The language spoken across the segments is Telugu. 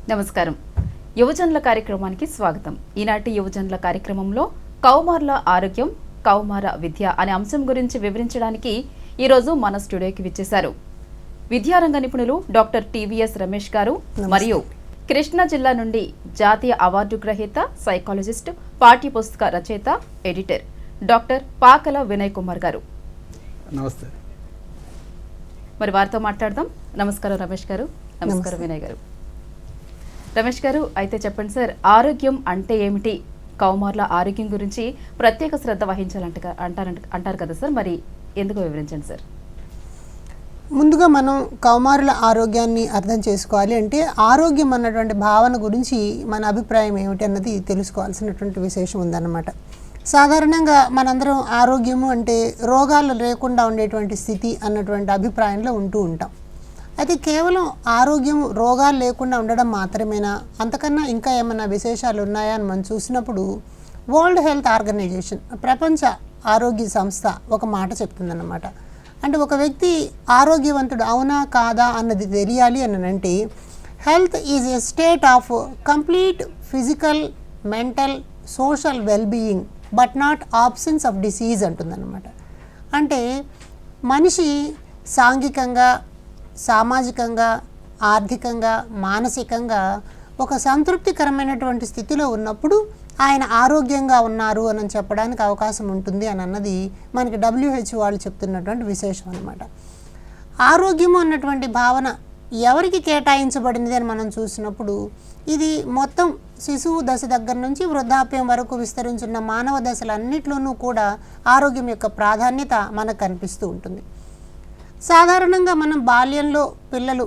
నమస్కారం. యువజనుల కార్యక్రమానికి స్వాగతం. ఈనాటి యువజనుల కార్యక్రమంలో కౌమారుల ఆరోగ్యం, కౌమార విద్య అనే అంశం గురించి వివరించడానికి ఈరోజు మన స్టూడియోకి విచ్చేశారు విద్యారంగ నిపుణులు డాక్టర్ టీవీఎస్ రమేష్ గారు మరియు కృష్ణా జిల్లా నుండి జాతీయ అవార్డు గ్రహీత, సైకాలజిస్ట్, పాఠ్య పుస్తక రచయిత, ఎడిటర్ డాక్టర్ పాకల వినయ్ కుమార్ గారు. నమస్తే. మరి వారితో మాట్లాడదాం. నమస్కారం రమేష్ గారు. నమస్కారం వినయ్ గారు. రమేష్ గారు, అయితే చెప్పండి సార్, ఆరోగ్యం అంటే ఏమిటి? కౌమార్ల ఆరోగ్యం గురించి ప్రత్యేక శ్రద్ధ అంటారు కదా సార్, మరి ఎందుకు వివరించండి సార్. ముందుగా మనం కౌమారుల ఆరోగ్యాన్ని అర్థం చేసుకోవాలి అంటే ఆరోగ్యం అన్నటువంటి భావన గురించి మన అభిప్రాయం ఏమిటి అన్నది తెలుసుకోవాల్సినటువంటి విశేషం ఉందన్నమాట. సాధారణంగా మనందరం ఆరోగ్యము అంటే రోగాలు లేకుండా ఉండేటువంటి స్థితి అన్నటువంటి అభిప్రాయంలో ఉంటూ ఉంటాం. అయితే కేవలం ఆరోగ్యం రోగాలు లేకుండా ఉండడం మాత్రమేనా, అంతకన్నా ఇంకా ఏమైనా విశేషాలు ఉన్నాయా అని మనం చూసినప్పుడు వరల్డ్ హెల్త్ ఆర్గనైజేషన్, ప్రపంచ ఆరోగ్య సంస్థ ఒక మాట చెప్తుందన్నమాట. అంటే ఒక వ్యక్తి ఆరోగ్యవంతుడు అవునా కాదా అన్నది తెలియాలి అని అంటే health is a state of complete physical, mental, social wellbeing but not absence of disease అంటుందన్నమాట. అంటే మనిషి సాంఘికంగా, సామాజికంగా, ఆర్థికంగా, మానసికంగా ఒక సంతృప్తికరమైనటువంటి స్థితిలో ఉన్నప్పుడు ఆయన ఆరోగ్యంగా ఉన్నారు అని చెప్పడానికి అవకాశం ఉంటుంది అని అన్నది మనకి WHO వాళ్ళు చెప్తున్నటువంటి విశేషం అన్నమాట. ఆరోగ్యము అన్నటువంటి భావన ఎవరికి కేటాయించబడినది అని మనం చూసినప్పుడు ఇది మొత్తం శిశువు దశ దగ్గర నుంచి వృద్ధాప్యం వరకు విస్తరించున్న మానవ దశలన్నిట్లోనూ కూడా ఆరోగ్యం యొక్క ప్రాధాన్యత మనకు కనిపిస్తూ ఉంటుంది. సాధారణంగా మనం బాల్యంలో పిల్లలు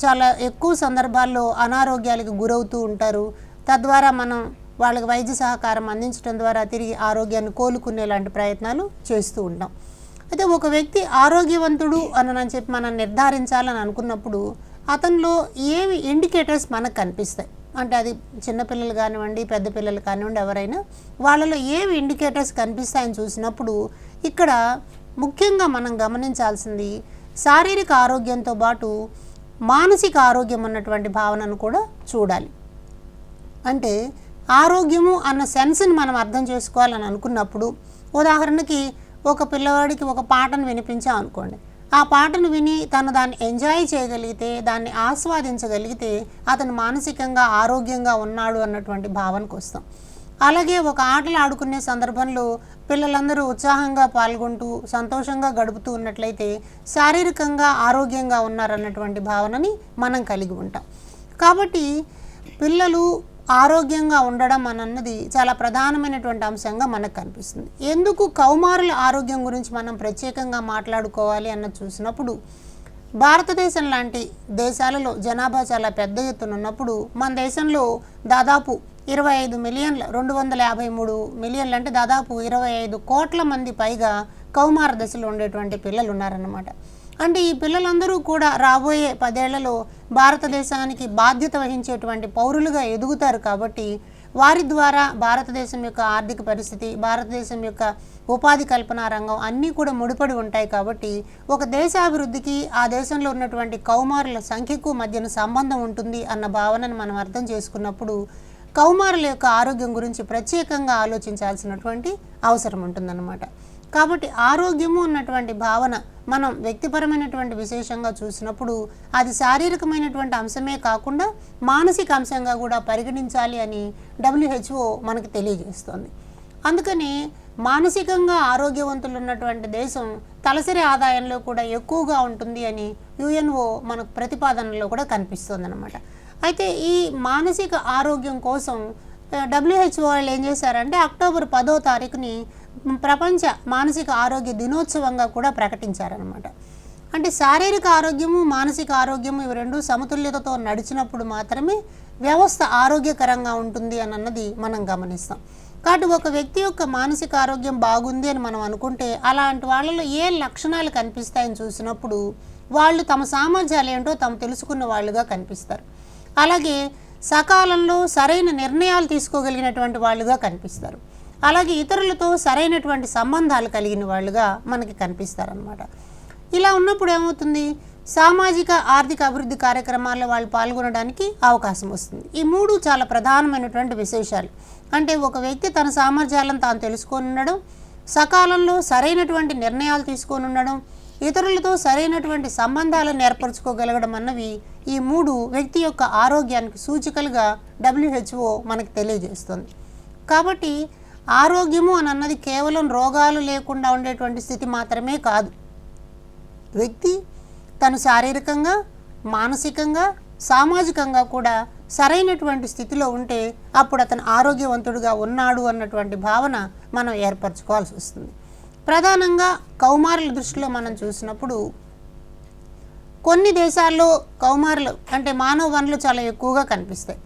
చాలా ఎక్కువ సందర్భాల్లో అనారోగ్యాలకు గురవుతూ ఉంటారు. తద్వారా మనం వాళ్ళకి వైద్య సహకారం అందించడం ద్వారా తిరిగి ఆరోగ్యాన్ని కోలుకునేలాంటి ప్రయత్నాలు చేస్తూ ఉంటాం. అయితే ఒక వ్యక్తి ఆరోగ్యవంతుడు అని చెప్పి మనం నిర్ధారించాలని అనుకున్నప్పుడు అతనిలో ఏవి ఇండికేటర్స్ మనకు కనిపిస్తాయి అంటే అది చిన్నపిల్లలు కానివ్వండి, పెద్ద పిల్లలు కానివ్వండి, ఎవరైనా వాళ్ళలో ఏవి ఇండికేటర్స్ కనిపిస్తాయని చూసినప్పుడు ఇక్కడ ముఖ్యంగా మనం గమనించాల్సింది శారీరక ఆరోగ్యంతో పాటు మానసిక ఆరోగ్యం అన్నటువంటి భావనను కూడా చూడాలి. అంటే ఆరోగ్యము అన్న సెన్స్ని మనం అర్థం చేసుకోవాలని అనుకున్నప్పుడు ఉదాహరణకి ఒక పిల్లవాడికి ఒక పాటను వినిపించాం అనుకోండి, ఆ పాటను విని తను దాన్ని ఎంజాయ్ చేయగలిగితే, దాన్ని ఆస్వాదించగలిగితే అతను మానసికంగా ఆరోగ్యంగా ఉన్నాడు అన్నటువంటి భావనకు వస్తాం. అలాగే ఒక ఆటలు ఆడుకునే సందర్భంలో పిల్లలందరూ ఉత్సాహంగా పాల్గొంటూ సంతోషంగా గడుపుతూ ఉన్నట్లయితే శారీరకంగా ఆరోగ్యంగా ఉన్నారన్నటువంటి భావనని మనం కలిగి ఉంటాం. కాబట్టి పిల్లలు ఆరోగ్యంగా ఉండడం అన్నది చాలా ప్రధానమైనటువంటి అంశంగా మనకు కనిపిస్తుంది. ఎందుకు కౌమారుల ఆరోగ్యం గురించి మనం ప్రత్యేకంగా మాట్లాడుకోవాలి అన్నది చూసినప్పుడు భారతదేశం లాంటి దేశాలలో జనాభా చాలా పెద్ద ఎత్తున ఉన్నప్పుడు మన దేశంలో దాదాపు 25 మిలియన్ల 253 మిలియన్లు అంటే దాదాపు 25 కోట్ల మంది పైగా కౌమార దశలో ఉండేటువంటి పిల్లలు ఉన్నారన్నమాట. అంటే ఈ పిల్లలందరూ కూడా రాబోయే 10 ఏళ్లలో భారతదేశానికి బాధ్యత వహించేటువంటి పౌరులుగా ఎదుగుతారు. కాబట్టి వారి ద్వారా భారతదేశం యొక్క ఆర్థిక పరిస్థితి, భారతదేశం యొక్క ఉపాధి కల్పనా రంగం అన్నీ కూడా ముడిపడి ఉంటాయి. కాబట్టి ఒక దేశాభివృద్ధికి ఆ దేశంలో ఉన్నటువంటి కౌమారుల సంఖ్యకు మధ్యన సంబంధం ఉంటుంది అన్న భావనను మనం అర్థం చేసుకున్నప్పుడు కౌమారుల యొక్క ఆరోగ్యం గురించి ప్రత్యేకంగా ఆలోచించాల్సినటువంటి అవసరం ఉంటుందన్నమాట. కాబట్టి ఆరోగ్యము అన్నటువంటి భావన మనం వ్యక్తిపరమైనటువంటి విశేషంగా చూసినప్పుడు అది శారీరకమైనటువంటి అంశమే కాకుండా మానసిక అంశంగా కూడా పరిగణించాలి అని WHO మనకు తెలియజేస్తుంది. అందుకని మానసికంగా ఆరోగ్యవంతులు ఉన్నటువంటి దేశం తలసరి ఆదాయంలో కూడా ఎక్కువగా ఉంటుంది అని UNO మనకు ప్రతిపాదనలో కూడా కనిపిస్తుంది అన్నమాట. అయితే ఈ మానసిక ఆరోగ్యం కోసం WHO వాళ్ళు ఏం చేశారంటే అక్టోబర్ 10వ తారీఖుని ప్రపంచ మానసిక ఆరోగ్య దినోత్సవంగా కూడా ప్రకటించారనమాట. అంటే శారీరక ఆరోగ్యము, మానసిక ఆరోగ్యము ఇవి రెండు సమతుల్యతతో నడిచినప్పుడు మాత్రమే వ్యవస్థ ఆరోగ్యకరంగా ఉంటుంది అన్నది మనం గమనిస్తాం. కాబట్టి ఒక వ్యక్తి యొక్క మానసిక ఆరోగ్యం బాగుంది అని మనం అనుకుంటే అలాంటి వాళ్ళలో ఏ లక్షణాలు కనిపిస్తాయని చూసినప్పుడు వాళ్ళు తమ సామర్థ్యాలు ఏంటో తాము తెలుసుకున్న వాళ్ళుగా కనిపిస్తారు. అలాగే సకాలంలో సరైన నిర్ణయాలు తీసుకోగలిగినటువంటి వాళ్ళుగా కనిపిస్తారు. అలాగే ఇతరులతో సరైనటువంటి సంబంధాలు కలిగిన వాళ్ళుగా మనకి కనిపిస్తారనమాట. ఇలా ఉన్నప్పుడు ఏమవుతుంది, సామాజిక ఆర్థిక అభివృద్ధి కార్యక్రమాల్లో వాళ్ళు పాల్గొనడానికి అవకాశం వస్తుంది. ఈ మూడు చాలా ప్రధానమైనటువంటి విశేషాలు. అంటే ఒక వ్యక్తి తన సామర్థ్యాలను తాను తెలుసుకొని ఉండడం, సకాలంలో సరైనటువంటి నిర్ణయాలు తీసుకొని ఉండడం, ఇతరులతో సరైనటువంటి సంబంధాలను ఏర్పరచుకోగలగడం అన్నవి ఈ మూడు వ్యక్తి యొక్క ఆరోగ్యానికి సూచికలుగా WHO మనకి తెలియజేస్తుంది. కాబట్టి ఆరోగ్యము అని అన్నది కేవలం రోగాలు లేకుండా ఉండేటువంటి స్థితి మాత్రమే కాదు. వ్యక్తి తను శారీరకంగా, మానసికంగా, సామాజికంగా కూడా సరైనటువంటి స్థితిలో ఉంటే అప్పుడు అతను ఆరోగ్యవంతుడుగా ఉన్నాడు అన్నటువంటి భావన మనం ఏర్పరచుకోవాల్సి వస్తుంది. ప్రధానంగా కౌమారుల దృష్టిలో మనం చూసినప్పుడు కొన్ని దేశాల్లో కౌమారులు అంటే మానవ వనరులు చాలా ఎక్కువగా కనిపిస్తాయి.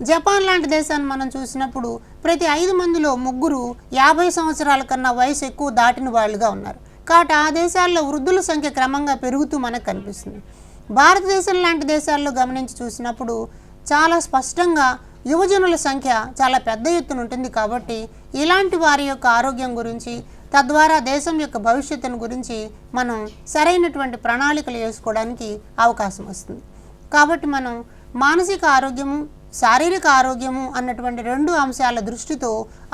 జపాన్ లాంటి దేశాన్ని మనం చూసినప్పుడు ప్రతి 5 మందిలో 3 50 సంవత్సరాల కన్నా వయసు ఎక్కువ దాటిన వాళ్ళుగా ఉన్నారు. కాబట్టి ఆ దేశాల్లో వృద్ధుల సంఖ్య క్రమంగా పెరుగుతూ మనకు కనిపిస్తుంది. భారతదేశం లాంటి దేశాల్లో గమనించి చూసినప్పుడు చాలా స్పష్టంగా యువజనుల సంఖ్య చాలా పెద్ద ఎత్తున ఉంటుంది. కాబట్టి ఇలాంటి వారి యొక్క ఆరోగ్యం గురించి, తద్వారా దేశం యొక్క భవిష్యత్తును గురించి మనం సరైనటువంటి ప్రణాళికలు వేసుకోవడానికి అవకాశం వస్తుంది. కాబట్టి మనం మానసిక ఆరోగ్యము, శారీరక ఆరోగ్యము అన్నటువంటి 2 అంశాల దృష్టితో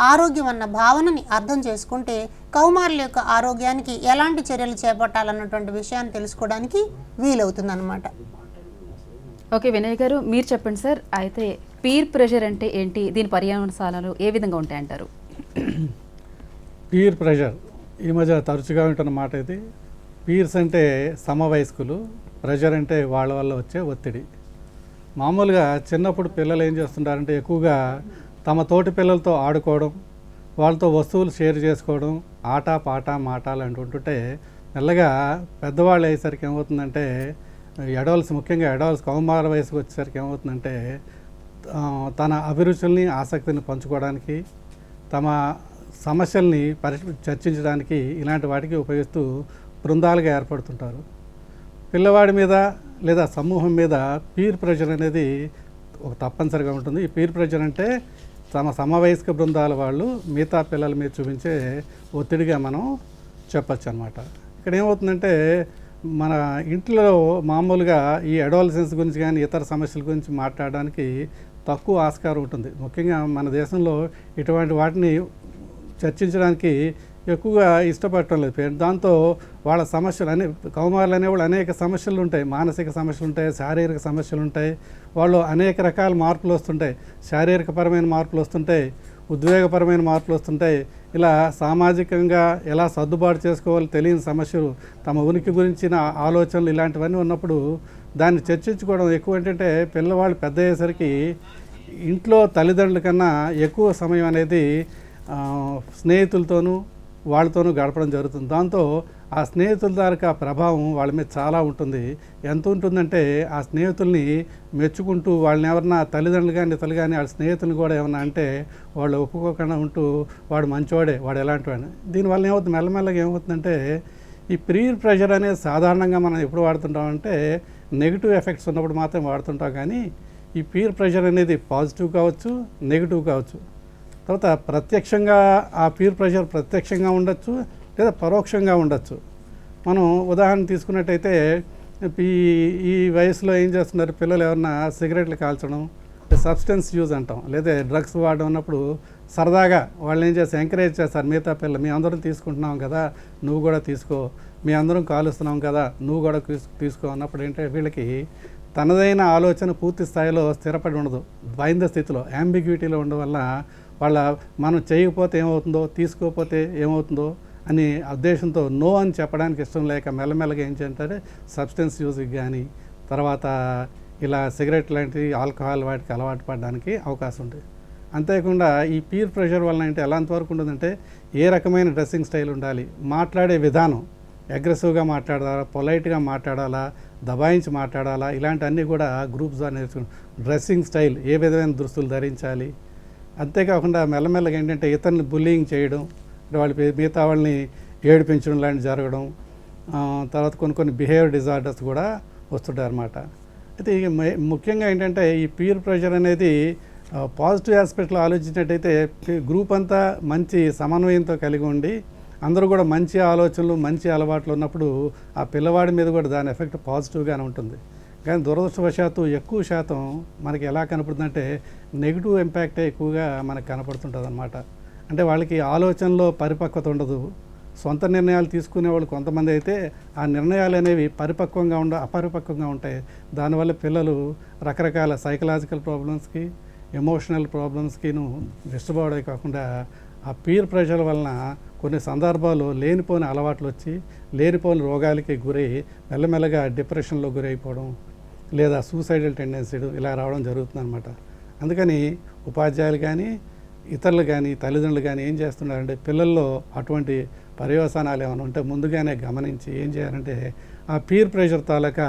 ఆరోగ్యం అన్న భావనని అర్థం చేసుకుంటే కౌమారుల యొక్క ఆరోగ్యానికి ఎలాంటి చర్యలు చేపట్టాలన్నటువంటి విషయాన్ని తెలుసుకోవడానికి వీలవుతుందన్నమాట. ఓకే వినయ్ గారు, మీరు చెప్పండి సార్. అయితే పీర్ ప్రెషర్ అంటే ఏంటి, దీని పర్యవసానాలు ఏ విధంగా ఉంటాయంటారు? పీర్ ప్రెషర్ ఈ మధ్య తరచుగా ఉంటున్న మాట ఇది. పీర్స్ అంటే సమవయస్కులు, ప్రెషర్ అంటే వాళ్ళ వల్ల వచ్చే ఒత్తిడి. మామూలుగా చిన్నప్పుడు పిల్లలు ఏం చేస్తుంటారంటే ఎక్కువగా తమ తోటి పిల్లలతో ఆడుకోవడం, వాళ్ళతో వస్తువులు షేర్ చేసుకోవడం, ఆట పాట మాటలు అంటుంటుంటే మెల్లగా పెద్దవాళ్ళు అయ్యేసరికి ఏమవుతుందంటే ముఖ్యంగా ఎడవల్స్ కౌమార వయసుకు వచ్చేసరికి ఏమవుతుందంటే తన అభిరుచుల్ని ఆసక్తిని పంచుకోవడానికి, తమ సమస్యల్ని చర్చించడానికి ఇలాంటి వాటికి ఉపయోగిస్తూ బృందాలుగా ఏర్పడుతుంటారు. పిల్లవాడి మీద లేదా సమూహం మీద పీర్ ప్రెషర్ అనేది ఒక తప్పనిసరిగా ఉంటుంది. ఈ పీర్ ప్రెషర్ అంటే తమ సమవయస్క బృందాల వాళ్ళు మిగతా పిల్లల మీద చూపించే ఒత్తిడిగా మనం చెప్పచ్చు అనమాట. ఇక్కడ ఏమవుతుందంటే మన ఇంట్లో మామూలుగా ఈ అడాలసెన్స్ గురించి కానీ ఇతర సమస్యల గురించి మాట్లాడడానికి తక్కువ ఆస్కారం ఉంటుంది. ముఖ్యంగా మన దేశంలో ఇటువంటి వాటిని చర్చించడానికి ఎక్కువగా ఇష్టపడటం లేదు. దాంతో వాళ్ళ సమస్యలు కౌమారులు అనేవాళ్ళు అనేక సమస్యలు ఉంటాయి. మానసిక సమస్యలు ఉంటాయి, శారీరక సమస్యలు ఉంటాయి. వాళ్ళు అనేక రకాల మార్పులు వస్తుంటాయి. శారీరకపరమైన మార్పులు వస్తుంటాయి, ఉద్వేగపరమైన మార్పులు వస్తుంటాయి. ఇలా సామాజికంగా ఎలా సర్దుబాటు చేసుకోవాలో తెలియని సమస్యలు, తమ ఉనికి గురించిన ఆలోచనలు ఇలాంటివన్నీ ఉన్నప్పుడు దాన్ని చర్చించుకోవడం ఎక్కువ. ఏంటంటే పిల్లవాళ్ళు పెద్ద అయ్యేసరికి ఇంట్లో తల్లిదండ్రుల కన్నా ఎక్కువ సమయం అనేది స్నేహితులతోనూ వాళ్ళతోనూ గడపడం జరుగుతుంది. దాంతో ఆ స్నేహితుల తాలూకా ప్రభావం వాళ్ళ మీద చాలా ఉంటుంది. ఎంత ఉంటుందంటే ఆ స్నేహితుల్ని మెచ్చుకుంటూ వాళ్ళని ఎవరన్నా తల్లిదండ్రులు కానీ ఇతరులు కానీ వాళ్ళ స్నేహితులు కూడా ఏమన్నా అంటే వాళ్ళు ఒప్పుకోకుండా ఉంటూ వాడు మంచివాడే, వాడు ఎలాంటి వాడు. దీనివల్ల ఏమవుతుంది, మెల్లమెల్లగా ఏమవుతుందంటే ఈ పీర్ ప్రెషర్ అనేది సాధారణంగా మనం ఎప్పుడు వాడుతుంటామంటే నెగిటివ్ ఎఫెక్ట్స్ ఉన్నప్పుడు మాత్రం వాడుతుంటాం. కానీ ఈ పీర్ ప్రెషర్ అనేది పాజిటివ్ కావచ్చు, నెగిటివ్ కావచ్చు. తర్వాత ప్రత్యక్షంగా ఆ పీర్ ప్రెషర్ ప్రత్యక్షంగా ఉండొచ్చు, లేదా పరోక్షంగా ఉండొచ్చు. మనం ఉదాహరణ తీసుకున్నట్టయితే ఈ వయసులో ఏం చేస్తున్నారు పిల్లలు, ఎవరన్నా సిగరెట్లు కాల్చడం, సబ్స్టెన్స్ యూజ్ అంటాం, లేదా డ్రగ్స్ వాడడం ఉన్నప్పుడు సరదాగా వాళ్ళు ఏం చేస్తారు, ఎంకరేజ్ చేస్తారు. మిగతా పిల్లలు మీ అందరం తీసుకుంటున్నాం కదా నువ్వు కూడా తీసుకో, మీ అందరం కాలుస్తున్నాం కదా నువ్వు కూడా తీసుకో అన్నప్పుడు ఏంటంటే వీళ్ళకి తనదైన ఆలోచన పూర్తి స్థాయిలో స్థిరపడి ఉండదు. ద్వైంద స్థితిలో, యాంబిగ్యూటీలో ఉండడం వల్ల మనం చేయకపోతే ఏమవుతుందో, తీసుకోకపోతే ఏమవుతుందో అని ఉద్దేశంతో నో అని చెప్పడానికి ఇష్టం లేక మెల్లమెల్లగా ఏం చేయంటే సబ్స్టెన్స్ యూజ్కి కానీ తర్వాత ఇలా సిగరెట్ లాంటి ఆల్కహాల్ వాటికి అలవాటు పడడానికి అవకాశం ఉంటుంది. అంతేకాకుండా ఈ పీర్ ప్రెషర్ వలన అంటే ఎలా అంతవరకు ఉంటుందంటే ఏ రకమైన డ్రెస్సింగ్ స్టైల్ ఉండాలి, మాట్లాడే విధానం అగ్రెసివ్గా మాట్లాడాలా, పొలైట్గా మాట్లాడాలా, దబాయించి మాట్లాడాలా, ఇలాంటివన్నీ కూడా గ్రూప్స్గా నేర్చుకుంటాం. డ్రెస్సింగ్ స్టైల్, ఏ విధమైన దుస్తులు ధరించాలి. అంతేకాకుండా మెల్లమెల్లగా ఏంటంటే ఇతరుని బుల్లింగ్ చేయడం, వాళ్ళ మిగతా వాళ్ళని ఏడిపించడం లాంటివి జరగడం, తర్వాత కొన్ని బిహేవియర్ డిజార్డర్స్ కూడా వస్తుంటాయి అన్నమాట. అయితే ముఖ్యంగా ఏంటంటే ఈ పీర్ ప్రెషర్ అనేది పాజిటివ్ ఆస్పెక్ట్లో ఆలోచించినట్టయితే గ్రూప్ అంతా మంచి సమన్వయంతో కలిగి ఉండి అందరూ కూడా మంచి ఆలోచనలు మంచి అలవాట్లు ఉన్నప్పుడు ఆ పిల్లవాడి మీద కూడా దాని ఎఫెక్ట్ పాజిటివ్గానే ఉంటుంది. కానీ దురదృష్టవశాత్తు ఎక్కువ శాతం మనకి ఎలా కనపడుతుందంటే నెగిటివ్ ఇంపాక్టే ఎక్కువగా మనకు కనపడుతుంటుంది అనమాట. అంటే వాళ్ళకి ఆలోచనలో పరిపక్వత ఉండదు. సొంత నిర్ణయాలు తీసుకునే వాళ్ళు కొంతమంది అయితే ఆ నిర్ణయాలు అనేవి పరిపక్వంగా అపరిపక్వంగా ఉంటాయి. దానివల్ల పిల్లలు రకరకాల సైకలాజికల్ ప్రాబ్లమ్స్కి, ఎమోషనల్ ప్రాబ్లమ్స్కిను డిస్టర్బ్ అవడమే కాకుండా ఆ పీర్ ప్రెషర్ వలన కొన్ని సందర్భాల్లో లేనిపోని అలవాట్లు వచ్చి లేనిపోని రోగాలకి గురై మెల్లమెల్లగా డిప్రెషన్లో గురైపోవడం లేదా సూసైడల్ టెండెన్సీలు ఇలా రావడం జరుగుతుందన్నమాట. అందుకని ఉపాధ్యాయులు కానీ ఇతరులు కానీ తల్లిదండ్రులు కానీ ఏం చేస్తున్నారంటే పిల్లల్లో అటువంటి పర్యవసానాలు ఏమైనా ఉంటే ముందుగానే గమనించి ఏం చేయాలంటే ఆ పీర్ ప్రెషర్ తాలూకా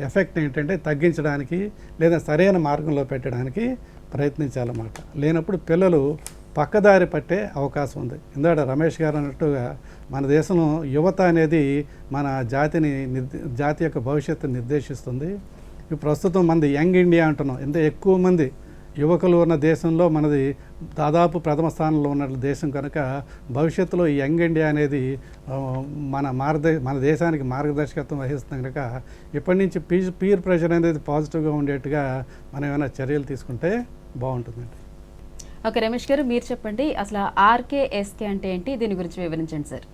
ఎఫెక్ట్ ఏంటంటే తగ్గించడానికి లేదా సరైన మార్గంలో పెట్టడానికి ప్రయత్నించాలన్నమాట. లేనప్పుడు పిల్లలు పక్కదారి పట్టే అవకాశం ఉంది. ఇందాక రమేష్ గారు అన్నట్టుగా మన దేశంలో యువత అనేది మన జాతి యొక్క భవిష్యత్తు నిర్దేశిస్తుంది. ఇప్పుడు ప్రస్తుతం మనది యంగ్ ఇండియా అంటున్నాం. ఎంత ఎక్కువ మంది యువకులు ఉన్న దేశంలో మనది దాదాపు ప్రథమ స్థానంలో ఉన్న దేశం కనుక భవిష్యత్తులో ఈ యంగ్ ఇండియా అనేది మన దేశానికి మార్గదర్శకత్వం వహిస్తుంది కనుక ఇప్పటి నుంచి పీర్ ప్రెషర్ అనేది పాజిటివ్గా ఉండేట్టుగా మనం ఏమైనా చర్యలు తీసుకుంటే బాగుంటుందండి. ఓకే రమేష్ గారు, మీరు చెప్పండి అసలు ఆర్కేఎస్కే అంటే ఏంటి, దీని గురించి వివరించండి సార్.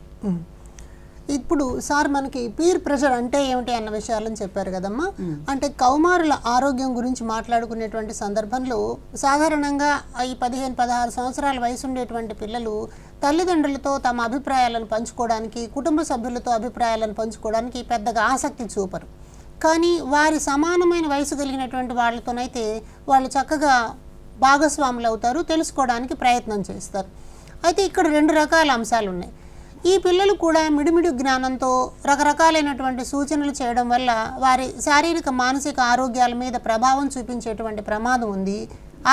ఇప్పుడు సార్ మనకి పీర్ ప్రెషర్ అంటే ఏమిటి అన్న విషయాలను చెప్పారు కదమ్మా. అంటే కౌమారుల ఆరోగ్యం గురించి మాట్లాడుకునేటువంటి సందర్భంలో సాధారణంగా ఈ 15-16 సంవత్సరాల వయసు ఉండేటువంటి పిల్లలు తల్లిదండ్రులతో తమ అభిప్రాయాలను పంచుకోవడానికి, కుటుంబ సభ్యులతో అభిప్రాయాలను పంచుకోవడానికి పెద్దగా ఆసక్తి చూపరు. కానీ వారి సమానమైన వయసు కలిగినటువంటి వాళ్ళతోనైతే వాళ్ళు చక్కగా భాగస్వాములు అవుతారు, తెలుసుకోవడానికి ప్రయత్నం చేస్తారు. అయితే ఇక్కడ 2 రకాల అంశాలు ఉన్నాయి. ఈ పిల్లలు కూడా మిడిమిడి జ్ఞానంతో రకరకాలైనటువంటి సూచనలు చేయడం వల్ల వారి శారీరక మానసిక ఆరోగ్యాల మీద ప్రభావం చూపించేటువంటి ప్రమాదం ఉంది.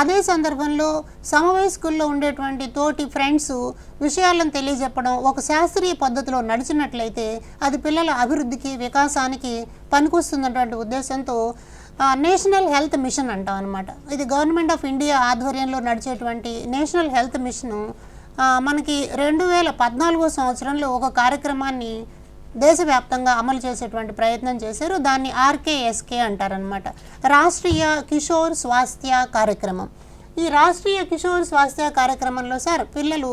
అదే సందర్భంలో సమవయస్కుల్లో ఉండేటువంటి తోటి ఫ్రెండ్స్ విషయాలను తెలియజెప్పడం ఒక శాస్త్రీయ పద్ధతిలో నడిచినట్లయితే అది పిల్లల అభివృద్ధికి, వికాసానికి పనికొస్తున్నటువంటి ఉద్దేశంతో నేషనల్ హెల్త్ మిషన్ అంటాం అనమాట. ఇది గవర్నమెంట్ ఆఫ్ ఇండియా ఆధ్వర్యంలో నడిచేటువంటి నేషనల్ హెల్త్ మిషను మనకి 2014 సంవత్సరంలో ఒక కార్యక్రమాన్ని దేశవ్యాప్తంగా అమలు చేసేటువంటి ప్రయత్నం చేశారు. దాన్ని ఆర్కేఎస్కే అంటారనమాట, రాష్ట్రీయ కిషోర్ స్వాస్థ్య కార్యక్రమం. ఈ రాష్ట్రీయ కిషోర్ స్వాస్థ్య కార్యక్రమంలో సార్ పిల్లలు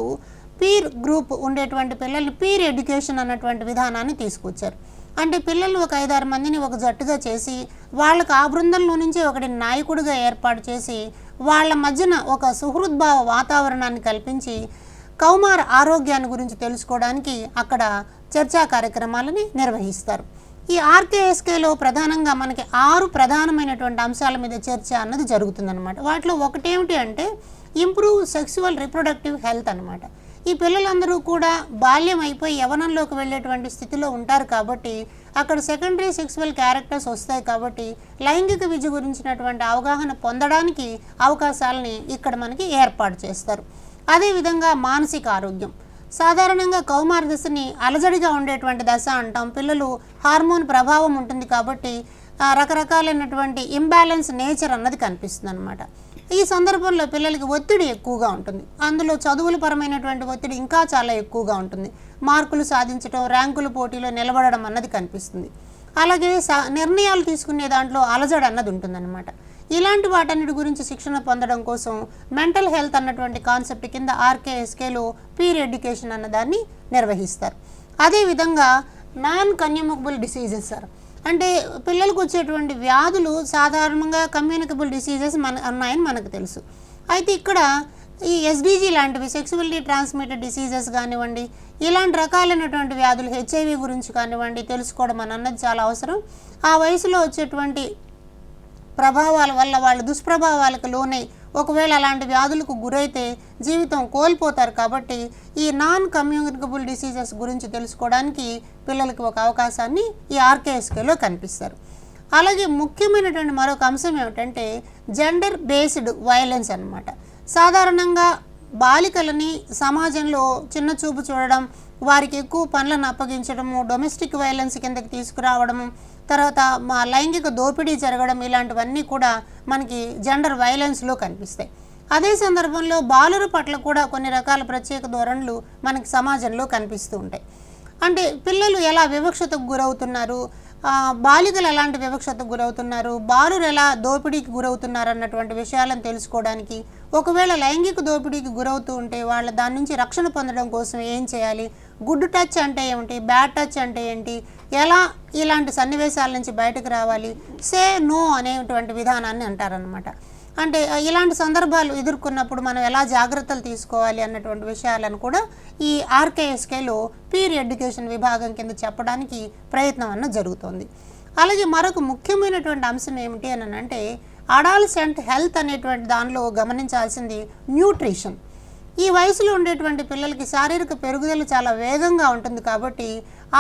పీర్ గ్రూప్ ఉండేటువంటి పిల్లల్ని పీర్ ఎడ్యుకేషన్ అన్నటువంటి విధానాన్ని తీసుకొచ్చారు. అంటే పిల్లలు ఒక 5-6 మందిని ఒక జట్టుగా చేసి వాళ్ళకు ఆ బృందంలో నుంచి ఒకటి నాయకుడిగా ఏర్పాటు చేసి వాళ్ళ మధ్యన ఒక సుహృద్భావ వాతావరణాన్ని కల్పించి కౌమార ఆరోగ్యాన్ని గురించి తెలుసుకోవడానికి అక్కడ చర్చా కార్యక్రమాలని నిర్వహిస్తారు. ఈ ఆర్కేఎస్కేలో ప్రధానంగా మనకి 6 ప్రధానమైనటువంటి అంశాల మీద చర్చ అన్నది జరుగుతుందన్నమాట. వాటిలో ఒకటేమిటి అంటే ఇంప్రూవ్ సెక్సువల్ రిప్రొడక్టివ్ హెల్త్ అనమాట. ఈ పిల్లలందరూ కూడా బాల్యం అయిపోయి యవ్వనంలోకి వెళ్ళేటువంటి స్థితిలో ఉంటారు కాబట్టి అక్కడ సెకండరీ సెక్సువల్ క్యారెక్టర్స్ వస్తాయి కాబట్టి లైంగిక విద్య గురించినటువంటి అవగాహన పొందడానికి అవకాశాలని ఇక్కడ మనకి ఏర్పాటు చేస్తారు. అదేవిధంగా మానసిక ఆరోగ్యం, సాధారణంగా కౌమార దశని అలజడిగా ఉండేటువంటి దశ అంటాం. పిల్లలు హార్మోన్ ప్రభావం ఉంటుంది కాబట్టి రకరకాలైనటువంటి ఇంబ్యాలెన్స్ నేచర్ అన్నది కనిపిస్తుంది అనమాట. ఈ సందర్భంలో పిల్లలకి ఒత్తిడి ఎక్కువగా ఉంటుంది. అందులో చదువుల పరమైనటువంటి ఒత్తిడి ఇంకా చాలా ఎక్కువగా ఉంటుంది. మార్కులు సాధించడం, ర్యాంకుల పోటీలో నిలబడడం అన్నది కనిపిస్తుంది. అలాగే నిర్ణయాలు తీసుకునే దాంట్లో అలజడి అన్నది ఉంటుందన్నమాట. ఇలాంటి వాటన్నిటి గురించి శిక్షణ పొందడం కోసం మెంటల్ హెల్త్ అన్నటువంటి కాన్సెప్ట్ కింద ఆర్కేఎస్కేలో పీర్ ఎడ్యుకేషన్ అన్నదాన్ని నిర్వహిస్తారు. అదేవిధంగా నాన్ కమ్యూనికబుల్ డిసీజెస్ సార్, అంటే పిల్లలకు వచ్చేటువంటి వ్యాధులు సాధారణంగా కమ్యూనికబుల్ డిసీజెస్ ఉన్నాయని మనకు తెలుసు. అయితే ఇక్కడ ఈ ఎస్డిజి లాంటివి సెక్సువల్లీ ట్రాన్స్మిటెడ్ డిసీజెస్ కానివ్వండి, ఇలాంటి రకాలైనటువంటి వ్యాధులు హెచ్ఐవి గురించి కానివ్వండి తెలుసుకోవడం అన్నది చాలా అవసరం. ఆ వయసులో వచ్చేటువంటి ప్రభావాల వల్ల వాళ్ళు దుష్ప్రభావాలకు లోనై ఒకవేళ అలాంటి వ్యాధులకు గురైతే జీవితం కోల్పోతారు. కాబట్టి ఈ నాన్ కమ్యూనికబుల్ డిసీజెస్ గురించి తెలుసుకోవడానికి పిల్లలకి ఒక అవకాశాన్ని ఈ ఆర్కేఎస్కేలో కనిపిస్తారు. అలాగే ముఖ్యమైనటువంటి మరొక అంశం ఏమిటంటే జెండర్ బేస్డ్ వైలెన్స్ అన్నమాట. సాధారణంగా బాలికలని సమాజంలో చిన్న చూపు చూడడం, వారికి ఎక్కువ పనులను అప్పగించడము, డొమెస్టిక్ వైలెన్స్ కిందకి తీసుకురావడము, తర్వాత లైంగిక దోపిడీ జరగడం, ఇలాంటివన్నీ కూడా మనకి జెండర్ వైలెన్స్లో కనిపిస్తాయి. అదే సందర్భంలో బాలుర పట్ల కూడా కొన్ని రకాల ప్రత్యేక ధోరణులు మనకి సమాజంలో కనిపిస్తూ ఉంటాయి. అంటే పిల్లలు ఎలా వివక్షతకు గురవుతున్నారు, బాలికలు ఎలాంటి వివక్షతకు గురవుతున్నారు, బాలురు ఎలా దోపిడీకి గురవుతున్నారు అన్నటువంటి విషయాలను తెలుసుకోవడానికి, ఒకవేళ లైంగిక దోపిడీకి గురవుతూ ఉంటే వాళ్ళ దాని నుంచి రక్షణ పొందడం కోసం ఏం చేయాలి, గుడ్ టచ్ అంటే ఏమిటి, బ్యాడ్ టచ్ అంటే ఏంటి, ఎలా ఇలాంటి సన్నివేశాల నుంచి బయటకు రావాలి, సే నో అనేటువంటి విధానాన్ని అంటారనమాట. అంటే ఇలాంటి సందర్భాలు ఎదుర్కొన్నప్పుడు మనం ఎలా జాగ్రత్తలు తీసుకోవాలి అన్నటువంటి విషయాలను కూడా ఈ ఆర్కేఎస్కేలో పీర్ ఎడ్యుకేషన్ విభాగం కింద చెప్పడానికి ప్రయత్నం అన్న జరుగుతుంది. అలాగే మరొక ముఖ్యమైనటువంటి అంశం ఏమిటి అని అంటే అడాలసెంట్ హెల్త్ అనేటువంటి దానిలో గమనించాల్సింది న్యూట్రిషన్. ఈ వయసులో ఉండేటువంటి పిల్లలకి శారీరక పెరుగుదల చాలా వేగంగా ఉంటుంది కాబట్టి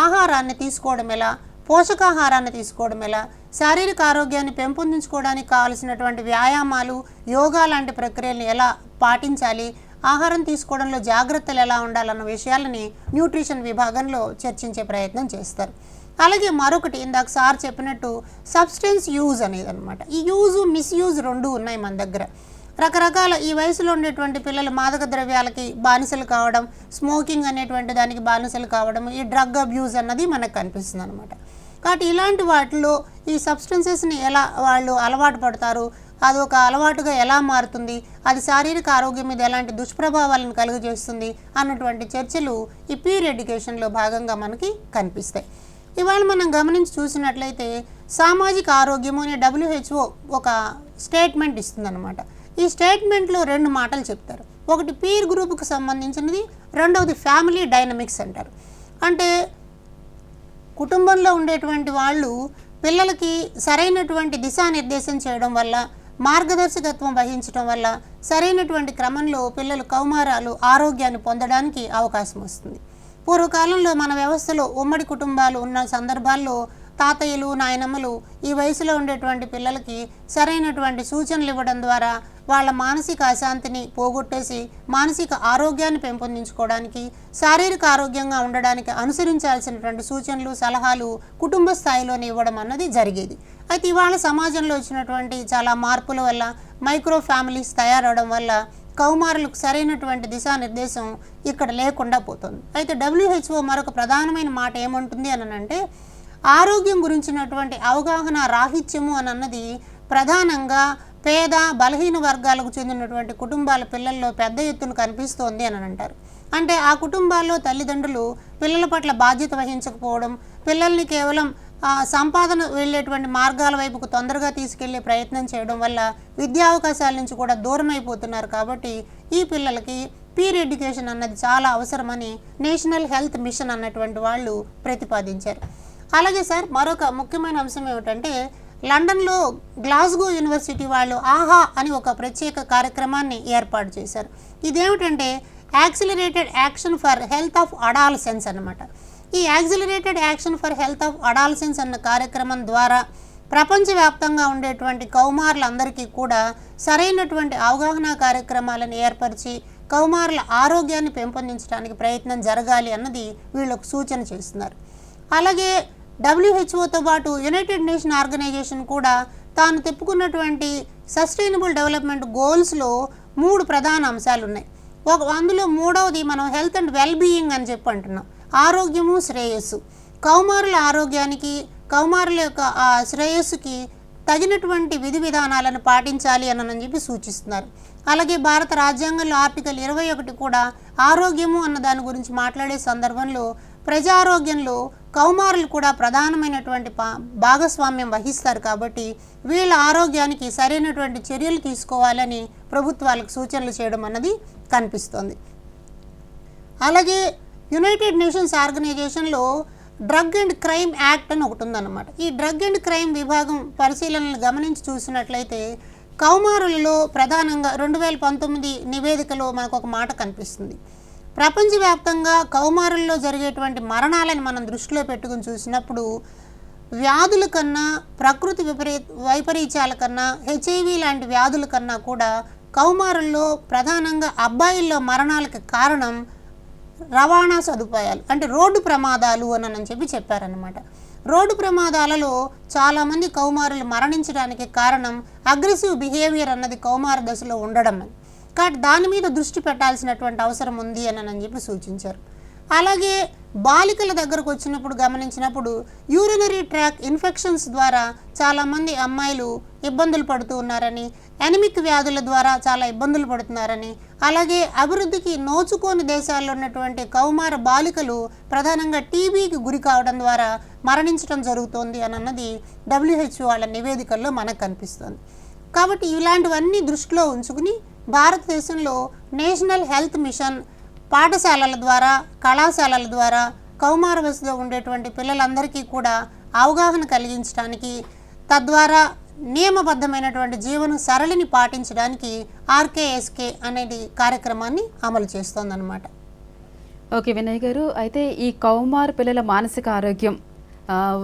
ఆహారాన్ని తీసుకోవడం ఎలా, పోషకాహారాన్ని తీసుకోవడం ఎలా, శారీరక ఆరోగ్యాన్ని పెంపొందించుకోవడానికి కావాల్సినటువంటి వ్యాయామాలు, యోగా లాంటి ప్రక్రియలను ఎలా పాటించాలి, ఆహారం తీసుకోవడంలో జాగ్రత్తలు ఎలా ఉండాలన్న విషయాలని న్యూట్రిషన్ విభాగంలో చర్చించే ప్రయత్నం చేస్తారు. అలాగే మరొకటి ఇందాక సార్ చెప్పినట్టు సబ్స్టెన్స్ యూజ్ అనేది అనమాట. ఈ యూజు మిస్యూజ్ రెండు ఉన్నాయి మన దగ్గర. రకరకాల ఈ వయసులో ఉండేటువంటి పిల్లలు మాదక ద్రవ్యాలకి బానిసలు కావడం, స్మోకింగ్ అనేటువంటి దానికి బానిసలు కావడం, ఈ డ్రగ్ అబ్యూజ్ అన్నది మనకు కనిపిస్తుంది అనమాట. కాబట్టి ఇలాంటి వాటిలో ఈ సబ్స్టెన్సెస్ని ఎలా వాళ్ళు అలవాటు పడతారు, అది ఒక అలవాటుగా ఎలా మారుతుంది, అది శారీరక ఆరోగ్యం మీద ఎలాంటి దుష్ప్రభావాలను కలుగజేస్తుంది అన్నటువంటి చర్చలు ఈ పీర్ ఎడ్యుకేషన్లో భాగంగా మనకి కనిపిస్తాయి. ఇవాళ మనం గమనించి చూసినట్లయితే సామాజిక ఆరోగ్యము అనే WHO ఒక స్టేట్మెంట్ ఇస్తుందన్నమాట. ఈ స్టేట్మెంట్లో 2 మాటలు చెప్తారు. ఒకటి పీర్ గ్రూప్కి సంబంధించినది, రెండవది ఫ్యామిలీ డైనమిక్స్ అంటారు. అంటే కుటుంబంలో ఉండేటువంటి వాళ్ళు పిల్లలకి సరైనటువంటి దిశానిర్దేశం చేయడం వల్ల, మార్గదర్శకత్వం వహించడం వల్ల సరైనటువంటి క్రమంలో పిల్లలు కౌమారాలు ఆరోగ్యాన్ని పొందడానికి అవకాశం వస్తుంది. పూర్వకాలంలో మన వ్యవస్థలో ఉమ్మడి కుటుంబాలు ఉన్న సందర్భాల్లో తాతయ్యలు, నాయనమ్మలు ఈ వయసులో ఉండేటువంటి పిల్లలకి సరైనటువంటి సూచనలు ఇవ్వడం ద్వారా వాళ్ళ మానసిక అశాంతిని పోగొట్టేసి మానసిక ఆరోగ్యాన్ని పెంపొందించుకోవడానికి, శారీరక ఆరోగ్యంగా ఉండడానికి అనుసరించాల్సినటువంటి సూచనలు, సలహాలు కుటుంబ స్థాయిలోనే ఇవ్వడం అన్నది జరిగేది. అయితే ఇవాళ సమాజంలో వచ్చినటువంటి చాలా మార్పుల వల్ల, మైక్రో ఫ్యామిలీస్ తయారవడం వల్ల కౌమారులకు సరైనటువంటి దిశానిర్దేశం ఇక్కడ లేకుండా పోతుంది. అయితే WHO మరొక ప్రధానమైన మాట ఏమంటుంది అని అంటే ఆరోగ్యం గురించినటువంటి అవగాహన రాహిత్యము అని అన్నది ప్రధానంగా పేద, బలహీన వర్గాలకు చెందినటువంటి కుటుంబాల పిల్లల్లో పెద్ద ఎత్తున కనిపిస్తోంది అని అంటారు. అంటే ఆ కుటుంబాల్లో తల్లిదండ్రులు పిల్లల పట్ల బాధ్యత వహించకపోవడం, పిల్లల్ని కేవలం సంపాదన వెళ్ళేటువంటి మార్గాల వైపుకు తొందరగా తీసుకెళ్లే ప్రయత్నం చేయడం వల్ల విద్యా అవకాశాల నుంచి కూడా దూరం అయిపోతున్నారు. కాబట్టి ఈ పిల్లలకి పీర్ ఎడ్యుకేషన్ అన్నది చాలా అవసరమని నేషనల్ హెల్త్ మిషన్ అన్నటువంటి వాళ్ళు ప్రతిపాదించారు. అలాగే సార్ మరొక ముఖ్యమైన అంశం ఏమిటంటే లండన్లో గ్లాస్గో యూనివర్సిటీ వాళ్ళు ఆహా అని ఒక ప్రత్యేక కార్యక్రమాన్ని ఏర్పాటు చేశారు. ఇదేమిటంటే accelerated action for health of adolescence అన్నమాట. ఈ accelerated action for health of adolescence అన్న కార్యక్రమం ద్వారా ప్రపంచవ్యాప్తంగా ఉండేటువంటి కౌమారులందరికీ కూడా సరైనటువంటి అవగాహన కార్యక్రమాలను ఏర్పరిచి కౌమారుల ఆరోగ్యాన్ని పెంపొందించడానికి ప్రయత్నం జరగాలి అన్నది వీళ్ళకు సూచన చేస్తున్నారు. అలాగే WHOతో పాటు యునైటెడ్ నేషన్ ఆర్గనైజేషన్ కూడా తాను తెప్పుకున్నటువంటి సస్టైనబుల్ డెవలప్మెంట్ గోల్స్లో 3 ప్రధాన అంశాలు ఉన్నాయి. అందులో మూడవది మనం హెల్త్ అండ్ వెల్ బీయింగ్ అని చెప్పి అంటున్నాం. ఆరోగ్యము, శ్రేయస్సు. కౌమారుల ఆరోగ్యానికి, కౌమారుల యొక్క శ్రేయస్సుకి తగినటువంటి విధి విధానాలను పాటించాలి అని చెప్పి సూచిస్తున్నారు. అలాగే భారత రాజ్యాంగంలో ఆర్టికల్ 21 కూడా ఆరోగ్యము అన్న దాని గురించి మాట్లాడే సందర్భంలో ప్రజారోగ్యంలో కౌమారులు కూడా ప్రధానమైనటువంటి భాగస్వామ్యం వహిస్తారు. కాబట్టి వీళ్ళ ఆరోగ్యానికి సరైనటువంటి చర్యలు తీసుకోవాలని ప్రభుత్వాలకు సూచనలు చేయడం అన్నది కనిపిస్తోంది. అలాగే యునైటెడ్ నేషన్స్ ఆర్గనైజేషన్లో డ్రగ్ అండ్ క్రైమ్ యాక్ట్ అని ఒకటి ఉందన్నమాట. ఈ డ్రగ్ అండ్ క్రైమ్ విభాగం పరిశీలనలు గమనించి చూసినట్లయితే కౌమారులలో ప్రధానంగా 2019 నివేదికలో మనకు ఒక మాట కనిపిస్తుంది. ప్రపంచవ్యాప్తంగా కౌమారుల్లో జరిగేటువంటి మరణాలను మనం దృష్టిలో పెట్టుకుని చూసినప్పుడు వ్యాధుల కన్నా, ప్రకృతి వైపరీత్యాల కన్నా, HIV లాంటి వ్యాధుల కన్నా కూడా కౌమారుల్లో ప్రధానంగా అబ్బాయిల్లో మరణాలకు కారణం రవాణా సదుపాయాలు, అంటే రోడ్డు ప్రమాదాలు అని చెప్పి చెప్పారనమాట. రోడ్డు ప్రమాదాలలో చాలామంది కౌమారులు మరణించడానికి కారణం అగ్రెసివ్ బిహేవియర్ అన్నది కౌమార దశలో ఉండడం. కాబట్టి దాని మీద దృష్టి పెట్టాల్సినటువంటి అవసరం ఉంది అని చెప్పి సూచించారు. అలాగే బాలికల దగ్గరకు వచ్చినప్పుడు గమనించినప్పుడు యూరినరీ ట్రాక్ ఇన్ఫెక్షన్స్ ద్వారా చాలామంది అమ్మాయిలు ఇబ్బందులు పడుతూ ఉన్నారని, ఎనిమిక్ వ్యాధుల ద్వారా చాలా ఇబ్బందులు పడుతున్నారని, అలాగే అభివృద్ధికి నోచుకోని దేశాల్లో ఉన్నటువంటి కౌమార బాలికలు ప్రధానంగా టీబీకి గురి కావడం ద్వారా మరణించడం జరుగుతోంది అన్నది WHO వాళ్ళ నివేదికల్లో మనకు కనిపిస్తుంది. కాబట్టి ఇలాంటివన్నీ దృష్టిలో ఉంచుకుని భారతదేశంలో నేషనల్ హెల్త్ మిషన్ పాఠశాలల ద్వారా, కళాశాలల ద్వారా కౌమార వయసులో ఉండేటువంటి పిల్లలందరికీ కూడా అవగాహన కలిగించడానికి, తద్వారా నియమబద్ధమైనటువంటి జీవన సరళిని పాటించడానికి RKSK అనేది కార్యక్రమాన్ని అమలు చేస్తోందన్నమాట. ఓకే వినయ్ గారు, అయితే ఈ కౌమార పిల్లల మానసిక ఆరోగ్యం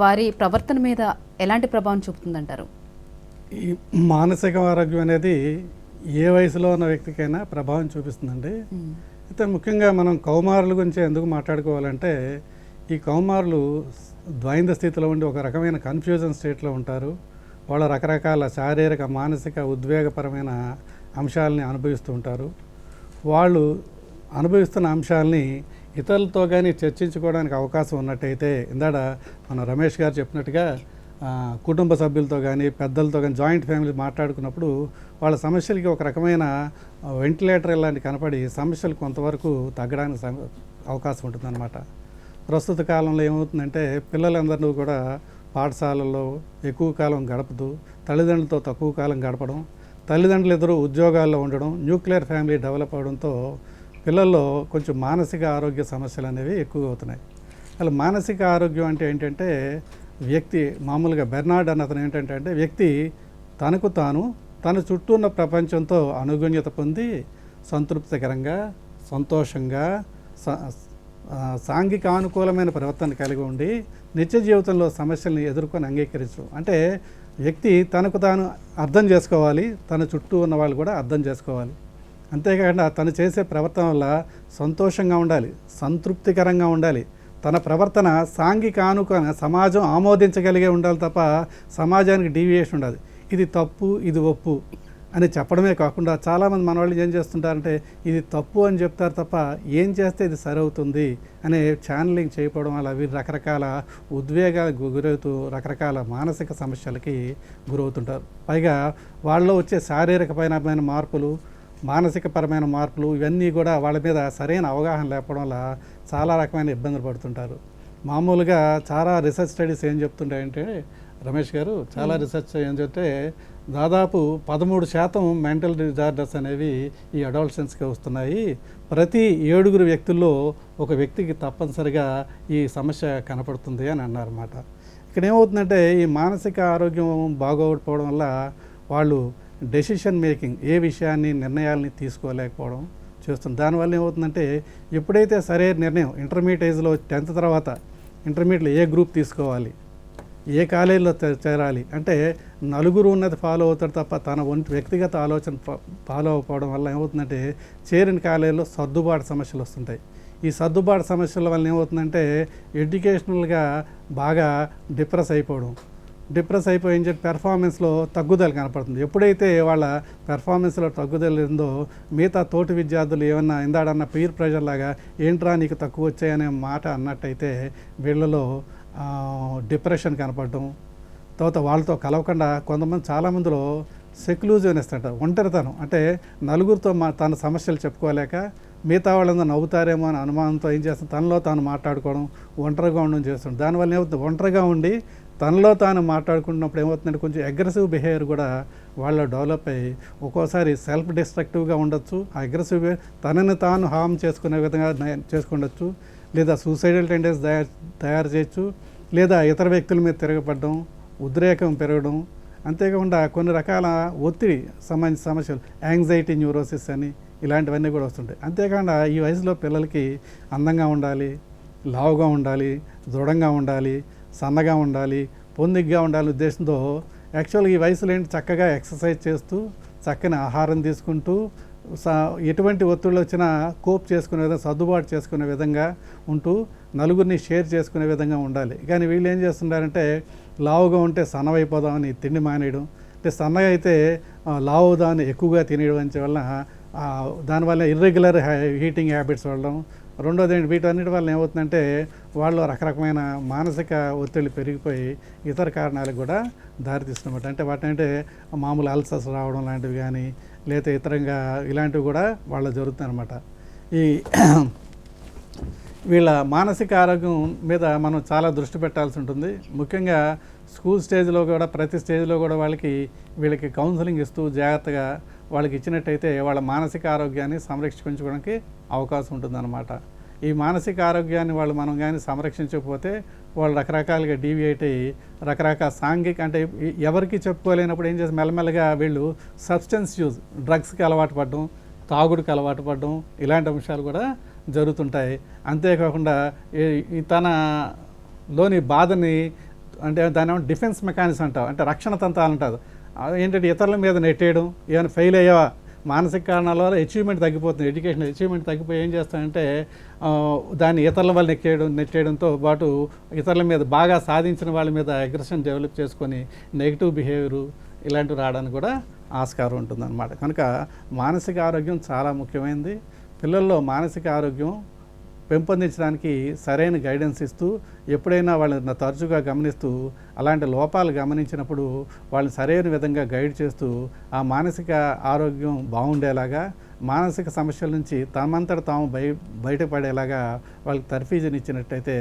వారి ప్రవర్తన మీద ఎలాంటి ప్రభావం చూపుతుందంటారు? ఈ మానసిక ఆరోగ్యం అనేది ఏ వయసులో ఉన్న వ్యక్తికైనా ప్రభావం చూపిస్తుందండి. అయితే ముఖ్యంగా మనం కౌమారుల గురించి ఎందుకు మాట్లాడుకోవాలంటే, ఈ కౌమారులు ద్వైంద స్థితిలో ఉండి ఒక రకమైన కన్ఫ్యూజన్ స్టేట్లో ఉంటారు. వాళ్ళ రకరకాల శారీరక, మానసిక, ఉద్వేగపరమైన అంశాలని అనుభవిస్తూ ఉంటారు. వాళ్ళు అనుభవిస్తున్న అంశాలని ఇతరులతో కానీ చర్చించుకోవడానికి అవకాశం ఉన్నట్టయితే, ఇందాడ మన రమేష్ గారు చెప్పినట్టుగా కుటుంబ సభ్యులతో కానీ పెద్దలతో కానీ జాయింట్ ఫ్యామిలీ మాట్లాడుకున్నప్పుడు వాళ్ళ సమస్యలకి ఒక రకమైన వెంటిలేటర్ ఇలాంటి కనపడి సమస్యలు కొంతవరకు తగ్గడానికి అవకాశం ఉంటుందన్నమాట. ప్రస్తుత కాలంలో ఏమవుతుందంటే, పిల్లలందరూ కూడా పాఠశాలల్లో ఎక్కువ కాలం గడపదు, తల్లిదండ్రులతో తక్కువ కాలం గడపడం, తల్లిదండ్రులు ఇద్దరు ఉద్యోగాల్లో ఉండడం, న్యూక్లియర్ ఫ్యామిలీ డెవలప్ అవడంతో పిల్లల్లో కొంచెం మానసిక ఆరోగ్య సమస్యలు అనేవి ఎక్కువ అవుతున్నాయి. అలా మానసిక ఆరోగ్యం అంటే ఏంటంటే, వ్యక్తి మామూలుగా బెర్నార్డ్ అన్నతను ఏంటంటే వ్యక్తి తనకు తాను తన చుట్టూ ఉన్న ప్రపంచంతో అనుగుణ్యత పొంది సంతృప్తికరంగా, సంతోషంగా, సాంఘిక అనుకూలమైన ప్రవర్తన కలిగి ఉండి నిత్య జీవితంలో సమస్యల్ని ఎదుర్కొని అంగీకరించడం. అంటే వ్యక్తి తనకు తాను అర్థం చేసుకోవాలి, తన చుట్టూ ఉన్న వాళ్ళు కూడా అర్థం చేసుకోవాలి. అంతేకాకుండా తను చేసే ప్రవర్తన వల్ల సంతోషంగా ఉండాలి, సంతృప్తికరంగా ఉండాలి. తన ప్రవర్తన సాంఘిక అనుకూల సమాజం ఆమోదించగలిగే ఉండాలి తప్ప సమాజానికి డీవియేషన్ ఉండాలి. ఇది తప్పు, ఇది ఒప్పు అని చెప్పడమే కాకుండా చాలామంది మన వాళ్ళు ఏం చేస్తుంటారంటే ఇది తప్పు అని చెప్తారు తప్ప ఏం చేస్తే ఇది సరవుతుంది అనే ఛానలింగ్ చేయకపోవడం వల్ల వీరు రకరకాల ఉద్వేగాలకు గురవుతూ రకరకాల మానసిక సమస్యలకి గురవుతుంటారు. పైగా వాళ్ళలో వచ్చే శారీరకపరమైన మార్పులు, మానసికపరమైన మార్పులు ఇవన్నీ కూడా వాళ్ళ మీద సరైన అవగాహన లేకపోవడం వల్ల చాలా రకమైన ఇబ్బందులు పడుతుంటారు. మామూలుగా చాలా రీసెర్చ్ స్టడీస్ ఏం చెప్తుంటాయంటే రమేష్ గారు, చాలా రీసెర్చ్ ఏం చెప్తే దాదాపు 13% మెంటల్ డిజార్డర్స్ అనేవి ఈ అడాలసెన్స్కి వస్తున్నాయి. ప్రతి 7 వ్యక్తుల్లో ఒక వ్యక్తికి తప్పనిసరిగా ఈ సమస్య కనపడుతుంది అని అన్నారన్నమాట. ఇక్కడ ఏమవుతుందంటే ఈ మానసిక ఆరోగ్యం బాగోకపోవడం వల్ల వాళ్ళు డెసిషన్ మేకింగ్, ఏ విషయాన్ని నిర్ణయాలని తీసుకోలేకపోవడం చేస్తుంది. దానివల్ల ఏమవుతుందంటే ఎప్పుడైతే సరైన నిర్ణయం ఇంటర్మీడియట్ ఏజ్లో 10th తర్వాత ఇంటర్మీడియట్లో ఏ గ్రూప్ తీసుకోవాలి, ఏ కాలేజీలో చేరాలి అంటే నలుగురు ఉన్నది ఫాలో అవుతాడు తప్ప తన వ్యక్తిగత ఆలోచన ఫాలో అవ్వకపోవడం వల్ల ఏమవుతుందంటే చేరిన కాలేజీలో సర్దుబాటు సమస్యలు వస్తుంటాయి. ఈ సర్దుబాటు సమస్యల వల్ల ఏమవుతుందంటే ఎడ్యుకేషనల్గా బాగా డిప్రెస్ అయిపోవడం, డిప్రెస్ అయిపోయి ఏం చెప్పి పెర్ఫార్మెన్స్లో తగ్గుదల కనపడుతుంది. ఎప్పుడైతే వాళ్ళ పెర్ఫార్మెన్స్లో తగ్గుదల ఉందో మిగతా తోటి విద్యార్థులు ఏమన్నా ఇందాడన్న పీర్ ప్రెషర్ లాగా ఏంట్రా నీకు తక్కువ వచ్చాయనే మాట అన్నట్టయితే వీళ్ళలో డిప్రెషన్ కనపడడం, తర్వాత వాళ్ళతో కలవకుండా కొంతమంది చాలామందిలో సెక్లూజివ్నెస్ అంటారు, ఒంటరితనం. అంటే నలుగురితో తన సమస్యలు చెప్పుకోలేక మిగతా వాళ్ళందరూ నవ్వుతారేమో అని అనుమానంతో ఏం చేస్తుంది, తనలో తాను మాట్లాడుకోవడం, ఒంటరిగా ఉండడం చేస్తుంది. దానివల్ల ఏమవుతుంది, ఒంటరిగా ఉండి తనలో తాను మాట్లాడుకున్నప్పుడు ఏమవుతుందంటే కొంచెం అగ్రెసివ్ బిహేవియర్ కూడా వాళ్ళు డెవలప్ అయ్యి ఒక్కోసారి సెల్ఫ్ డిస్ట్రక్టివ్గా ఉండొచ్చు. ఆ అగ్రెసివ్ బిహేవియర్ తనని తాను హామ్ చేసుకునే విధంగా చేసుకుండొచ్చు, లేదా సూసైడల్ టెండెన్సీ తయారు చేయొచ్చు, లేదా ఇతర వ్యక్తుల మీద తిరగబడడం, ఉద్రేకం పెరగడం. అంతేకాకుండా కొన్ని రకాల ఒత్తిడి సంబంధించిన సమస్యలు, యాంగ్జైటీ న్యూరోసిస్ అని ఇలాంటివన్నీ కూడా వస్తుంటాయి. అంతేకాకుండా ఈ వయసులో పిల్లలకి అందంగా ఉండాలి, లావుగా ఉండాలి, దృఢంగా ఉండాలి, సన్నగా ఉండాలి, పొందిగ్గా ఉండాలి ఉద్దేశంతో యాక్చువల్గా ఈ వయసులో ఏంటి చక్కగా ఎక్సర్సైజ్ చేస్తూ చక్కని ఆహారం తీసుకుంటూ ఎటువంటి ఒత్తిళ్ళు వచ్చినా కోప్ చేసుకునే విధంగా, సర్దుబాటు చేసుకునే విధంగా ఉంటూ నలుగురిని షేర్ చేసుకునే విధంగా ఉండాలి. కానీ వీళ్ళు ఏం చేస్తున్నారంటే లావుగా ఉంటే సన్నమైపోదామని తిండి మానేయడం, అంటే సన్నగా అయితే లావుదాన్ని ఎక్కువగా తినేయడం వల్ల దానివల్ల ఇర్రెగ్యులర్ హీటింగ్ హ్యాబిట్స్ ఉండడం. రెండోది ఏంటి, వీటన్నిటి వల్ల ఏమవుతుందంటే వాళ్ళు రకరకమైన మానసిక ఒత్తిడి పెరిగిపోయి ఇతర కారణాలకు కూడా దారితీస్తున్నమాట. అంటే వాటంటే మామూలు అల్సర్స్ రావడం లాంటివి కానీ, లేదా ఇతరంగా ఇలాంటివి కూడా వాళ్ళు జరుగుతాయి అన్నమాట. ఈ వీళ్ళ మానసిక ఆరోగ్యం మీద మనం చాలా దృష్టి పెట్టాల్సి ఉంటుంది. ముఖ్యంగా స్కూల్ స్టేజ్లో కూడా, ప్రతి స్టేజ్లో కూడా వీళ్ళకి కౌన్సిలింగ్ ఇస్తూ జాగ్రత్తగా వాళ్ళకి ఇచ్చినట్టయితే వాళ్ళ మానసిక ఆరోగ్యాన్ని సంరక్షించుకోవడానికి అవకాశం ఉంటుందన్నమాట. ఈ మానసిక ఆరోగ్యాన్ని మనం కానీ సంరక్షించకపోతే వాళ్ళు రకరకాలుగా డీవియేట్ అయ్యి రకరకాల సాంఘిక, అంటే ఎవరికి చెప్పుకోలేనప్పుడు ఏం చేసి మెల్లమెల్లగా వీళ్ళు సబ్స్టెన్స్ యూజ్, డ్రగ్స్కి అలవాటు పడడం, తాగుడికి అలవాటు పడడం, ఇలాంటి అంశాలు కూడా జరుగుతుంటాయి. అంతేకాకుండా తనలోని బాధని, అంటే దాని డిఫెన్స్ మెకానిజం అంటారు, అంటే రక్షణ తంత్రాలు అంటారు. ఏంటంటే ఇతరుల మీద నెట్టేయడం, ఏమైనా ఫెయిల్ అయ్యావా, మానసిక కారణాల వల్ల అచీవ్మెంట్ తగ్గిపోతుంది, ఎడ్యుకేషన్ అచీవ్మెంట్ తగ్గిపోయి ఏం చేస్తానంటే దాన్ని ఇతరుల వల్ల నెట్టేయడంతో పాటు ఇతరుల మీద, బాగా సాధించిన వాళ్ళ మీద అగ్రెషన్ డెవలప్ చేసుకొని నెగిటివ్ బిహేవియరు ఇలాంటివి రావడానికి కూడా ఆస్కారం ఉంటుందన్నమాట. కనుక మానసిక ఆరోగ్యం చాలా ముఖ్యమైనది. పిల్లల్లో మానసిక ఆరోగ్యం పెంపొందించడానికి సరైన గైడెన్స్ ఇస్తూ, ఎప్పుడైనా వాళ్ళని తరచుగా గమనిస్తూ, అలాంటి లోపాలు గమనించినప్పుడు వాళ్ళని సరైన విధంగా గైడ్ చేస్తూ ఆ మానసిక ఆరోగ్యం బాగుండేలాగా, మానసిక సమస్యల నుంచి తమంతట తాము బయటపడేలాగా వాళ్ళకి తర్ఫీజునిచ్చినట్టయితే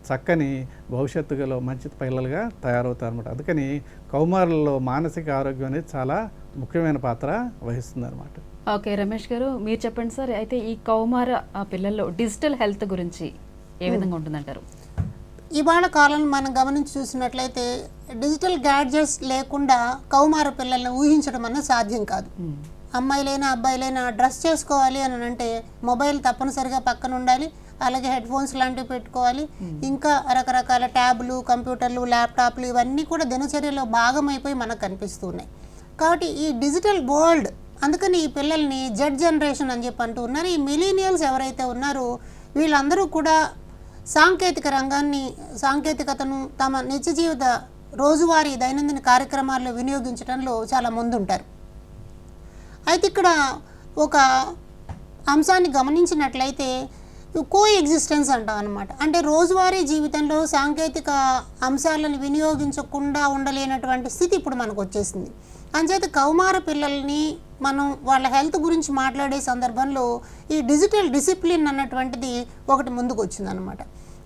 చక్కని భవిష్యత్తులో మంచి పిల్లలుగా తయారవుతారు అన్నమాట. అందుకని కౌమారులలో మానసిక ఆరోగ్యం అనేది చాలా ముఖ్యమైన పాత్ర వహిస్తుంది అన్నమాట. ఓకే రమేష్ గారు, మీరు చెప్పండి సార్. అయితే ఈ కౌమార పిల్లల్లో డిజిటల్ హెల్త్ గురించి ఏ విధంగా ఉంటుందంటారు? ఇవాళ కాలంలో మనం గమనించి చూసినట్లయితే డిజిటల్ గ్యాడ్జెట్స్ లేకుండా కౌమార పిల్లల్ని ఊహించడం అన్నది సాధ్యం కాదు. అమ్మాయిలైనా అబ్బాయిలైనా డ్రెస్ చేసుకోవాలి అని అంటే మొబైల్ తప్పనిసరిగా పక్కన ఉండాలి, అలాగే హెడ్ ఫోన్స్ లాంటివి పెట్టుకోవాలి, ఇంకా రకరకాల ట్యాబ్లు, కంప్యూటర్లు, ల్యాప్టాప్లు ఇవన్నీ కూడా దినచర్యలో భాగమైపోయి మనకు కనిపిస్తున్నాయి. కాబట్టి ఈ డిజిటల్ వరల్డ్, అందుకని ఈ పిల్లల్ని జెడ్ జనరేషన్ అని చెప్పి అంటూ ఉన్నారు. ఈ మిలీనియల్స్ ఎవరైతే ఉన్నారో వీళ్ళందరూ కూడా సాంకేతికతను తమ నిత్య జీవిత రోజువారీ దైనందిన కార్యక్రమాల్లో వినియోగించడంలో చాలా ముందుంటారు. అయితే ఇక్కడ ఒక అంశాన్ని గమనించినట్లయితే కో ఎగ్జిస్టెన్స్ అంటాం అనమాట. అంటే రోజువారీ జీవితంలో సాంకేతిక అంశాలను వినియోగించకుండా ఉండలేనటువంటి స్థితి ఇప్పుడు మనకు వచ్చేసింది. అంచేత కౌమార పిల్లల్ని మనం వాళ్ళ హెల్త్ గురించి మాట్లాడే సందర్భంలో ఈ డిజిటల్ డిసిప్లిన్ అన్నటువంటిది ఒకటి ముందుకు వచ్చిందనమాట.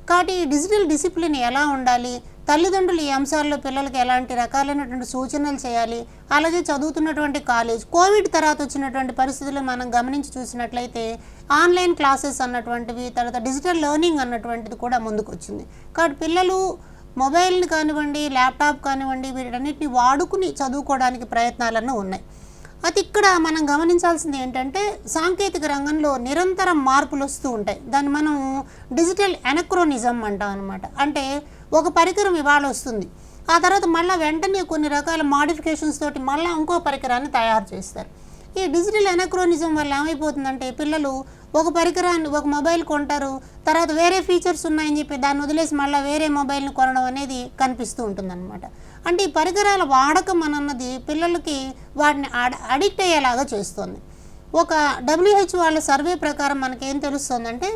కాబట్టి ఈ డిజిటల్ డిసిప్లిన్ ఎలా ఉండాలి, తల్లిదండ్రులు ఈ అంశాల్లో పిల్లలకి ఎలాంటి రకాలైనటువంటి సూచనలు చేయాలి, అలాగే చదువుతున్నటువంటి కాలేజ్, కోవిడ్ తర్వాత వచ్చినటువంటి పరిస్థితులు మనం గమనించి చూసినట్లయితే ఆన్లైన్ క్లాసెస్ అన్నటువంటివి, తర్వాత డిజిటల్ లెర్నింగ్ అన్నటువంటిది కూడా ముందుకు వచ్చింది. కాబట్టి పిల్లలు మొబైల్ని కానివ్వండి, ల్యాప్టాప్ కానివ్వండి, వీటన్నిటిని వాడుకుని చదువుకోవడానికి ప్రయత్నాలన్నీ ఉన్నాయి. అయితే ఇక్కడ మనం గమనించాల్సింది ఏంటంటే సాంకేతిక రంగంలో నిరంతరం మార్పులు వస్తూ ఉంటాయి. దాన్ని మనం డిజిటల్ ఎనక్రోనిజం అంటాం అనమాట. అంటే ఒక పరికరం ఇవాళ వస్తుంది, ఆ తర్వాత మళ్ళీ వెంటనే కొన్ని రకాల మాడిఫికేషన్స్ తోటి మళ్ళీ ఇంకో పరికరాన్ని తయారు చేస్తారు. ఈ డిజిటల్ ఎనక్రోనిజం వల్ల ఏమైపోతుందంటే పిల్లలు ఒక పరికరాన్ని, ఒక మొబైల్ కొంటారు, తర్వాత వేరే ఫీచర్స్ ఉన్నాయని చెప్పి దాన్ని వదిలేసి మళ్ళీ వేరే మొబైల్ని కొనడం అనేది కనిపిస్తూ ఉంటుందన్నమాట. అంటే ఈ పరికరాల వాడకం అన్నది పిల్లలకి వాటిని అడిక్ట్ అయ్యేలాగా చేస్తుంది. ఒక WHO వాళ్ళ సర్వే ప్రకారం మనకేం తెలుస్తుందంటే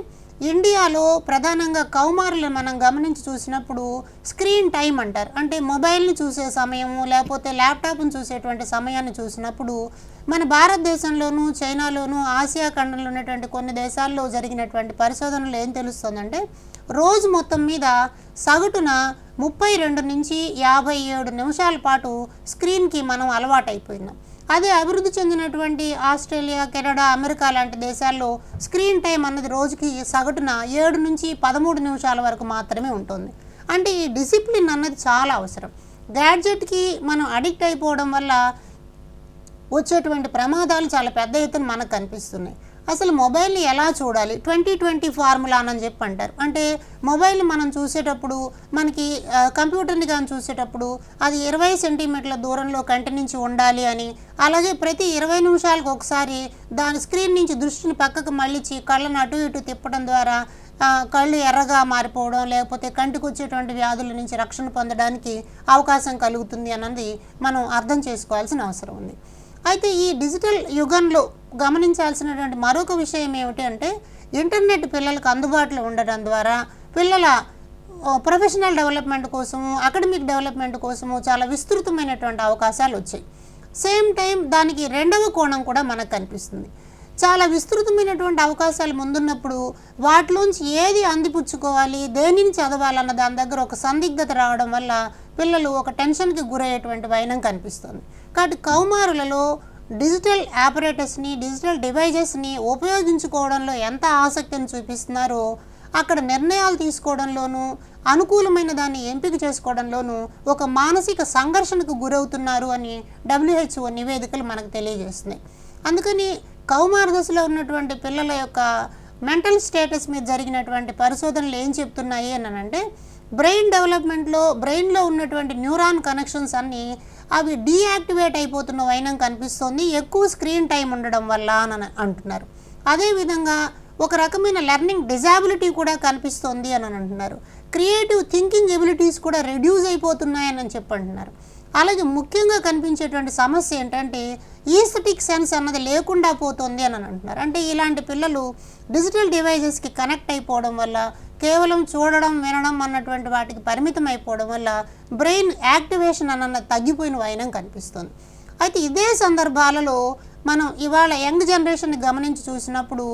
ఇండియాలో ప్రధానంగా కౌమారులు మనం గమనించి చూసినప్పుడు స్క్రీన్ టైం అంటారు, అంటే మొబైల్ని చూసే సమయము లేకపోతే ల్యాప్టాప్ని చూసేటువంటి సమయాన్ని చూసినప్పుడు మన భారతదేశంలోనూ, చైనాలోనూ, ఆసియా ఖండంలో ఉన్నటువంటి కొన్ని దేశాల్లో జరిగినటువంటి పరిశోధనలు ఏం తెలుస్తుందంటే రోజు మొత్తం మీద సగటున 32 నుంచి 57 నిమిషాల పాటు స్క్రీన్కి మనం అలవాటైపోయినాం. అదే అభివృద్ధి చెందినటువంటి ఆస్ట్రేలియా, కెనడా, అమెరికా లాంటి దేశాల్లో స్క్రీన్ టైం అన్నది రోజుకి సగటున 7 నుంచి 13 నిమిషాల వరకు మాత్రమే ఉంటుంది. అంటే ఈ డిసిప్లిన్ అన్నది చాలా అవసరం. గ్యాడ్జెట్కి మనం అడిక్ట్ అయిపోవడం వల్ల వచ్చేటువంటి ప్రమాదాలు చాలా పెద్ద ఎత్తున మనకు కనిపిస్తున్నాయి. అసలు మొబైల్ని ఎలా చూడాలి, 20-20 ఫార్ములా అని చెప్పి అంటారు. అంటే మొబైల్ మనం చూసేటప్పుడు మనకి కంప్యూటర్ని కానీ చూసేటప్పుడు అది 20 సెంటీమీటర్ల దూరంలో కంటి నుంచి ఉండాలి అని, అలాగే ప్రతి 20 నిమిషాలకు ఒకసారి దాని స్క్రీన్ నుంచి దృష్టిని పక్కకు మళ్ళించి కళ్ళను అటు ఇటు తిప్పడం ద్వారా కళ్ళు ఎర్రగా మారిపోవడం, లేకపోతే కంటికి వచ్చేటువంటి వ్యాధుల నుంచి రక్షణ పొందడానికి అవకాశం కలుగుతుంది అన్నది మనం అర్థం చేసుకోవాల్సిన అవసరం ఉంది. అయితే ఈ డిజిటల్ యుగంలో గమనించాల్సినటువంటి మరొక విషయం ఏమిటి అంటే ఇంటర్నెట్ పిల్లలకు అందుబాటులో ఉండడం ద్వారా పిల్లల ప్రొఫెషనల్ డెవలప్మెంట్ కోసము, అకాడమిక్ డెవలప్మెంట్ కోసము చాలా విస్తృతమైనటువంటి అవకాశాలు వచ్చాయి. సేమ్ టైం దానికి రెండవ కోణం కూడా మనకు కనిపిస్తుంది. చాలా విస్తృతమైనటువంటి అవకాశాలు ముందున్నప్పుడు వాటిలోంచి ఏది అందిపుచ్చుకోవాలి, దేనిని చదవాలన్న దాని దగ్గర ఒక సందిగ్ధత రావడం వల్ల పిల్లలు ఒక టెన్షన్కి గురయ్యేటువంటి వైనం కనిపిస్తుంది. కాబట్టి కౌమారులలో డిజిటల్ ఆపరేటర్స్ని, డిజిటల్ డివైజెస్ని ఉపయోగించుకోవడంలో ఎంత ఆసక్తిని చూపిస్తున్నారో అక్కడ నిర్ణయాలు తీసుకోవడంలోనూ, అనుకూలమైన దాన్ని ఎంపిక చేసుకోవడంలోనూ ఒక మానసిక సంఘర్షణకు గురవుతున్నారు అని WHO నివేదికలు మనకు తెలియజేస్తున్నాయి. అందుకని కౌమార దశలో ఉన్నటువంటి పిల్లల యొక్క మెంటల్ స్టేటస్ మీద జరిగినటువంటి పరిశోధనలు ఏం చెప్తున్నాయి అని అంటే బ్రెయిన్ డెవలప్మెంట్లో బ్రెయిన్లో ఉన్నటువంటి న్యూరాన్ కనెక్షన్స్ అన్నీ అవి డీయాక్టివేట్ అయిపోతున్న వైనం కనిపిస్తుంది ఎక్కువ స్క్రీన్ టైం ఉండడం వల్ల అని అంటున్నారు. అదేవిధంగా ఒక రకమైన లెర్నింగ్ డిజాబిలిటీ కూడా కనిపిస్తుంది అని అంటున్నారు. క్రియేటివ్ థింకింగ్ ఎబిలిటీస్ కూడా రెడ్యూస్ అయిపోతున్నాయని చెప్పంటున్నారు. అలాగే ముఖ్యంగా కనిపించేటువంటి సమస్య ఏంటంటే ఈస్థెటిక్ సెన్స్ అన్నది లేకుండా పోతుంది అని అంటున్నారు. అంటే ఇలాంటి పిల్లలు డిజిటల్ డివైజెస్కి కనెక్ట్ అయిపోవడం వల్ల, కేవలం చూడడం, వినడం అన్నటువంటి వాటికి పరిమితం అయిపోవడం వల్ల బ్రెయిన్ యాక్టివేషన్ అన్నది తగ్గిపోయిన వైనం కనిపిస్తుంది. అయితే ఇదే సందర్భాలలో మనం ఇవాళ యంగ్ జనరేషన్ని గమనించి చూసినప్పుడు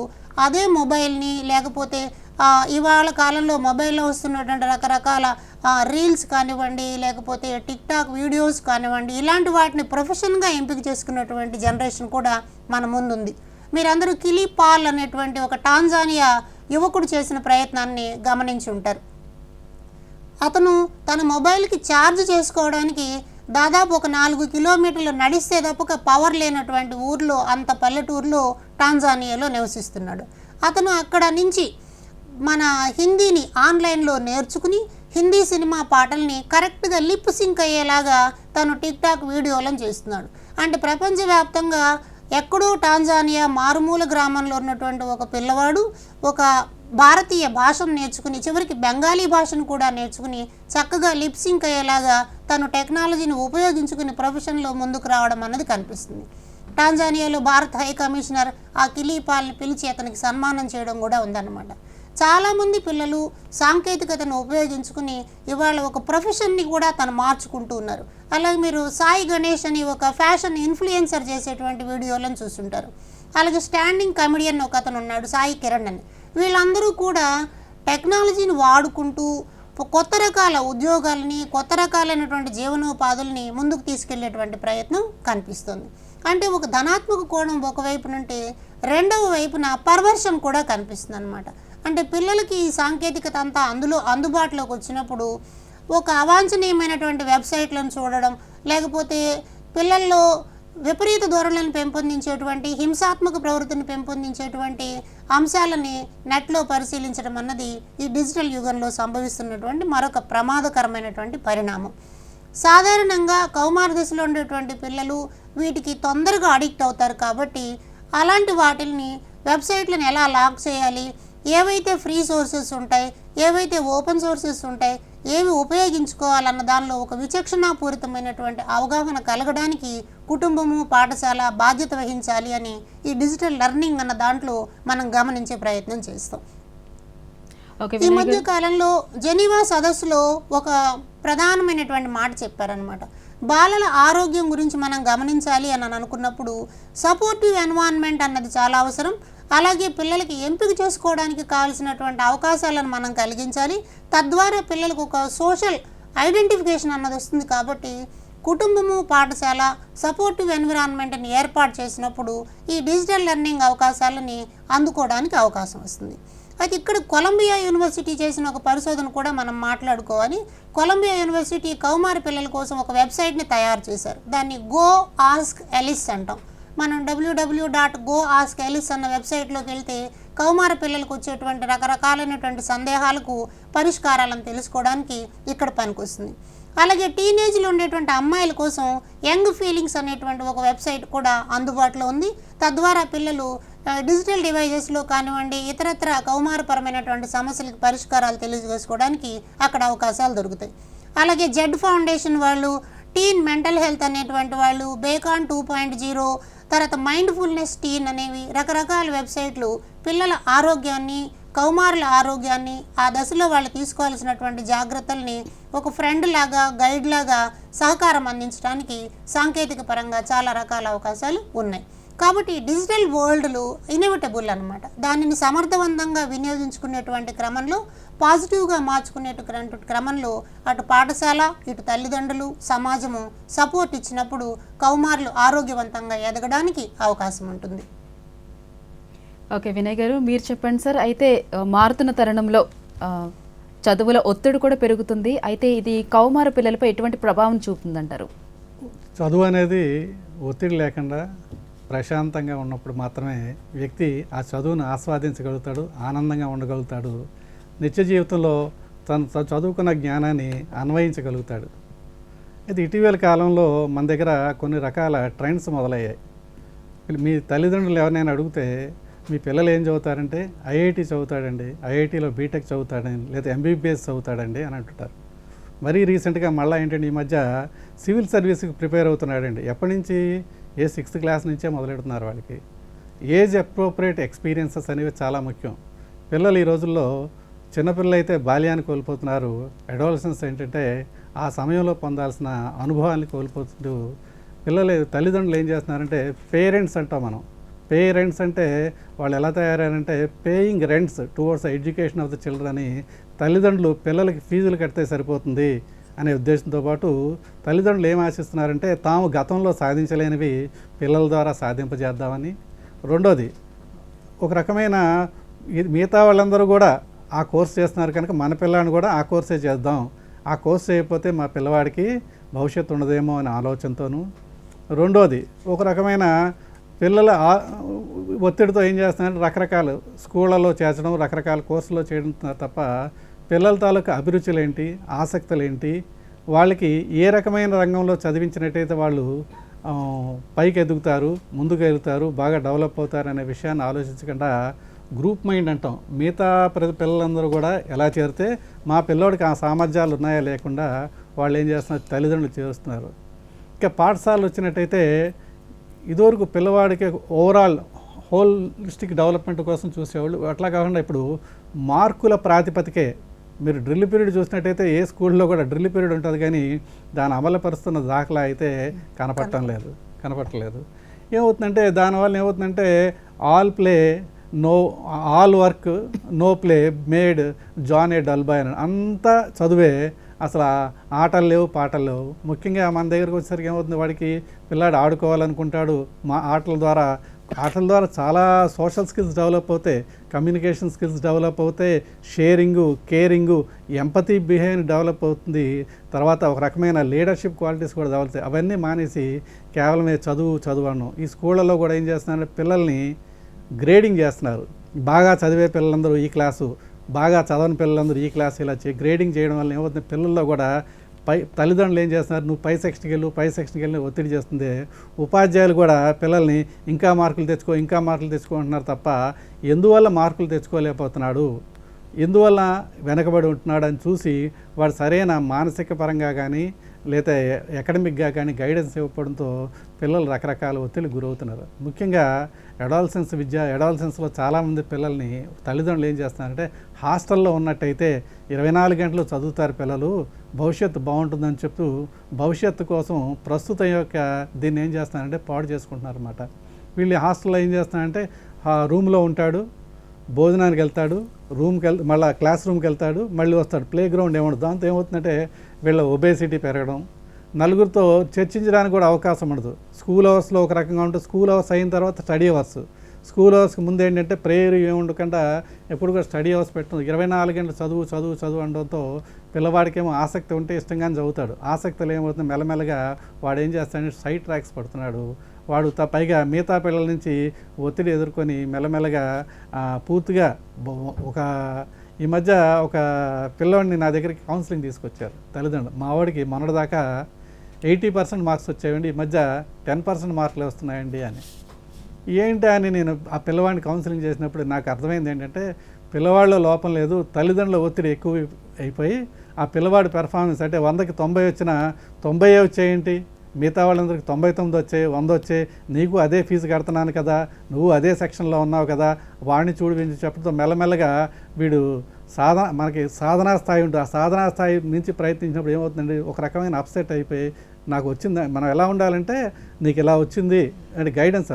అదే మొబైల్ని, లేకపోతే ఇవాళ కాలంలో మొబైల్లో వస్తున్నటువంటి రకరకాల రీల్స్ కానివ్వండి, లేకపోతే టిక్టాక్ వీడియోస్ కానివ్వండి, ఇలాంటి వాటిని ప్రొఫెషన్గా ఎంపిక చేసుకున్నటువంటి జనరేషన్ కూడా మన ముందుంది. మీరందరూ కిలీ పాల్ అనేటువంటి ఒక టాంజానియా యువకుడు చేసిన ప్రయత్నాన్ని గమనించి ఉంటారు. అతను తన మొబైల్కి ఛార్జ్ చేసుకోవడానికి దాదాపు ఒక 4 కిలోమీటర్లు నడిస్తే తప్పక పవర్ లేనటువంటి ఊర్లో, అంత పల్లెటూరులో టాంజానియాలో నివసిస్తున్నాడు. అతను అక్కడ నుంచి మన హిందీని ఆన్లైన్లో నేర్చుకుని హిందీ సినిమా పాటల్ని కరెక్ట్గా లిప్ సింక్ అయ్యేలాగా తను టిక్టాక్ వీడియోలను చేస్తున్నాడు. అంటే ప్రపంచవ్యాప్తంగా ఎక్కడో టాంజానియా మారుమూల గ్రామంలో ఉన్నటువంటి ఒక పిల్లవాడు ఒక భారతీయ భాషను నేర్చుకుని, చివరికి బెంగాలీ భాషను కూడా నేర్చుకుని చక్కగా లిప్ సింక్ అయ్యేలాగా తను టెక్నాలజీని ఉపయోగించుకుని ప్రొఫెషన్లో ముందుకు రావడం అన్నది కనిపిస్తుంది. టాంజానియాలో భారత హై కమిషనర్ ఆ కిలీ పాల్ని పిలిచి అతనికి సన్మానం చేయడం కూడా ఉందన్నమాట. చాలామంది పిల్లలు సాంకేతికతను ఉపయోగించుకుని ఇవాళ ఒక ప్రొఫెషన్ని కూడా తను మార్చుకుంటూ ఉన్నారు. అలాగే మీరు సాయి గణేష్ అని ఒక ఫ్యాషన్ ఇన్ఫ్లుయెన్సర్ చేసేటువంటి వీడియోలను చూస్తుంటారు. అలాగే స్టాండింగ్ కమెడియన్ ఒక అతను ఉన్నాడు, సాయి కిరణ్ అని. వీళ్ళందరూ కూడా టెక్నాలజీని వాడుకుంటూ కొత్త రకాల ఉద్యోగాలని, కొత్త రకాలైనటువంటి జీవనోపాధుల్ని ముందుకు తీసుకెళ్లేటువంటి ప్రయత్నం కనిపిస్తుంది. అంటే ఒక ధనాత్మక కోణం ఒకవైపు నుండి రెండవ వైపున పర్వర్షన్ కూడా కనిపిస్తుంది అన్నమాట. అంటే పిల్లలకి ఈ సాంకేతికత అంతా అందుబాటులోకి వచ్చినప్పుడు ఒక అవాంఛనీయమైనటువంటి వెబ్సైట్లను చూడడం, లేకపోతే పిల్లల్లో విపరీత ధోరణులను పెంపొందించేటువంటి, హింసాత్మక ప్రవృత్తిని పెంపొందించేటువంటి అంశాలని నెట్లో పరిశీలించడం అన్నది ఈ డిజిటల్ యుగంలో సంభవిస్తున్నటువంటి మరొక ప్రమాదకరమైనటువంటి పరిణామం. సాధారణంగా కౌమార దశలో ఉండేటువంటి పిల్లలు వీటికి తొందరగా అడిక్ట్ అవుతారు. కాబట్టి అలాంటి వాటిని వెబ్సైట్లను ఎలా లాక్ చేయాలి, ఏవైతే ఫ్రీ సోర్సెస్ ఉంటాయి, ఏవైతే ఓపెన్ సోర్సెస్ ఉంటాయి, ఏవి ఉపయోగించుకోవాలన్న దానిలో ఒక విచక్షణాపూరితమైనటువంటి అవగాహన కలగడానికి కుటుంబము, పాఠశాల బాధ్యత వహించాలి అని ఈ డిజిటల్ లెర్నింగ్ అన్న దాంట్లో మనం గమనించే ప్రయత్నం చేస్తాం. ఈ మధ్య కాలంలో జెనీవా సదస్సులో ఒక ప్రధానమైనటువంటి మాట చెప్పారనమాట. బాలల ఆరోగ్యం గురించి మనం గమనించాలి అని అనుకున్నప్పుడు సపోర్టివ్ ఎన్వైరన్మెంట్ అన్నది చాలా అవసరం. అలాగే పిల్లలకి ఎంపిక చేసుకోవడానికి కావాల్సినటువంటి అవకాశాలను మనం కలిగించాలి. తద్వారా పిల్లలకు ఒక సోషల్ ఐడెంటిఫికేషన్ అన్నది వస్తుంది. కాబట్టి కుటుంబము, పాఠశాల సపోర్టివ్ ఎన్విరాన్మెంట్ని ఏర్పాటు చేసినప్పుడు ఈ డిజిటల్ లెర్నింగ్ అవకాశాలని అందుకోవడానికి అవకాశం వస్తుంది. అయితే ఇక్కడ కొలంబియా యూనివర్సిటీ చేసిన ఒక పరిశోధన కూడా మనం మాట్లాడుకోవాలి. కొలంబియా యూనివర్సిటీ కౌమార పిల్లల కోసం ఒక వెబ్సైట్ని తయారు చేశారు. దాన్ని గో ఆస్క్ ఎలిస్ అంటాం. మనం www.goaskalice అన్న వెబ్సైట్లోకి వెళ్తే కౌమార పిల్లలకు వచ్చేటువంటి రకరకాలైనటువంటి సందేహాలకు పరిష్కారాలను తెలుసుకోవడానికి ఇక్కడ పనికొస్తుంది. అలాగే టీనేజ్లో ఉండేటువంటి అమ్మాయిల కోసం యంగ్ ఫీలింగ్స్ అనేటువంటి ఒక వెబ్సైట్ కూడా అందుబాటులో ఉంది. తద్వారా పిల్లలు డిజిటల్ డివైజెస్లో కానివ్వండి, ఇతరత్ర కౌమారపరమైనటువంటి సమస్యలకు పరిష్కారాలు తెలియజేసుకోవడానికి అక్కడ అవకాశాలు దొరుకుతాయి. అలాగే జెడ్ ఫౌండేషన్ వాళ్ళు, టీన్ మెంటల్ హెల్త్ అనేటువంటి వాళ్ళు, బేకాన్ 2.0, తర్వాత మైండ్ఫుల్నెస్ టీన్ అనేవి రకరకాల వెబ్సైట్లు పిల్లల ఆరోగ్యాన్ని, కౌమారుల ఆరోగ్యాన్ని, ఆ దశలో వాళ్ళు తీసుకోవాల్సినటువంటి జాగ్రత్తల్ని ఒక ఫ్రెండ్ లాగా, గైడ్ లాగా సహకారం అందించడానికి సాంకేతిక పరంగా చాలా రకాల అవకాశాలు ఉన్నాయి. కాబట్టి డిజిటల్ వరల్డ్లు ఇన్ఎవిటబుల్ అనమాట. దానిని సమర్థవంతంగా వినియోగించుకునేటువంటి క్రమంలో, పాజిటివ్గా మార్చుకునేటువంటి క్రమంలో అటు పాఠశాల, ఇటు తల్లిదండ్రులు, సమాజము సపోర్ట్ ఇచ్చినప్పుడు కౌమారులు ఆరోగ్యవంతంగా ఎదగడానికి అవకాశం ఉంటుంది. ఓకే వినయ్ గారు, మీరు చెప్పండి సార్. అయితే మారుతున్న తరుణంలో చదువుల ఒత్తిడి కూడా పెరుగుతుంది. అయితే ఇది కౌమార పిల్లలపై ఎటువంటి ప్రభావం చూపుతుందంటారు? చదువు అనేది ఒత్తిడి లేకుండా ప్రశాంతంగా ఉన్నప్పుడు మాత్రమే వ్యక్తి ఆ చదువును ఆస్వాదించగలుగుతాడు, ఆనందంగా ఉండగలుగుతాడు, నిత్య జీవితంలో తను చదువుకున్న జ్ఞానాన్ని అన్వయించగలుగుతాడు. అయితే ఇటీవల కాలంలో మన దగ్గర కొన్ని రకాల ట్రెండ్స్ మొదలయ్యాయి. మీ తల్లిదండ్రులు ఎవరినైనా అడిగితే మీ పిల్లలు ఏం చదువుతారంటే ఐఐటి చదువుతాడండి, ఐఐటిలో బీటెక్ చదువుతాడండి, లేదా ఎంబీబీఎస్ చదువుతాడండి అని అంటుంటారు. మరీ రీసెంట్గా మళ్ళీ ఏంటంటే ఈ మధ్య సివిల్ సర్వీస్కి ప్రిపేర్ అవుతున్నాడండి. ఎప్పటి నుంచి? 6th క్లాస్ నుంచే మొదలెడుతున్నారు వాళ్ళకి. ఏజ్ అప్రోప్రియేట్ ఎక్స్పీరియన్సెస్ అనేవి చాలా ముఖ్యం. పిల్లలు ఈ రోజుల్లో చిన్నపిల్లలు అయితే బాల్యాన్ని కోల్పోతున్నారు. అడాలసెన్స్ ఏంటంటే ఆ సమయంలో పొందాల్సిన అనుభవాన్ని కోల్పోతుంటూ పిల్లలు, తల్లిదండ్రులు ఏం చేస్తున్నారంటే పేరెంట్స్ అంటాం మనం. పేరెంట్స్ అంటే వాళ్ళు ఎలా తయారయ్యారంటే paying rents towards education of the children అని, తల్లిదండ్రులు పిల్లలకి ఫీజులు కడితే సరిపోతుంది అనే ఉద్దేశంతో పాటు తల్లిదండ్రులు ఏం ఆశిస్తున్నారంటే తాము గతంలో సాధించలేనివి పిల్లల ద్వారా సాధింపజేద్దామని. రెండోది, ఒక రకమైన మిగతా వాళ్ళందరూ కూడా ఆ కోర్స్ చేస్తున్నారు కనుక మన పిల్లాడిని కూడా ఆ కోర్సే చేద్దాం, ఆ కోర్స్ చేయకపోతే మా పిల్లవాడికి భవిష్యత్తు ఉండదేమో అనే ఆలోచనతోనూ. రెండోది, ఒక రకమైన పిల్లల ఒత్తిడితో ఏం చేస్తున్నారంటే రకరకాల స్కూళ్ళలో చేర్చడం, రకరకాల కోర్సులో చేయడం తప్ప పిల్లల తాలూకు అభిరుచులు ఏంటి, ఆసక్తులు ఏంటి, వాళ్ళకి ఏ రకమైన రంగంలో చదివించినట్టయితే వాళ్ళు పైకి ఎదుగుతారు, ముందుకు ఎదుగుతారు, బాగా డెవలప్ అవుతారు అనే విషయాన్ని ఆలోచించకుండా గ్రూప్ మైండ్ అంటాం. మిగతా పిల్లలందరూ కూడా ఎలా చేరితే మా పిల్లోడికి ఆ సామర్థ్యాలు ఉన్నాయా లేకుండా వాళ్ళు ఏం చేస్తున్నారు, తల్లిదండ్రులు చేస్తున్నారు. ఇంకా పాఠశాలలు వచ్చినట్టయితే ఇదివరకు పిల్లవాడికి ఓవరాల్ హోలిస్టిక్ డెవలప్మెంట్ కోసం చూసేవాళ్ళు. అట్లా కాకుండా ఇప్పుడు మార్కుల ప్రాతిపదికే మీరు డ్రిల్ పీరియడ్ చూసినట్టయితే ఏ స్కూల్లో కూడా డ్రిల్ పీరియడ్ ఉంటుంది, కానీ దాన్ని అమలుపరుస్తున్న దాఖలా అయితే కనపడలేదు. ఏమవుతుందంటే దానివల్ల ఏమవుతుందంటే all work no play made John a dull boy అని, అంతా చదువే, అసలు ఆటలు లేవు, పాటలు లేవు. ముఖ్యంగా మన దగ్గరకు వచ్చేసరికి ఏమవుతుంది, వాడికి పిల్లాడు ఆడుకోవాలనుకుంటాడు. ఆటల ద్వారా చాలా సోషల్ స్కిల్స్ డెవలప్ అవుతాయి, కమ్యూనికేషన్ స్కిల్స్ డెవలప్ అవుతాయి, sharing, caring, empathy behaviour develop అవుతుంది. తర్వాత ఒక రకమైన లీడర్షిప్ క్వాలిటీస్ కూడా డెవలప్ అవుతాయి. అవన్నీ మానేసి కేవలమే చదువు అన్నాం. ఈ స్కూళ్ళలో కూడా ఏం చేస్తున్నారంటే పిల్లల్ని గ్రేడింగ్ చేస్తున్నారు. బాగా చదివే పిల్లలందరూ ఈ క్లాసు, బాగా చదవని పిల్లలందరూ ఈ క్లాస్, ఇలా గ్రేడింగ్ చేయడం వల్ల ఏమవుతుంది, పిల్లల్లో కూడా తల్లిదండ్రులు ఏం చేస్తున్నారు, నువ్వు పై సెక్షన్కి వెళ్ళి ఒత్తిడి చేస్తుంది. ఉపాధ్యాయులు కూడా పిల్లల్ని ఇంకా మార్కులు తెచ్చుకో అంటున్నారు తప్ప ఎందువల్ల మార్కులు తెచ్చుకోలేకపోతున్నాడు, ఎందువల్ల వెనకబడి ఉంటున్నాడు అని చూసి వాడు సరైన మానసిక పరంగా కానీ లేదా అకాడమిక్గా కానీ గైడెన్స్ ఇవ్వడంతో పిల్లలు రకరకాల ఒత్తిడికి గురవుతున్నారు. ముఖ్యంగా అడాలసెన్స్లో చాలామంది పిల్లల్ని తల్లిదండ్రులు ఏం చేస్తున్నారంటే హాస్టల్లో ఉన్నట్టయితే 24 గంటలు చదువుతారు పిల్లలు, భవిష్యత్తు బాగుంటుందని చెప్తూ భవిష్యత్తు కోసం ప్రస్తుతం యొక్క దీన్ని ఏం చేస్తున్నారంటే పాడు చేసుకుంటున్నారు అన్నమాట. వీళ్ళు హాస్టల్లో ఏం చేస్తున్నారంటే రూమ్లో ఉంటాడు, భోజనానికి వెళ్తాడు, మళ్ళీ క్లాస్ రూమ్కి వెళ్తాడు, మళ్ళీ వస్తాడు, ప్లే గ్రౌండ్ ఏముండదు. దాంతో ఏమవుతుందంటే వీళ్ళ ఒబేసిటీ పెరగడం, నలుగురితో చర్చించడానికి కూడా అవకాశం ఉండదు. స్కూల్ అవర్స్లో ఒక రకంగా ఉంటుంది, స్కూల్ అవర్స్ అయిన తర్వాత స్టడీ అవర్స్. స్కూల్ అవర్స్కి ముందు ఏంటంటే ప్రేయర్ ఏముండకుండా ఎప్పుడు కూడా స్టడీ అవర్స్ పెట్టడం, 24 గంటలు చదువు అనడంతో పిల్లవాడికేమో ఆసక్తి ఉంటే ఇష్టంగానే చదువుతాడు. ఆసక్తిలో ఏమవుతుంది, మెల్లమెల్లగా వాడు ఏం చేస్తాడంటే సైడ్ ట్రాక్స్ పడుతున్నాడు. వాడు పైగా మిగతా పిల్లల నుంచి ఒత్తిడి ఎదుర్కొని మెల్లమెల్లగా పూర్తిగా ఈ మధ్య ఒక పిల్లవాడిని నా దగ్గరికి కౌన్సిలింగ్ తీసుకొచ్చారు తల్లిదండ్రులు. మా వాడికి మొన్నటిదాకా 80% మార్క్స్ వచ్చాయండి, ఈ మధ్య 10% మార్కులు వస్తున్నాయండి అని. ఏంటి అని నేను ఆ పిల్లవాడిని కౌన్సిలింగ్ చేసినప్పుడు నాకు అర్థమైంది ఏంటంటే పిల్లవాడిలో లోపం లేదు, తల్లిదండ్రుల ఒత్తిడి ఎక్కువ అయిపోయి ఆ పిల్లవాడి పెర్ఫార్మెన్స్ అంటే 100కి 90 వచ్చినా 90 వచ్చేయంటి, మిగతా వాళ్ళందరికీ 99 వచ్చాయి, 100 వచ్చాయి, నీకు అదే ఫీజు కడుతున్నాను కదా, నువ్వు అదే సెక్షన్లో ఉన్నావు కదా, వాడిని చూడు వీడిని చెప్పడంతో మెల్లమెల్లగా వీడు మనకి సాధనా స్థాయి ఉంటుంది. ఆ సాధనా స్థాయి నుంచి ప్రయత్నించినప్పుడు ఏమవుతుందండి, ఒక రకమైన అప్సెట్ అయిపోయి నాకు వచ్చింది, మనం ఎలా ఉండాలంటే నీకు ఇలా వచ్చింది అంటే గైడెన్స్,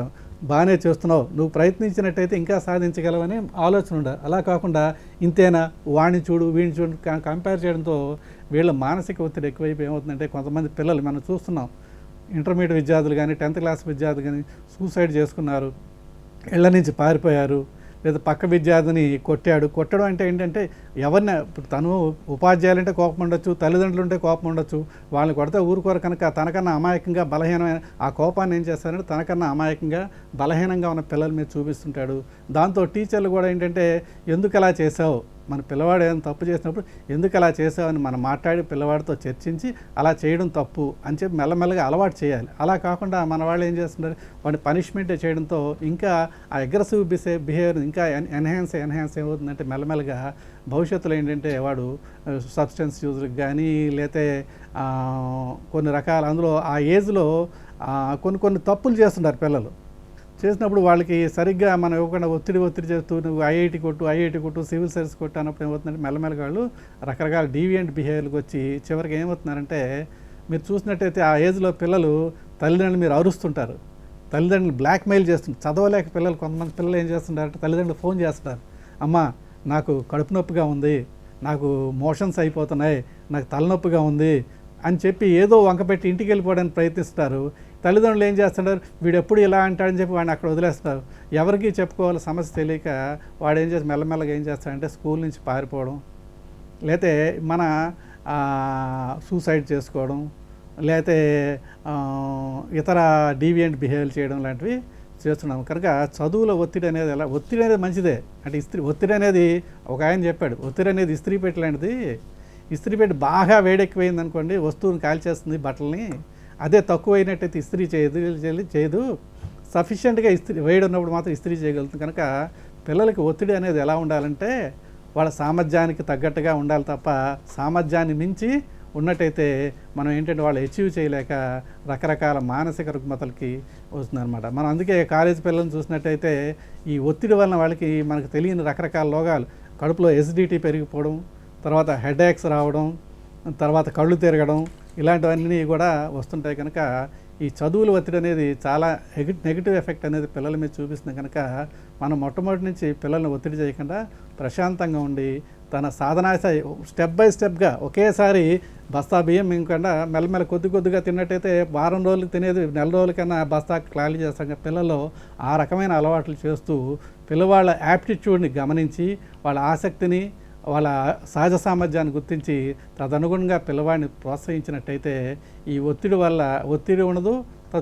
బాగానే చేస్తున్నావు, నువ్వు ప్రయత్నించినట్టయితే ఇంకా సాధించగలవని ఆలోచన ఉండాలి. అలా కాకుండా ఇంతేనా, వాడిని చూడు వీడిని చూడు కంపేర్ చేయడంతో వీళ్ళ మానసిక ఒత్తిడి ఎక్కువైపోయి ఏమవుతుందంటే కొంతమంది పిల్లలు మనం చూస్తున్నాం, ఇంటర్మీడియట్ విద్యార్థులు కానీ 10th క్లాస్ విద్యార్థులు కానీ సూసైడ్ చేసుకున్నారు, ఇళ్ళ నుంచి పారిపోయారు, లేదా పక్క విద్యార్థిని కొట్టడం అంటే ఏంటంటే ఎవరిని ఇప్పుడు తను ఉపాధ్యాయులంటే కోపం ఉండొచ్చు, తల్లిదండ్రులు ఉంటే కోపం ఉండొచ్చు, వాళ్ళని కొడితే ఊరుకోరు కనుక తనకన్నా అమాయకంగా బలహీనమైన ఆ కోపాన్ని ఏం చేస్తారంటే తనకన్నా అమాయకంగా బలహీనంగా ఉన్న పిల్లల మీద చూపిస్తుంటాడు. దాంతో టీచర్లు కూడా ఏంటంటే ఎందుకు అలా చేసావు, మన పిల్లవాడు ఏదైనా తప్పు చేసినప్పుడు ఎందుకు అలా చేసావని మనం మాట్లాడి పిల్లవాడితో చర్చించి అలా చేయడం తప్పు అని చెప్పి మెల్లమెల్లగా అలవాటు చేయాలి. అలా కాకుండా మన వాళ్ళు ఏం చేస్తుంటారు, వాడిని పనిష్మెంట్ చేయడంతో ఇంకా ఆ అగ్రెసివ్ బిహేవియర్ ఇంకా ఎన్హాన్స్ ఏమవుతుందంటే మెల్లమెల్లగా భవిష్యత్తులో ఏంటంటే వాడు సబ్స్టెన్స్ యూజ్కి కానీ లేతే కొన్ని రకాల అందులో ఆ ఏజ్లో కొన్ని తప్పులు చేస్తుంటారు పిల్లలు. చేసినప్పుడు వాళ్ళకి సరిగ్గా మనం ఇవ్వకుండా ఒత్తిడి చేస్తూ నువ్వు ఐఐటి కొట్టు సివిల్ సర్వీస్ కొట్టు అన్నప్పుడు ఏమవుతుందంటే మెల్లమెల్లగా వాళ్ళు రకరకాల డీవియంట్ బిహేవియర్కి వచ్చి చివరికి ఏమవుతున్నారంటే మీరు చూసినట్టయితే ఆ ఏజ్లో పిల్లలు తల్లిదండ్రులు మీరు అరుస్తుంటారు, తల్లిదండ్రులు బ్లాక్మెయిల్ చేస్తుంటారు. చదవలేక పిల్లలు కొంతమంది పిల్లలు ఏం చేస్తుంటారంటే తల్లిదండ్రులు ఫోన్ చేస్తారు, అమ్మ నాకు కడుపు నొప్పిగా ఉంది, నాకు మోషన్స్ అయిపోతున్నాయి, నాకు తలనొప్పిగా ఉంది అని చెప్పి ఏదో వంకపెట్టి ఇంటికి వెళ్ళిపోవడానికి ప్రయత్నిస్తారు. తల్లిదండ్రులు ఏం చేస్తుంటారు, వీడు ఎప్పుడు ఇలా అంటాడని చెప్పి వాడిని అక్కడ వదిలేస్తారు. ఎవరికి చెప్పుకోవాలి సమస్య తెలియక వాడు ఏం చేసి మెల్లమెల్లగా ఏం చేస్తాడంటే స్కూల్ నుంచి పారిపోవడం, లేతే మన సూసైడ్ చేసుకోవడం, లేతే ఇతర డీవియంట్ బిహేవియర్ చేయడం లాంటివి చేస్తున్నాం. కనుక చదువుల ఒత్తిడి అనేది మంచిదే. అంటే ఒత్తిడి అనేది ఒక ఆయన చెప్పాడు, ఒత్తిడి అనేది ఇస్త్రీ పెట్టి లాంటిది. ఇస్త్రీ పెట్టి బాగా వేడెక్కువైంది అనుకోండి వస్తువుని కాల్చేస్తుంది బట్టలని, అదే తక్కువైనట్టయితే ఇస్త్రీ చేయదు సఫిషియెంట్గా వేడి ఉన్నప్పుడు మాత్రం ఇస్త్రీ చేయగలుగుతుంది. కనుక పిల్లలకి ఒత్తిడి అనేది ఎలా ఉండాలంటే వాళ్ళ సామర్థ్యానికి తగ్గట్టుగా ఉండాలి తప్ప సామర్థ్యాన్ని మించి ఉన్నట్టయితే మనం ఏంటంటే వాళ్ళు అచీవ్ చేయలేక రకరకాల మానసిక రుగ్మతలకి వస్తుందన్నమాట. మనం అందుకే కాలేజీ పిల్లలను చూసినట్టయితే ఈ ఒత్తిడి వలన వాళ్ళకి మనకు తెలియని రకరకాల రోగాలు, కడుపులో ఎసిడిటీ పెరిగిపోవడం, తర్వాత హెడేక్స్ రావడం, తర్వాత కళ్ళు తిరగడం, ఇలాంటివన్నీ కూడా వస్తుంటాయి. కనుక ఈ చదువుల ఒత్తిడి అనేది చాలా నెగిటివ్ ఎఫెక్ట్ అనేది పిల్లల మీద చూపిస్తుంది. కనుక మనం మొట్టమొదటి నుంచి పిల్లల్ని ఒత్తిడి చేయకుండా ప్రశాంతంగా ఉండి తన సాధనా స్టెప్ బై స్టెప్గా ఒకేసారి బస్తా బియ్యం మింగకుండా మెల్లమెల్ల కొద్దిగా తిన్నట్టయితే వారం రోజులకు తినేది నెల రోజులకన్నా బస్తా ఖాళీ చేస్తాం. పిల్లల్లో ఆ రకమైన అలవాట్లు చేస్తూ పిల్లవాళ్ళ యాప్టిట్యూడ్ని గమనించి వాళ్ళ ఆసక్తిని వాళ్ళ సహజ సామర్థ్యాన్ని గుర్తించి తదనుగుణంగా పిల్లవాడిని ప్రోత్సహించినట్టయితే ఈ ఒత్తిడి ఉండదు,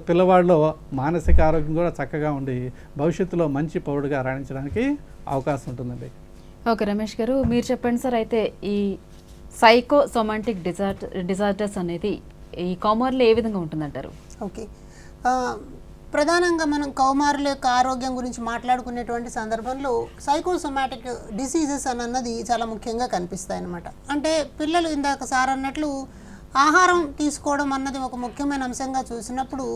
పిల్లవాడిలో మానసిక ఆరోగ్యం కూడా చక్కగా ఉండి భవిష్యత్తులో మంచి పౌరుడిగా రాణించడానికి అవకాశం ఉంటుందండి. ఓకే రమేష్ గారు, మీరు చెప్పండి సార్. అయితే ఈ సైకోసోమాటిక్ డిజార్డర్స్ అనేది ఈ కౌమారులో ఏ విధంగా ఉంటుందంటారు? ఓకే, ప్రధానంగా మనం కౌమారుల యొక్క ఆరోగ్యం గురించి మాట్లాడుకునేటువంటి సందర్భంలో సైకోసోమాటిక్ డిసీజెస్ అన్నది చాలా ముఖ్యంగా కనిపిస్తాయి అన్నమాట. అంటే పిల్లలు ఇందాక సార్ అన్నట్లు ఆహారం తీసుకోవడం అన్నది ఒక ముఖ్యమైన అంశంగా చూసినప్పుడు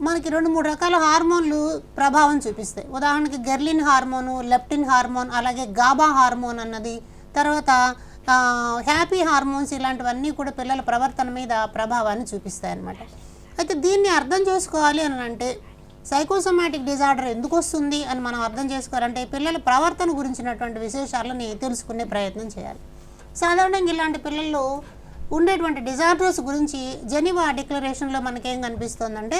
మనకి 2-3 రకాల హార్మోన్లు ప్రభావం చూపిస్తాయి. ఉదాహరణకి గెర్లిన్ హార్మోను, లెప్టిన్ హార్మోన్, అలాగే గాబా హార్మోన్ అన్నది, తర్వాత హ్యాపీ హార్మోన్స్, ఇలాంటివన్నీ కూడా పిల్లల ప్రవర్తన మీద ప్రభావాన్ని చూపిస్తాయి అన్నమాట. అయితే దీన్ని అర్థం చేసుకోవాలి అని అంటే సైకోసోమాటిక్ డిజార్డర్ ఎందుకు వస్తుంది అని మనం అర్థం చేసుకోవాలంటే పిల్లల ప్రవర్తన గురించినటువంటి విశేషాలని తెలుసుకునే ప్రయత్నం చేయాలి. సాధారణంగా ఇలాంటి పిల్లల్లో ఉండేటువంటి డిజార్డర్స్ గురించి జెనీవా డిక్లరేషన్లో మనకేం కనిపిస్తుందంటే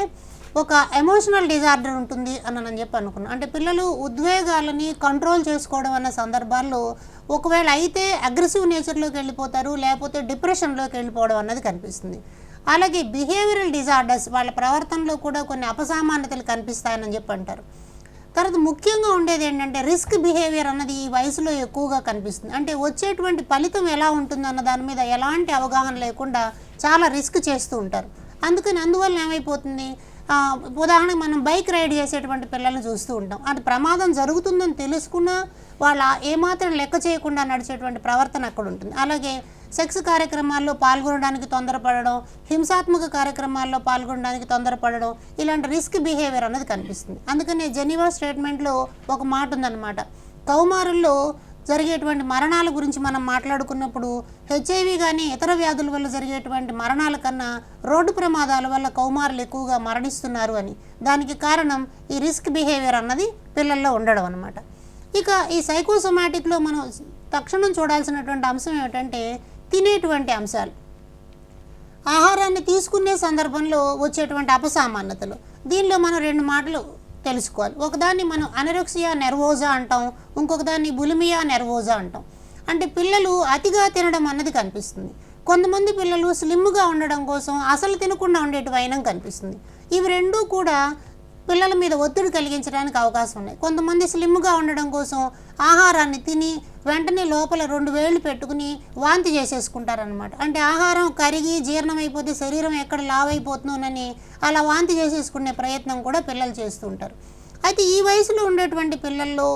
ఒక ఎమోషనల్ డిజార్డర్ ఉంటుంది అని నేను చెప్పి అనుకున్నాను. అంటే పిల్లలు ఉద్వేగాలని కంట్రోల్ చేసుకోవడం అన్న సందర్భాల్లో ఒకవేళ అయితే అగ్రెసివ్ నేచర్లోకి వెళ్ళిపోతారు, లేకపోతే డిప్రెషన్లోకి వెళ్ళిపోవడం అన్నది కనిపిస్తుంది. అలాగే బిహేవియరల్ డిజార్డర్స్ వాళ్ళ ప్రవర్తనలో కూడా కొన్ని అపసామాన్యతలు కనిపిస్తాయని చెప్పి అంటారు. తర్వాత ముఖ్యంగా ఉండేది ఏంటంటే రిస్క్ బిహేవియర్ అన్నది ఈ వయసులో ఎక్కువగా కనిపిస్తుంది. అంటే వచ్చేటువంటి ఫలితం ఎలా ఉంటుంది అన్న దాని మీద ఎలాంటి అవగాహన లేకుండా చాలా రిస్క్ చేస్తూ ఉంటారు. అందువల్ల ఏమైపోతుంది, ఉదాహరణకు మనం బైక్ రైడ్ చేసేటువంటి పిల్లల్ని చూస్తూ ఉంటాం. అది ప్రమాదం జరుగుతుందని తెలుసుకున్నా వాళ్ళ ఏమాత్రం లెక్క చేయకుండా నడిచేటువంటి ప్రవర్తన అక్కడ ఉంటుంది. అలాగే సెక్స్ కార్యక్రమాల్లో పాల్గొనడానికి తొందరపడడం, హింసాత్మక కార్యక్రమాల్లో పాల్గొనడానికి తొందరపడడం, ఇలాంటి రిస్క్ బిహేవియర్ అనేది కనిపిస్తుంది. అందుకనే జెనీవా స్టేట్మెంట్లో ఒక మాట ఉందన్నమాట, కౌమారుల్లో జరిగేటువంటి మరణాల గురించి మనం మాట్లాడుకున్నప్పుడు హెచ్ఐవి కానీ ఇతర వ్యాధుల వల్ల జరిగేటువంటి మరణాల కన్నా రోడ్డు ప్రమాదాల వల్ల కౌమారులు ఎక్కువగా మరణిస్తున్నారు అని. దానికి కారణం ఈ రిస్క్ బిహేవియర్ అన్నది పిల్లల్లో ఉండడం అన్నమాట. ఇక ఈ సైకోసోమాటిక్లో మనం తక్షణం చూడాల్సినటువంటి అంశం ఏమిటంటే తినేటువంటి అంశాలు. ఆహారాన్ని తీసుకునే సందర్భంలో వచ్చేటువంటి అపసామాన్యతలు. దీనిలో మనం 2 మాటలు తెలుసుకోవాలి. ఒకదాన్ని మనం అనరెక్సియా నెర్వోజా అంటాం, ఇంకొక దాన్ని బులిమియా నెర్వోజా అంటాం. అంటే పిల్లలు అతిగా తినడం అన్నది కనిపిస్తుంది. కొంతమంది పిల్లలు స్లిమ్గా ఉండడం కోసం అసలు తినకుండా ఉండేటి వైనం కనిపిస్తుంది. ఇవి రెండూ కూడా పిల్లల మీద ఒత్తిడి కలిగించడానికి అవకాశం ఉన్నాయి. కొంతమంది స్లిమ్గా ఉండడం కోసం ఆహారాన్ని తిని వెంటనే లోపల 2 వేళ్ళు పెట్టుకుని వాంతి చేసేసుకుంటారనమాట. అంటే ఆహారం కరిగి జీర్ణమైపోతే శరీరం ఎక్కడ లావైపోతుందోనని అలా వాంతి చేసేసుకునే ప్రయత్నం కూడా పిల్లలు చేస్తూ ఉంటారు. అయితే ఈ వయసులో ఉండేటువంటి పిల్లల్లో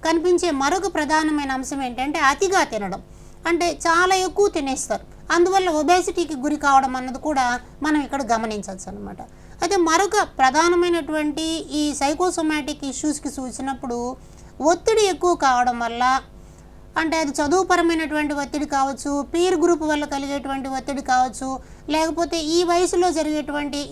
కనిపించే మరొక ప్రధానమైన అంశం ఏంటంటే అతిగా తినడం. అంటే చాలా ఎక్కువ తినేస్తారు. అందువల్ల ఒబేసిటీకి గురి కావడం అన్నది కూడా మనం ఇక్కడ గమనించవచ్చు అనమాట. అయితే మరొక ప్రధానమైనటువంటి ఈ సైకోసోమాటిక్ ఇష్యూస్కి చూసినప్పుడు ఒత్తిడి ఎక్కువ కావడం వల్ల, అంటే అది చదువుపరమైనటువంటి ఒత్తిడి కావచ్చు, పీర్ గ్రూప్ వల్ల కలిగేటువంటి ఒత్తిడి కావచ్చు, లేకపోతే ఈ వయసులో జరిగేటువంటి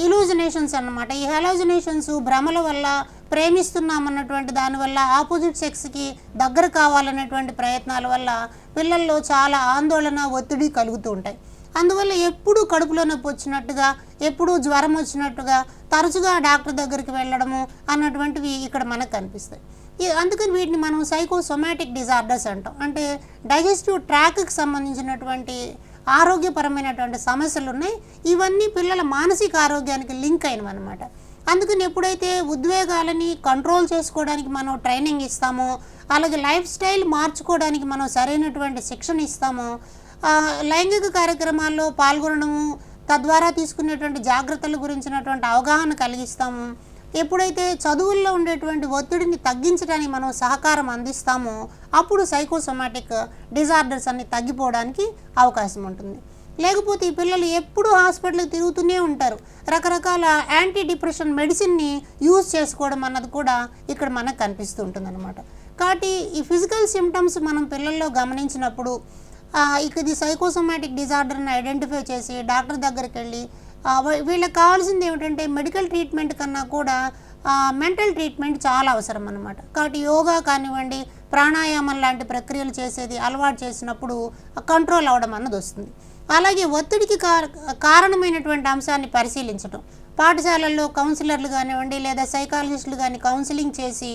ఇలూజినేషన్స్ అన్నమాట. ఈ హెలోజినేషన్స్ భ్రమల వల్ల, ప్రేమిస్తున్నామన్నటువంటి దానివల్ల, ఆపోజిట్ సెక్స్కి దగ్గర కావాలనేటువంటి ప్రయత్నాల వల్ల పిల్లల్లో చాలా ఆందోళన, ఒత్తిడి కలుగుతూ ఉంటాయి. అందువల్ల ఎప్పుడూ కడుపులో నొప్పి వచ్చినట్టుగా, ఎప్పుడూ జ్వరం వచ్చినట్టుగా, తరచుగా డాక్టర్ దగ్గరికి వెళ్ళడము అన్నటువంటివి ఇక్కడ మనకు కనిపిస్తాయి. అందుకని వీటిని మనం సైకోసోమాటిక్ డిజార్డర్స్ అంటాం. అంటే డైజెస్టివ్ ట్రాక్కి సంబంధించినటువంటి ఆరోగ్యపరమైనటువంటి సమస్యలు ఉన్నాయి. ఇవన్నీ పిల్లల మానసిక ఆరోగ్యానికి లింక్ అయినవి అనమాట. అందుకని ఎప్పుడైతే ఉద్వేగాలని కంట్రోల్ చేసుకోవడానికి మనం ట్రైనింగ్ ఇస్తామో, అలాగే లైఫ్ స్టైల్ మార్చుకోవడానికి మనం సరైనటువంటి శిక్షణ ఇస్తామో, లైంగిక కార్యక్రమాల్లో పాల్గొనడము, తద్వారా తీసుకునేటువంటి జాగ్రత్తల గురించినటువంటి అవగాహన కలిగిస్తాము, ఎప్పుడైతే చదువుల్లో ఉండేటువంటి ఒత్తిడిని తగ్గించడానికి మనం సహకారం అందిస్తామో అప్పుడు సైకోసోమాటిక్ డిజార్డర్స్ అన్ని తగ్గిపోవడానికి అవకాశం ఉంటుంది. లేకపోతే ఈ పిల్లలు ఎప్పుడూ హాస్పిటల్కి తిరుగుతూనే ఉంటారు. రకరకాల యాంటీ డిప్రెషన్ మెడిసిన్ని యూజ్ చేసుకోవడం అన్నది కూడా ఇక్కడ మనకు కనిపిస్తూ ఉంటుంది అనమాట. కాబట్టి ఈ ఫిజికల్ సిమ్టమ్స్ మనం పిల్లల్లో గమనించినప్పుడు ఇక ఇది సైకోసోమాటిక్ డిజార్డర్ని ఐడెంటిఫై చేసి డాక్టర్ దగ్గరికి వెళ్ళి వీళ్ళకి కావాల్సింది ఏమిటంటే మెడికల్ ట్రీట్మెంట్ కన్నా కూడా మెంటల్ ట్రీట్మెంట్ చాలా అవసరం అన్నమాట. కాబట్టి యోగా కానివ్వండి, ప్రాణాయామం లాంటి ప్రక్రియలు చేసేది అలవాటు చేసినప్పుడు కంట్రోల్ అవ్వడం అన్నది వస్తుంది. అలాగే ఒత్తిడికి కారణమైనటువంటి అంశాన్ని పరిశీలించడం, పాఠశాలల్లో కౌన్సిలర్లు కానివ్వండి లేదా సైకాలజిస్టులు కానీ కౌన్సిలింగ్ చేసి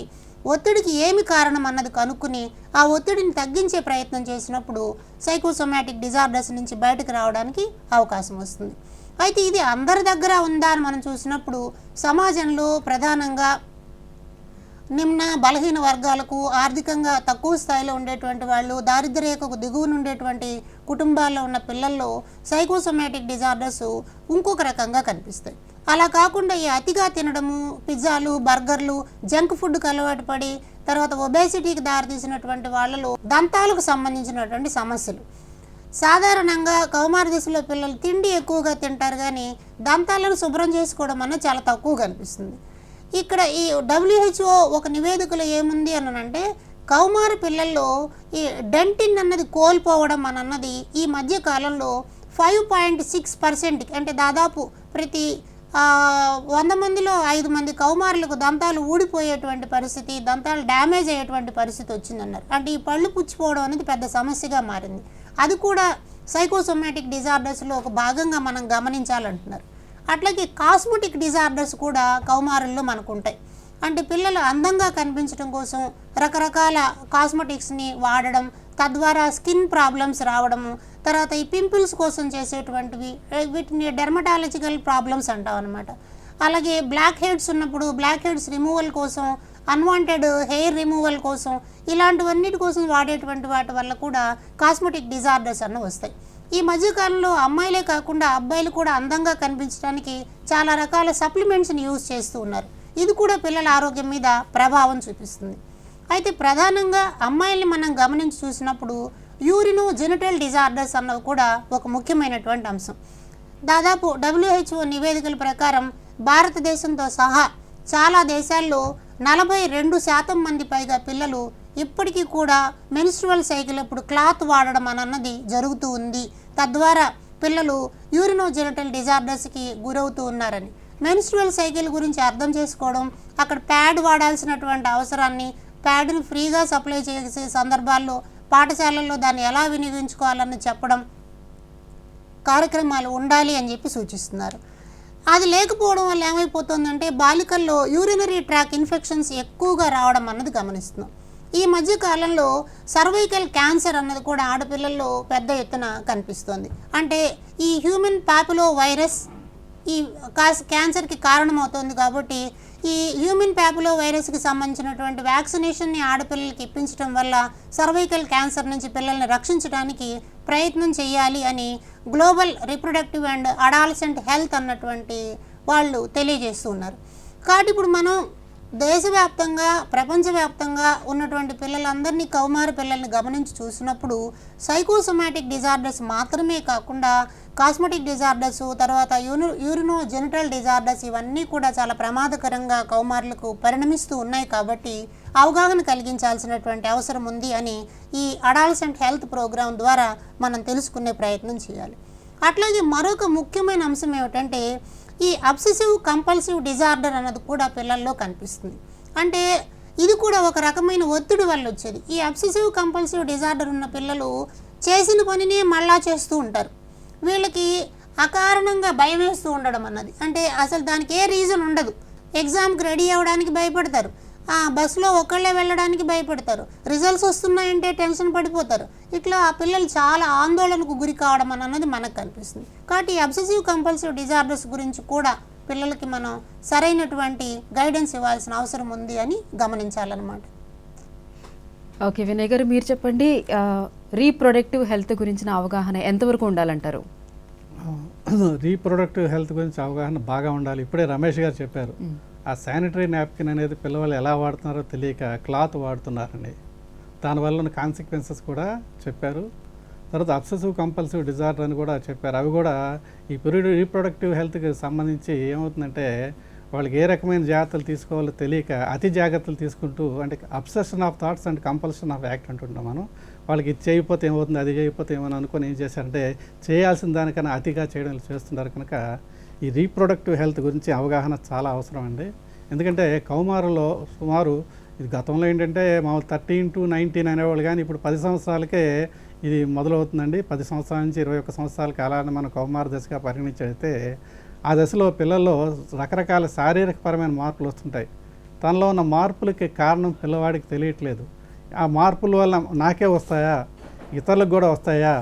ఒత్తిడికి ఏమి కారణం అన్నది కనుక్కుని ఆ ఒత్తిడిని తగ్గించే ప్రయత్నం చేసినప్పుడు సైకోసోమాటిక్ డిజార్డర్స్ నుంచి బయటకు రావడానికి అవకాశం వస్తుంది. అయితే ఇది అందరి దగ్గర ఉందా అని మనం చూసినప్పుడు సమాజంలో ప్రధానంగా నిమ్న బలహీన వర్గాలకు, ఆర్థికంగా తక్కువ స్థాయిలో ఉండేటువంటి వాళ్ళు, దారిద్ర్యరేఖకు దిగువన ఉండేటువంటి కుటుంబాల్లో ఉన్న పిల్లల్లో సైకోసోమాటిక్ డిజార్డర్స్ ఇంకొక రకంగా కనిపిస్తాయి. అలా కాకుండా ఈ అతిగా తినడము, పిజ్జాలు, బర్గర్లు, జంక్ ఫుడ్కి అలవాటు పడి తర్వాత ఒబేసిటీకి దారితీసినటువంటి వాళ్ళలో దంతాలకు సంబంధించినటువంటి సమస్యలు. సాధారణంగా కౌమార దశలో పిల్లలు తిండి ఎక్కువగా తింటారు కానీ దంతాలను శుభ్రం చేసుకోవడం అన్నది చాలా తక్కువ కనిపిస్తుంది. ఇక్కడ ఈ WHO ఒక నివేదికలో ఏముంది అనంటే కౌమార పిల్లల్లో ఈ డెంటిన్ అన్నది కోల్పోవడం అన్నది ఈ మధ్య కాలంలో 5.6% అంటే దాదాపు ప్రతి 100 మందిలో 5 మంది కౌమారులకు దంతాలు ఊడిపోయేటువంటి పరిస్థితి, దంతాలు డ్యామేజ్ అయ్యేటువంటి పరిస్థితి వచ్చిందన్నారు. అంటే ఈ పళ్ళు పుచ్చిపోవడం అనేది పెద్ద సమస్యగా మారింది. అది కూడా సైకోసోమాటిక్ డిజార్డర్స్లో ఒక భాగంగా మనం గమనించాలంటున్నారు. అట్లాగే కాస్మెటిక్ డిజార్డర్స్ కూడా కౌమారుల్లో మనకు ఉంటాయి. అంటే పిల్లలు అందంగా కనిపించడం కోసం రకరకాల కాస్మెటిక్స్ని వాడడం, తద్వారా స్కిన్ ప్రాబ్లమ్స్ రావడము, తర్వాత ఈ పింపుల్స్ కోసం చేసేటువంటివి, వీటిని డెర్మటాలజికల్ ప్రాబ్లమ్స్ అంటాం అనమాట. అలాగే బ్లాక్ హెడ్స్ ఉన్నప్పుడు బ్లాక్ హెడ్స్ రిమూవల్ కోసం, అన్వాంటెడ్ హెయిర్ రిమూవల్ కోసం, ఇలాంటివన్నిటి కోసం వాడేటువంటి వాటి వల్ల కూడా కాస్మెటిక్ డిజార్డర్స్ అన్న వస్తాయి. ఈ మధ్యకాలంలో అమ్మాయిలే కాకుండా అబ్బాయిలు కూడా అందంగా కనిపించడానికి చాలా రకాల సప్లిమెంట్స్ని యూజ్ చేస్తూ ఉన్నారు. ఇది కూడా పిల్లల ఆరోగ్యం మీద ప్రభావం చూపిస్తుంది. అయితే ప్రధానంగా అమ్మాయిల్ని మనం గమనించి చూసినప్పుడు యూరినో జెనిటల్ డిజార్డర్స్ అన్నవి కూడా ఒక ముఖ్యమైనటువంటి అంశం. దాదాపు WHO నివేదికల ప్రకారం భారతదేశంతో సహా చాలా దేశాల్లో 42% మంది పైగా పిల్లలు ఇప్పటికీ కూడా మెన్స్ట్రువల్ సైకిల్ అప్పుడు క్లాత్ వాడడం అన్నది జరుగుతూ ఉంది. తద్వారా పిల్లలు యూరినో జెనిటల్ డిజార్డర్స్కి గురవుతూ ఉన్నారని. మెన్స్ట్రువల్ సైకిల్ గురించి అర్థం చేసుకోవడం, అక్కడ ప్యాడ్ వాడాల్సినటువంటి అవసరాన్ని, ప్యాడ్ని ఫ్రీగా సప్లై చేసే సందర్భాల్లో పాఠశాలల్లో దాన్ని ఎలా వినియోగించుకోవాలని చెప్పడం కార్యక్రమాలు ఉండాలి అని చెప్పి సూచిస్తున్నారు. అది లేకపోవడం వల్ల ఏమైపోతుందంటే బాలికల్లో యూరినరీ ట్రాక్ ఇన్ఫెక్షన్స్ ఎక్కువగా రావడం అన్నది గమనిస్తున్నాం. ఈ మధ్య కాలంలో సర్వైకల్ క్యాన్సర్ అన్నది కూడా ఆడపిల్లల్లో పెద్ద ఎత్తున కనిపిస్తుంది. అంటే ఈ హ్యూమన్ పాపులో వైరస్ ఈ క్యాన్సర్కి కారణమవుతుంది. కాబట్టి ఈ హ్యూమన్ పాపులో వైరస్కి సంబంధించినటువంటి వ్యాక్సినేషన్ని ఆడపిల్లలకి ఇప్పించడం వల్ల సర్వైకల్ క్యాన్సర్ నుంచి పిల్లల్ని రక్షించడానికి ప్రయత్నం చేయాలి అని global reproductive and adolescent health అన్నటువంటి వాళ్ళు తెలియజేస్తూ ఉన్నారు. కాబట్టి ఇప్పుడు మనం దేశవ్యాప్తంగా ప్రపంచవ్యాప్తంగా ఉన్నటువంటి పిల్లలందరినీ కౌమార పిల్లల్ని గమనించి చూసినప్పుడు సైకోసోమాటిక్ డిజార్డర్స్ మాత్రమే కాకుండా కాస్మెటిక్ డిజార్డర్స్, తర్వాత యూరినో జెనిటల్ డిజార్డర్స్ ఇవన్నీ కూడా చాలా ప్రమాదకరంగా కౌమారులకు పరిణమిస్తూ ఉన్నాయి. కాబట్టి అవగాహన కలిగించాల్సినటువంటి అవసరం ఉంది అని ఈ అడాలసెంట్ హెల్త్ ప్రోగ్రాం ద్వారా మనం తెలుసుకునే ప్రయత్నం చేయాలి. అట్లాగే మరొక ముఖ్యమైన అంశం ఏమిటంటే ఈ అబ్సెసివ్ కంపల్సివ్ డిజార్డర్ అన్నది కూడా పిల్లల్లో కనిపిస్తుంది. అంటే ఇది కూడా ఒక రకమైన ఒత్తిడి వల్ల వచ్చేది. ఈ అబ్సెసివ్ కంపల్సివ్ డిజార్డర్ ఉన్న పిల్లలు చేసిన పనినే మళ్ళా చేస్తూ ఉంటారు. వీళ్ళకి అకారణంగా భయం వేస్తూ ఉండడం అన్నది, అంటే అసలు దానికి ఏ రీజన్ ఉండదు. ఎగ్జామ్కి రెడీ అవ్వడానికి భయపడతారు, బస్సులో ఒకళ్ళే వెళ్ళడానికి భయపడతారు, రిజల్ట్స్ వస్తున్నాయంటే టెన్షన్ పడిపోతారు. ఇట్లా ఆ పిల్లలు చాలా ఆందోళనకు గురి కావడం అన్నది మనకు కనిపిస్తుంది. కాబట్టి అబ్సెసివ్ కంపల్సివ్ డిజార్డర్స్ గురించి కూడా పిల్లలకి మనం సరైనటువంటి గైడెన్స్ ఇవ్వాల్సిన అవసరం ఉంది అని గమనించాలన్నమాట. ఓకే వినయ్ గారు, మీరు చెప్పండి, రీప్రొడక్టివ్ హెల్త్ గురించిన అవగాహన ఎంతవరకు ఉండాలంటారు? రీప్రొడక్టివ్ హెల్త్ గురించి అవగాహన బాగా ఉండాలి. ఇప్పుడే రమేష్ గారు చెప్పారు, ఆ శానిటరీ నాప్కిన్ అనేది పిల్లవాళ్ళు ఎలా వాడుతున్నారో తెలియక క్లాత్ వాడుతున్నారండి. దానివల్ల ఉన్న కాన్సిక్వెన్సెస్ కూడా చెప్పారు. తర్వాత అబ్సెసివ్ కంపల్సివ్ డిజార్డర్ అని కూడా చెప్పారు. అవి కూడా ఈ రీప్రొడక్టివ్ హెల్త్కి సంబంధించి ఏమవుతుందంటే వాళ్ళకి ఏ రకమైన జాగ్రత్తలు తీసుకోవాలో తెలియక అతి జాగ్రత్తలు తీసుకుంటూ, అంటే obsession of thoughts and compulsion of act అంటుంటాం మనం. వాళ్ళకి ఇది చేయకపోతే ఏమవుతుంది, అది చేయకపోతే ఏమని అనుకొని ఏం చేశారంటే చేయాల్సిన దానికన్నా అతిగా చేయడం చేస్తున్నారు. కనుక ఈ రీప్రొడక్టివ్ హెల్త్ గురించి అవగాహన చాలా అవసరం అండి. ఎందుకంటే కౌమారంలో సుమారు ఇది గతంలో ఏంటంటే మామూలు 13 to 19 అనేవాళ్ళు, కానీ ఇప్పుడు 10 సంవత్సరాలకే ఇది మొదలవుతుందండి. 10 సంవత్సరాల నుంచి 21 సంవత్సరాల కాలాన్ని మనం కౌమార దశగా పరిగణించైతే ఆ దశలో పిల్లల్లో రకరకాల శారీరకపరమైన మార్పులు వస్తుంటాయి. తనలో ఉన్న మార్పులకి కారణం పిల్లవాడికి తెలియట్లేదు. ఆ మార్పుల వల్ల నాకే వస్తాయా, ఇతరులకు కూడా వస్తాయా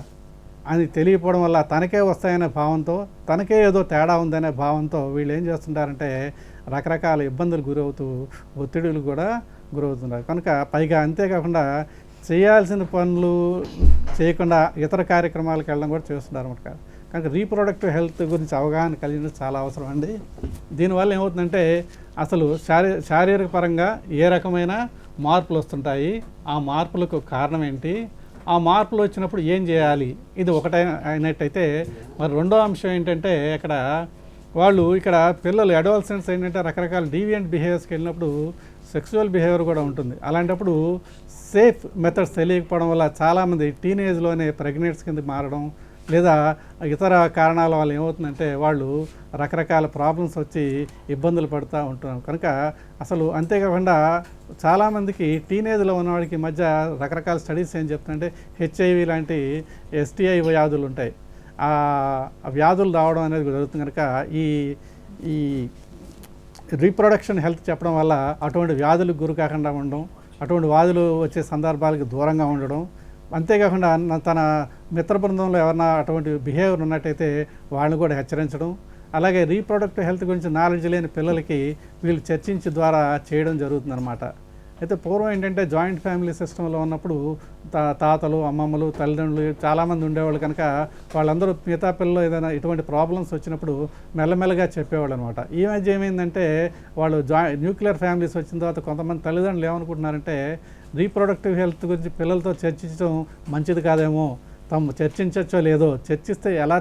అని తెలియకపోవడం వల్ల తనకే వస్తాయనే భావంతో, తనకే ఏదో తేడా ఉందనే భావంతో వీళ్ళు ఏం చేస్తుంటారంటే రకరకాల ఇబ్బందులు గురవుతూ ఒత్తిడులు కూడా గురవుతున్నారు. కనుక పైగా అంతేకాకుండా చేయాల్సిన పనులు చేయకుండా ఇతర కార్యక్రమాలకు వెళ్ళడం కూడా చేస్తున్నారు అన్నమాట. కనుక రీప్రొడక్టివ్ హెల్త్ గురించి అవగాహన కలిగించడం చాలా అవసరం అండి. దీనివల్ల ఏమవుతుందంటే అసలు శారీరక పరంగా ఏ రకమైన మార్పులు వస్తుంటాయి, ఆ మార్పులకు కారణం ఏంటి, ఆ మార్పులు వచ్చినప్పుడు ఏం చేయాలి, ఇది ఒకటైనట్టయితే మరి రెండో అంశం ఏంటంటే ఇక్కడ వాళ్ళు ఇక్కడ పిల్లలు అడోలసెంట్స్ ఏంటంటే రకరకాల డీవియంట్ బిహేవియర్స్కి వెళ్ళినప్పుడు సెక్సువల్ బిహేవియర్ కూడా ఉంటుంది. అలాంటప్పుడు సేఫ్ మెథడ్స్ తెలియకపోవడం వల్ల చాలామంది టీనేజ్లోనే ప్రెగ్నెంట్స్ కింద మారడం, లేదా ఇతర కారణాల వల్ల ఏమవుతుందంటే వాళ్ళు రకరకాల ప్రాబ్లమ్స్ వచ్చి ఇబ్బందులు పడుతూ ఉంటున్నారు. కనుక అసలు అంతేకాకుండా చాలామందికి టీనేజ్లో ఉన్నవాడికి మధ్య రకరకాల స్టడీస్ ఏం చెప్తుంటే HIV లాంటి STI వ్యాధులు ఉంటాయి. ఆ వ్యాధులు రావడం అనేది జరుగుతుంది. కనుక ఈ రీప్రొడక్షన్ హెల్త్ చెప్పడం వల్ల అటువంటి వ్యాధులకు గురి కాకుండా ఉండడం, అటువంటి వ్యాధులు వచ్చే సందర్భాలకు దూరంగా ఉండడం, అంతేకాకుండా తన మిత్ర బృందంలో ఎవరన్నా అటువంటి బిహేవియర్ ఉన్నట్టయితే వాళ్ళని కూడా హెచ్చరించడం, అలాగే రీప్రొడక్టివ్ హెల్త్ గురించి నాలెడ్జ్ లేని పిల్లలకి వీళ్ళు చర్చించి ద్వారా చేయడం జరుగుతుందన్నమాట. అయితే పూర్వం ఏంటంటే జాయింట్ ఫ్యామిలీ సిస్టంలో ఉన్నప్పుడు తాతలు, అమ్మమ్మలు, తల్లిదండ్రులు చాలామంది ఉండేవాళ్ళు కనుక వాళ్ళందరూ మిగతా పిల్లలు ఏదైనా ఇటువంటి ప్రాబ్లమ్స్ వచ్చినప్పుడు మెల్లమెల్లగా చెప్పేవాళ్ళు అనమాట. ఈ మధ్య ఏమైందంటే వాళ్ళు న్యూక్లియర్ ఫ్యామిలీస్ వచ్చిన తర్వాత కొంతమంది తల్లిదండ్రులు ఏమనుకుంటున్నారంటే రీప్రొడక్టివ్ హెల్త్ గురించి పిల్లలతో చర్చించడం మంచిది కాదేమో, తాము చర్చించచ్చో లేదో, చర్చిస్తే ఎలా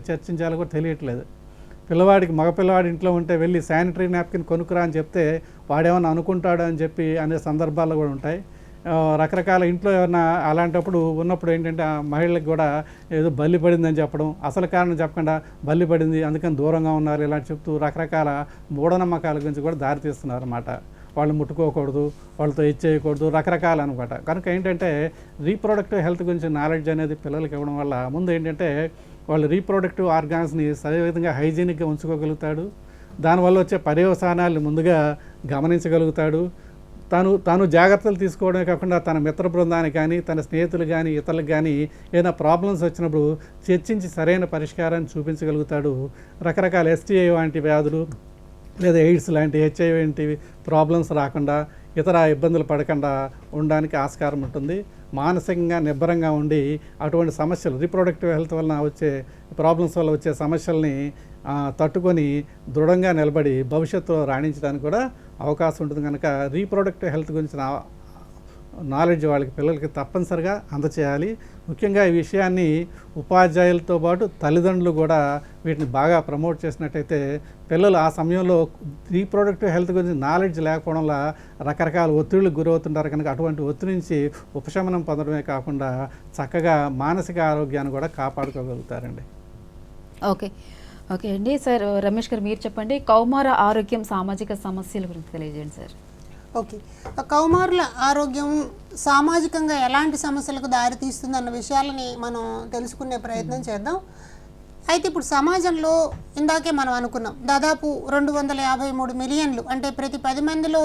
చర్చించాలో కూడా తెలియట్లేదు. పిల్లవాడికి మగపిల్లవాడి ఇంట్లో ఉంటే వెళ్ళి శానిటరీ నాప్కిన్ కొనుక్కురా అని చెప్తే వాడేమన్నా అనుకుంటాడు అని చెప్పి అనే సందర్భాలు కూడా ఉంటాయి. రకరకాల ఇంట్లో ఏమన్నా అలాంటప్పుడు ఉన్నప్పుడు ఏంటంటే ఆ మహిళలకు కూడా ఏదో బల్లి పడిందని చెప్పడం, అసలు కారణం చెప్పకుండా బల్లి పడింది అందుకని దూరంగా ఉన్నారు ఇలా చెప్తూ రకరకాల మూఢనమ్మకాల గురించి కూడా దారితీస్తున్నారు అన్నమాట. వాళ్ళు ముట్టుకోకూడదు, వాళ్ళతో ఇచ్చేయకూడదు, రకరకాల అనమాట. కనుక ఏంటంటే రీప్రొడక్టివ్ హెల్త్ గురించి నాలెడ్జ్ అనేది పిల్లలకి ఇవ్వడం వల్ల ముందు ఏంటంటే వాళ్ళు రీప్రొడక్టివ్ ఆర్గాన్స్ని సరివిధంగా హైజీనిక్గా ఉంచుకోగలుగుతాడు. దానివల్ల వచ్చే పర్యవసానాలను ముందుగా గమనించగలుగుతాడు. తాను జాగ్రత్తలు తీసుకోవడమే కాకుండా తన మిత్ర బృందానికి కానీ, తన స్నేహితులు కానీ, ఇతరులకు కానీ ఏదైనా ప్రాబ్లమ్స్ వచ్చినప్పుడు చర్చించి సరైన పరిష్కారాన్ని చూపించగలుగుతాడు. రకరకాల STI వంటి వ్యాధులు లేదా ఎయిడ్స్ లాంటి HIV వంటి ప్రాబ్లమ్స్ రాకుండా, ఇతర ఇబ్బందులు పడకుండా ఉండడానికి ఆస్కారం ఉంటుంది. మానసికంగా నిబ్బరంగా ఉండి అటువంటి సమస్యలు రీప్రొడక్టివ్ హెల్త్ వలన వచ్చే ప్రాబ్లమ్స్ వల్ల వచ్చే సమస్యల్ని తట్టుకొని దృఢంగా నిలబడి భవిష్యత్తులో రాణించడానికి కూడా అవకాశం ఉంటుంది. కనుక రీప్రొడక్టివ్ హెల్త్ గురించిన నాలెడ్జ్ పిల్లలకి తప్పనిసరిగా అందచేయాలి. ముఖ్యంగా ఈ విషయాన్ని ఉపాధ్యాయులతో పాటు తల్లిదండ్రులు కూడా వీటిని బాగా ప్రమోట్ చేసినట్టయితే పిల్లలు ఆ సమయంలో రీప్రొడక్టివ్ హెల్త్ గురించి నాలెడ్జ్ లేకపోవడం వల్ల రకరకాల ఒత్తిళ్లకు గురవుతుంటారు. కనుక అటువంటి ఒత్తిడి నుంచి ఉపశమనం పొందడమే కాకుండా చక్కగా మానసిక ఆరోగ్యాన్ని కూడా కాపాడుకోగలుగుతారండి. ఓకే అండి. సార్ రమేష్ గారు మీరు చెప్పండి, కౌమార ఆరోగ్యం సామాజిక సమస్యల గురించి తెలియజేయండి సార్. ఓకే, కౌమారుల ఆరోగ్యం సామాజికంగా ఎలాంటి సమస్యలకు దారితీస్తుంది అన్న విషయాలని మనం తెలుసుకునే ప్రయత్నం చేద్దాం. అయితే ఇప్పుడు సమాజంలో ఇందాకే మనం అనుకున్నాం దాదాపు 253 మిలియన్లు, అంటే ప్రతి 10 మందిలో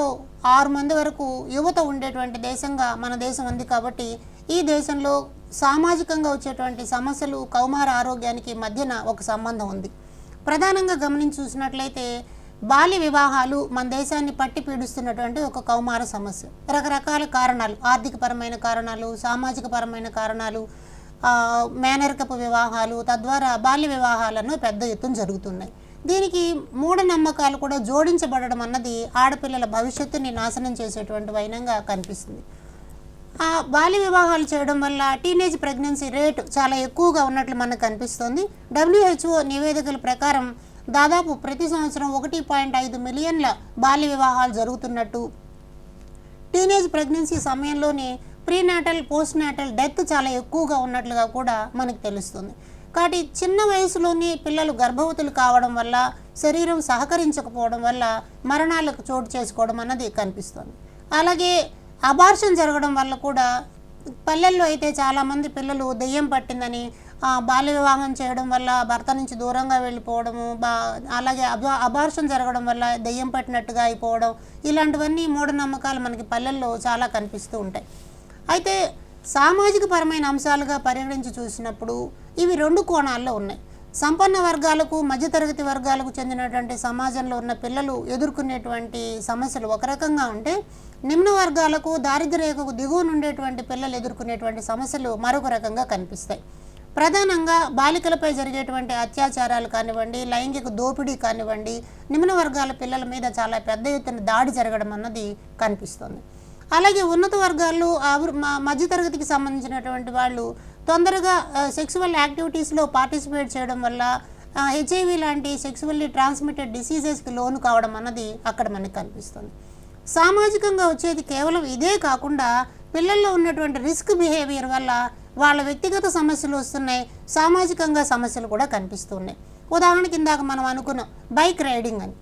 6 మంది వరకు యువత ఉండేటువంటి దేశంగా మన దేశం ఉంది. కాబట్టి ఈ దేశంలో సామాజికంగా వచ్చేటువంటి సమస్యలు కౌమార ఆరోగ్యానికి మధ్యన ఒక సంబంధం ఉంది. ప్రధానంగా గమనించి చూసినట్లయితే బాల్య వివాహాలు మన దేశాన్ని పట్టి పీడిస్తున్నటువంటి ఒక కౌమార సమస్య. రకరకాల కారణాలు, ఆర్థికపరమైన కారణాలు, సామాజిక పరమైన కారణాలు, మేనరికపు వివాహాలు, తద్వారా బాల్య వివాహాలను పెద్ద ఎత్తున జరుగుతున్నాయి. దీనికి మూఢనమ్మకాలు కూడా జోడించబడడం అన్నది ఆడపిల్లల భవిష్యత్తుని నాశనం చేసేటువంటి వైనంగా కనిపిస్తుంది. ఆ బాల్య వివాహాలు చేయడం వల్ల టీనేజ్ ప్రెగ్నెన్సీ రేటు చాలా ఎక్కువగా ఉన్నట్లు మనకు కనిపిస్తుంది. WHO నివేదికల ప్రకారం దాదాపు ప్రతి సంవత్సరం 1.5 మిలియన్ల బాల్య వివాహాలు జరుగుతున్నట్టు, టీనేజ్ ప్రెగ్నెన్సీ సమయంలోనే ప్రీనాటల్, పోస్ట్ నాటల్ డెత్ చాలా ఎక్కువగా ఉన్నట్లుగా కూడా మనకు తెలుస్తుంది. కాబట్టి చిన్న వయసులోనే పిల్లలు గర్భవతులు కావడం వల్ల, శరీరం సహకరించకపోవడం వల్ల మరణాలకు చోటు చేసుకోవడం అన్నది కనిపిస్తుంది. అలాగే అబార్షన్ జరగడం వల్ల కూడా పల్లెల్లో అయితే చాలామంది పిల్లలు దెయ్యం పట్టిందని బాల్య వివాహం చేయడం వల్ల భర్త నుంచి దూరంగా వెళ్ళిపోవడము, అలాగే అబార్షన్ జరగడం వల్ల దెయ్యం పట్టినట్టుగా అయిపోవడం, ఇలాంటివన్నీ మూఢనమ్మకాలు మనకి పల్లెల్లో చాలా కనిపిస్తూ ఉంటాయి. అయితే సామాజిక పరమైన అంశాలుగా పరిగణించి చూసినప్పుడు ఇవి 2 కోణాల్లో ఉన్నాయి. సంపన్న వర్గాలకు, మధ్యతరగతి వర్గాలకు చెందినటువంటి సమాజంలో ఉన్న పిల్లలు ఎదుర్కొనేటువంటి సమస్యలు ఒక రకంగా ఉంటే, నిమ్న వర్గాలకు, దారిద్ర్య రేఖకు దిగువన ఉండేటువంటి పిల్లలు ఎదుర్కొనేటువంటి సమస్యలు మరొక రకంగా కనిపిస్తాయి. ప్రధానంగా బాలికలపై జరిగేటువంటి అత్యాచారాలు కానివ్వండి, లైంగిక దోపిడీ కానివ్వండి, నిమ్న వర్గాల పిల్లల మీద చాలా పెద్ద ఎత్తున దాడి జరగడం అన్నది కనిపిస్తుంది. అలాగే ఉన్నత వర్గాల్లో మధ్యతరగతికి సంబంధించినటువంటి వాళ్ళు తొందరగా సెక్సువల్ యాక్టివిటీస్లో పార్టిసిపేట్ చేయడం వల్ల HIV లాంటి సెక్సువల్లీ ట్రాన్స్మిటెడ్ డిసీజెస్కి లోను కావడం అన్నది అక్కడ మనకు కనిపిస్తుంది. సామాజికంగా వచ్చేది కేవలం ఇదే కాకుండా పిల్లల్లో ఉన్నటువంటి రిస్క్ బిహేవియర్ వల్ల వాళ్ళ వ్యక్తిగత సమస్యలు వస్తున్నాయి, సామాజికంగా సమస్యలు కూడా కనిపిస్తున్నాయి. ఉదాహరణకి ఇందాక మనం అనుకున్నాం బైక్ రైడింగ్ అని.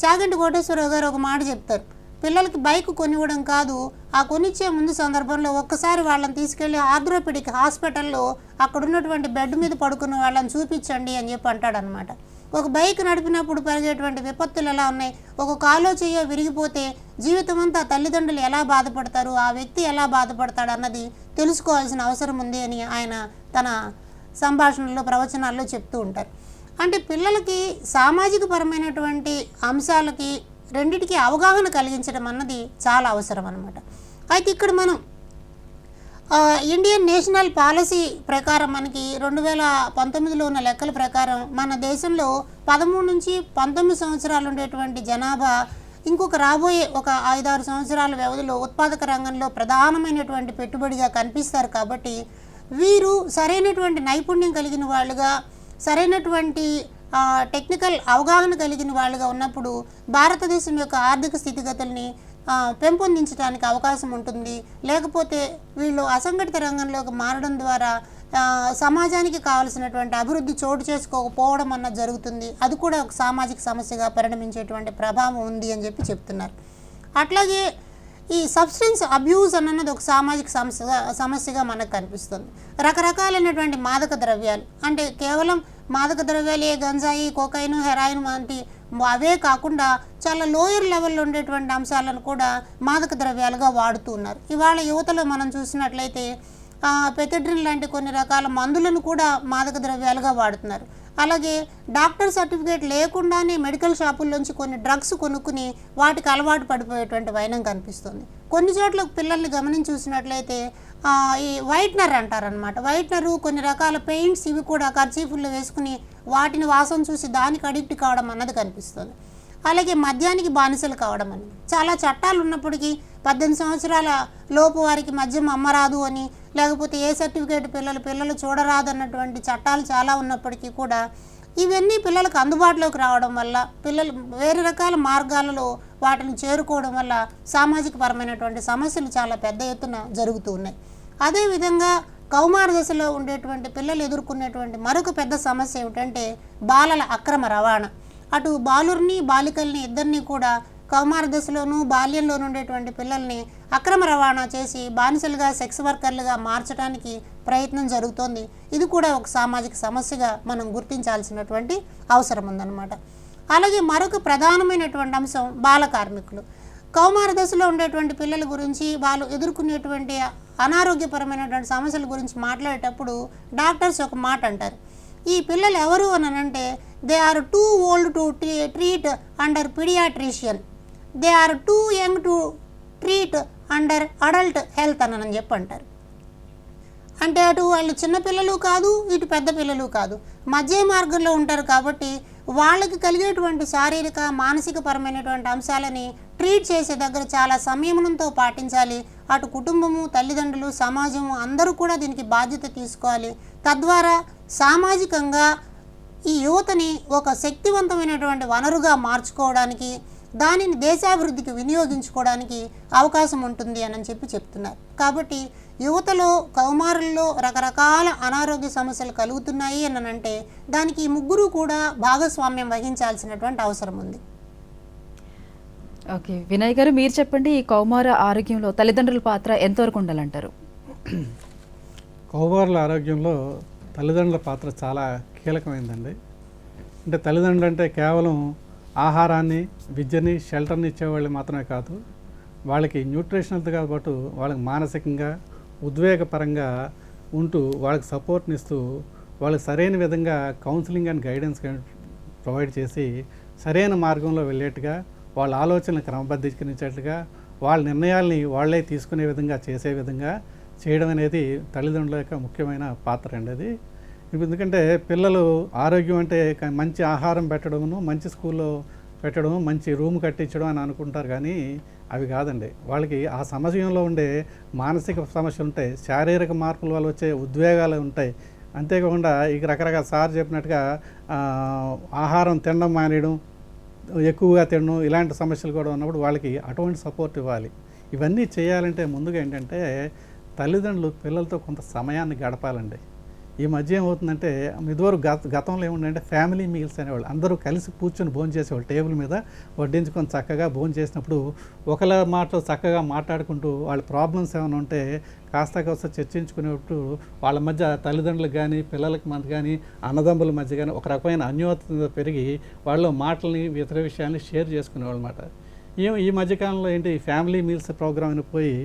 చాగంటి కోటేశ్వరరావు గారు ఒక మాట చెప్తారు, పిల్లలకి బైక్ కొనివ్వడం కాదు, ఆ కొనిచ్చే ముందు సందర్భంలో ఒక్కసారి వాళ్ళని తీసుకెళ్ళి ఆర్థోపెడిక్ హాస్పిటల్లో అక్కడ ఉన్నటువంటి బెడ్ మీద పడుకున్న వాళ్ళని చూపించండి అని చెప్పి అంటాడనమాట. ఒక బైక్ నడిపినప్పుడు పెరిగేటువంటి విపత్తులు ఎలా ఉన్నాయి, ఒక కాలో చెయ్యో విరిగిపోతే జీవితం అంతా తల్లిదండ్రులు ఎలా బాధపడతారు, ఆ వ్యక్తి ఎలా బాధపడతాడు అన్నది తెలుసుకోవాల్సిన అవసరం ఉంది అని ఆయన తన సంభాషణల్లో, ప్రవచనాల్లో చెప్తూ ఉంటారు. అంటే పిల్లలకి సామాజిక పరమైనటువంటి అంశాలకి రెండిటికి అవగాహన కలిగించడం అన్నది చాలా అవసరం అన్నమాట. అయితే ఇక్కడ మనం ఇండియన్ నేషనల్ పాలసీ ప్రకారం మనకి 2019లో ఉన్న లెక్కల ప్రకారం మన దేశంలో 13 నుంచి 19 సంవత్సరాలు ఉండేటువంటి జనాభా ఇంకొక రాబోయే ఒక 5-6 సంవత్సరాల వ్యవధిలో ఉత్పాదక రంగంలో ప్రధానమైనటువంటి పెట్టుబడిగా కనిపిస్తారు. కాబట్టి వీరు సరైనటువంటి నైపుణ్యం కలిగిన వాళ్ళుగా, సరైనటువంటి టెక్నికల్ అవగాహన కలిగిన వాళ్ళుగా ఉన్నప్పుడు భారతదేశం యొక్క ఆర్థిక స్థితిగతుల్ని పెంపొందించడానికి అవకాశం ఉంటుంది. లేకపోతే వీళ్ళు అసంఘటిత రంగంలోకి మారడం ద్వారా సమాజానికి కావలసినటువంటి అభివృద్ధి చోటు చేసుకోకపోవడం అన్నది జరుగుతుంది. అది కూడా ఒక సామాజిక సమస్యగా పరిణమించేటువంటి ప్రభావం ఉంది అని చెప్తున్నారు. అట్లాగే ఈ సబ్స్టెన్స్ అబ్యూస్ అన్నది ఒక సామాజిక సమస్యగా మనకు కనిపిస్తుంది. రకరకాలైనటువంటి మాదక ద్రవ్యాలు, అంటే కేవలం మాదక ద్రవ్యాలే గంజాయి, కోకైన్, హెరాయిన్ వంటి అవే కాకుండా చాలా లోయర్ లెవెల్లో ఉండేటువంటి అంశాలను కూడా మాదక ద్రవ్యాలుగా వాడుతూ ఉన్నారు. ఇవాళ యువతలో మనం చూసినట్లయితే పెథెడ్రిన్ లాంటి కొన్ని రకాల మందులను కూడా మాదక ద్రవ్యాలుగా వాడుతున్నారు. అలాగే డాక్టర్ సర్టిఫికేట్ లేకుండానే మెడికల్ షాపుల్లోంచి కొన్ని డ్రగ్స్ కొనుక్కుని వాటికి అలవాటు పడిపోయేటువంటి వైనం కనిపిస్తుంది. కొన్ని చోట్ల పిల్లల్ని గమనించి చూసినట్లయితే ఈ వైట్నర్ అంటారనమాట. వైట్నరు, కొన్ని రకాల పెయింట్స్, ఇవి కూడా కర్చీఫుల్లో వేసుకుని వాటిని వాసన చూసి దానికి అడిక్ట్ కావడం అన్నది కనిపిస్తుంది. అలాగే మద్యానికి బానిసలు కావడం అని చాలా చట్టాలు ఉన్నప్పటికీ 18 సంవత్సరాల లోపు వారికి మద్యం అమ్మరాదు అని, లేకపోతే ఏ సర్టిఫికేట్ పిల్లలు చూడరాదు అన్నటువంటి చట్టాలు చాలా ఉన్నప్పటికీ కూడా ఇవన్నీ పిల్లలకు అందుబాటులోకి రావడం వల్ల, పిల్లలు వేరే రకాల మార్గాలలో వాటిని చేరుకోవడం వల్ల సామాజిక పరమైనటువంటి సమస్యలు చాలా పెద్ద ఎత్తున జరుగుతూ ఉన్నాయి. అదేవిధంగా కౌమార దశలో ఉండేటువంటి పిల్లలు ఎదుర్కొనేటువంటి మరొక పెద్ద సమస్య ఏమిటంటే బాలల అక్రమ రవాణా. అటు బాలుర్ని, బాలికల్ని ఇద్దరిని కూడా కౌమార దశలోనూ బాల్యంలోనూ ఉండేటువంటి పిల్లల్ని అక్రమ రవాణా చేసి బానిసలుగా, సెక్స్ వర్కర్లుగా మార్చడానికి ప్రయత్నం జరుగుతోంది. ఇది కూడా ఒక సామాజిక సమస్యగా మనం గుర్తించాల్సినటువంటి అవసరం ఉందన్నమాట. అలాగే మరొక ప్రధానమైనటువంటి అంశం బాల కార్మికులు. కౌమార దశలో ఉండేటువంటి పిల్లల గురించి, వాళ్ళు ఎదుర్కొనేటువంటి అనారోగ్యపరమైనటువంటి సమస్యల గురించి మాట్లాడేటప్పుడు డాక్టర్స్ ఒక మాట అంటారు, ఈ పిల్లలు ఎవరు అని అంటే they are too old to treat under paediatrician, they are too young to treat under adult health అని చెప్పి అంటారు. అంటే అటు వాళ్ళు చిన్నపిల్లలు కాదు, ఇటు పెద్ద పిల్లలు కాదు, మధ్య మార్గంలో ఉంటారు. కాబట్టి వాళ్ళకి కలిగేటువంటి శారీరక, మానసిక పరమైనటువంటి అంశాలని ట్రీట్ చేసే దగ్గర చాలా సంయమనంతో పాటించాలి. అటు కుటుంబము, తల్లిదండ్రులు, సమాజము అందరూ కూడా దీనికి బాధ్యత తీసుకోవాలి. తద్వారా సామాజికంగా ఈ యువతని ఒక శక్తివంతమైనటువంటి వనరుగా మార్చుకోవడానికి, దానిని దేశాభివృద్ధికి వినియోగించుకోవడానికి అవకాశం ఉంటుంది అని చెప్తున్నారు. కాబట్టి యువతలో, కౌమారుల్లో రకరకాల అనారోగ్య సమస్యలు కలుగుతున్నాయి అని అంటే దానికి ఈ ముగ్గురు కూడా భాగస్వామ్యం వహించాల్సినటువంటి అవసరం ఉంది. ఓకే, వినయ్ గారు మీరు చెప్పండి, ఈ కౌమార ఆరోగ్యంలో తల్లిదండ్రుల పాత్ర ఎంతవరకు ఉండాలంటారు? కౌమారుల ఆరోగ్యంలో తల్లిదండ్రుల పాత్ర చాలా కీలకమైందండి. అంటే తల్లిదండ్రులు అంటే కేవలం ఆహారాన్ని, విద్యని, షెల్టర్ని ఇచ్చేవాళ్ళు మాత్రమే కాదు, వాళ్ళకి న్యూట్రిషనల్తో పాటు వాళ్ళకి మానసికంగా, ఉద్వేగపరంగా ఉంటూ వాళ్ళకి సపోర్ట్ని ఇస్తూ వాళ్ళకి సరైన విధంగా కౌన్సిలింగ్ అండ్ గైడెన్స్ ప్రొవైడ్ చేసి సరైన మార్గంలో వెళ్ళేట్టుగా, వాళ్ళ ఆలోచనలు క్రమబద్ధీకరించేట్టుగా, వాళ్ళ నిర్ణయాల్ని వాళ్ళే తీసుకునే విధంగా చేసే విధంగా చేయడం అనేది తల్లిదండ్రుల యొక్క ముఖ్యమైన పాత్ర అండి అది. ఎందుకంటే పిల్లలు ఆరోగ్యం అంటే మంచి ఆహారం పెట్టడము, మంచి స్కూల్లో పెట్టడం, మంచి రూమ్ కట్టించడం అని అనుకుంటారు, కానీ అవి కాదండి. వాళ్ళకి ఆ సమయంలో ఉండే మానసిక సమస్యలు ఉంటాయి, శారీరక మార్పుల వల్ల వచ్చే ఉద్వేగాలు ఉంటాయి. అంతేకాకుండా ఇక రకరకాల సార్ చెప్పినట్టుగా ఆహారం తినడం మానేయడం, ఎక్కువగా తినడం, ఇలాంటి సమస్యలు కూడా ఉన్నప్పుడు వాళ్ళకి అటువంటి సపోర్ట్ ఇవ్వాలి. ఇవన్నీ చేయాలంటే ముందుగా ఏంటంటే తల్లిదండ్రులు పిల్లలతో కొంత సమయాన్ని గడపాలండి. ఈ మధ్య ఏమవుతుందంటే, ఇదివరకు గతంలో ఏముందంటే ఫ్యామిలీ మీల్స్ అనేవాళ్ళు, అందరూ కలిసి కూర్చొని భోజనం చేసేవాళ్ళు, టేబుల్ మీద వడ్డించుకొని చక్కగా భోజనం చేసినప్పుడు ఒకళ్ళ మాటలు చక్కగా మాట్లాడుకుంటూ వాళ్ళ ప్రాబ్లమ్స్ ఏమైనా ఉంటే కాస్త చర్చించుకునేటప్పుడు వాళ్ళ మధ్య తల్లిదండ్రులకు కానీ, పిల్లలకి మధ్య కానీ, అన్నదమ్ముల మధ్య కానీ ఒక రకమైన అన్యోన్యత పెరిగి వాళ్ళు మాటల్ని, ఇతర విషయాల్ని షేర్ చేసుకునేవాళ్ళు అన్నమాట. ఈ మధ్యకాలంలో ఏంటి, ఫ్యామిలీ మీల్స్ ప్రోగ్రామ్ అని పోయి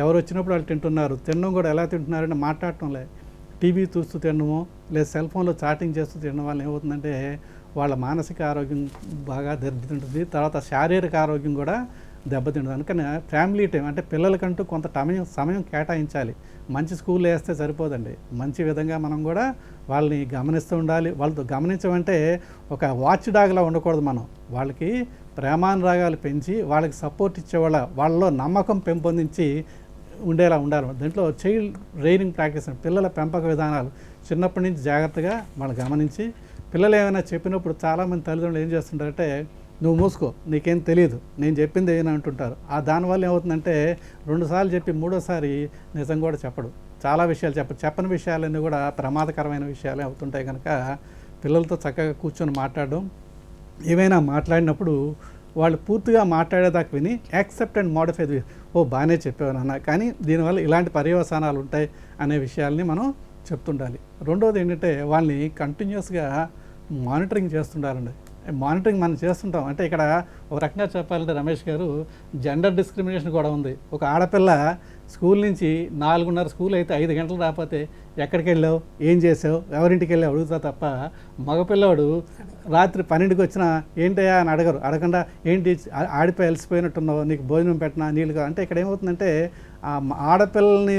ఎవరు వచ్చినప్పుడు వాళ్ళు తింటున్నారు, తినడం కూడా ఎలా తింటున్నారంటే మాట్లాడటం లేదు, టీవీ చూస్తూ తినడము, లేదా సెల్ ఫోన్లో చాటింగ్ చేస్తూ తినడం వల్ల ఏమవుతుందంటే వాళ్ళ మానసిక ఆరోగ్యం బాగా దెబ్బతింటుంది, తర్వాత శారీరక ఆరోగ్యం కూడా దెబ్బతింటుంది. అందుకని ఫ్యామిలీ టైం అంటే పిల్లలకంటూ కొంత సమయం కేటాయించాలి. మంచి స్కూల్లో వేస్తే సరిపోదండి, మంచి విధంగా మనం కూడా వాళ్ళని గమనిస్తూ ఉండాలి. వాళ్ళతో గమనించమంటే ఒక వాచ్ డాగ్లా ఉండకూడదు, మనం వాళ్ళకి ప్రేమానురాగాలు పెంచి వాళ్ళకి సపోర్ట్ ఇచ్చేవాళ్ళ వాళ్ళలో నమ్మకం పెంపొందించి ఉండేలా ఉండాలి. దీంట్లో చైల్డ్ రైరింగ్ ప్రాక్టీస్, పిల్లల పెంపక విధానాలు చిన్నప్పటి నుంచి జాగ్రత్తగా వాళ్ళు గమనించి, పిల్లలు ఏమైనా చెప్పినప్పుడు చాలామంది తల్లిదండ్రులు ఏం చేస్తుంటారంటే, నువ్వు మూసుకో, నీకేం తెలియదు, నేను చెప్పింది ఏమైనా అంటుంటారు. దానివల్ల ఏమవుతుందంటే 2 సార్లు చెప్పి 3వసారి నిజం కూడా చెప్పడు, చాలా విషయాలు చెప్పని విషయాలన్నీ కూడా ప్రమాదకరమైన విషయాలే అవుతుంటాయి. కనుక పిల్లలతో చక్కగా కూర్చొని మాట్లాడడం, ఏమైనా మాట్లాడినప్పుడు వాళ్ళు పూర్తిగా మాట్లాడేదాకా విని యాక్సెప్ట్ అండ్ మోడిఫై, బాగానే చెప్పావు నాన్న, కానీ దీనివల్ల ఇలాంటి పర్యవసానాలు ఉంటాయి అనే విషయాల్ని మనం చెప్తుండాలి. రెండోది ఏంటంటే వాళ్ళని కంటిన్యూస్గా మానిటరింగ్ చేస్తుండాలండి. మానిటరింగ్ మనం చేస్తుంటాం అంటే ఇక్కడ ఒక రకంగా చెప్పాలంటే రమేష్ గారు, జెండర్ డిస్క్రిమినేషన్ కూడా ఉంది. ఒక ఆడపిల్ల స్కూల్ నుంచి 4:30 స్కూల్ అయితే 5 గంటలు రాకపోతే ఎక్కడికి వెళ్ళావు, ఏం చేసావు, ఎవరింటికి వెళ్ళావు అడుగుతా తప్ప, మగపిల్లవాడు రాత్రి 12కి వచ్చినా ఏంటయ్యా అని అడగకుండా ఏంటి ఆడిపోయి అలసిపోయినట్టున్నావు, నీకు భోజనం పెట్టినా నీళ్ళుగా అంటే ఇక్కడ ఏమవుతుందంటే ఆడపిల్లల్ని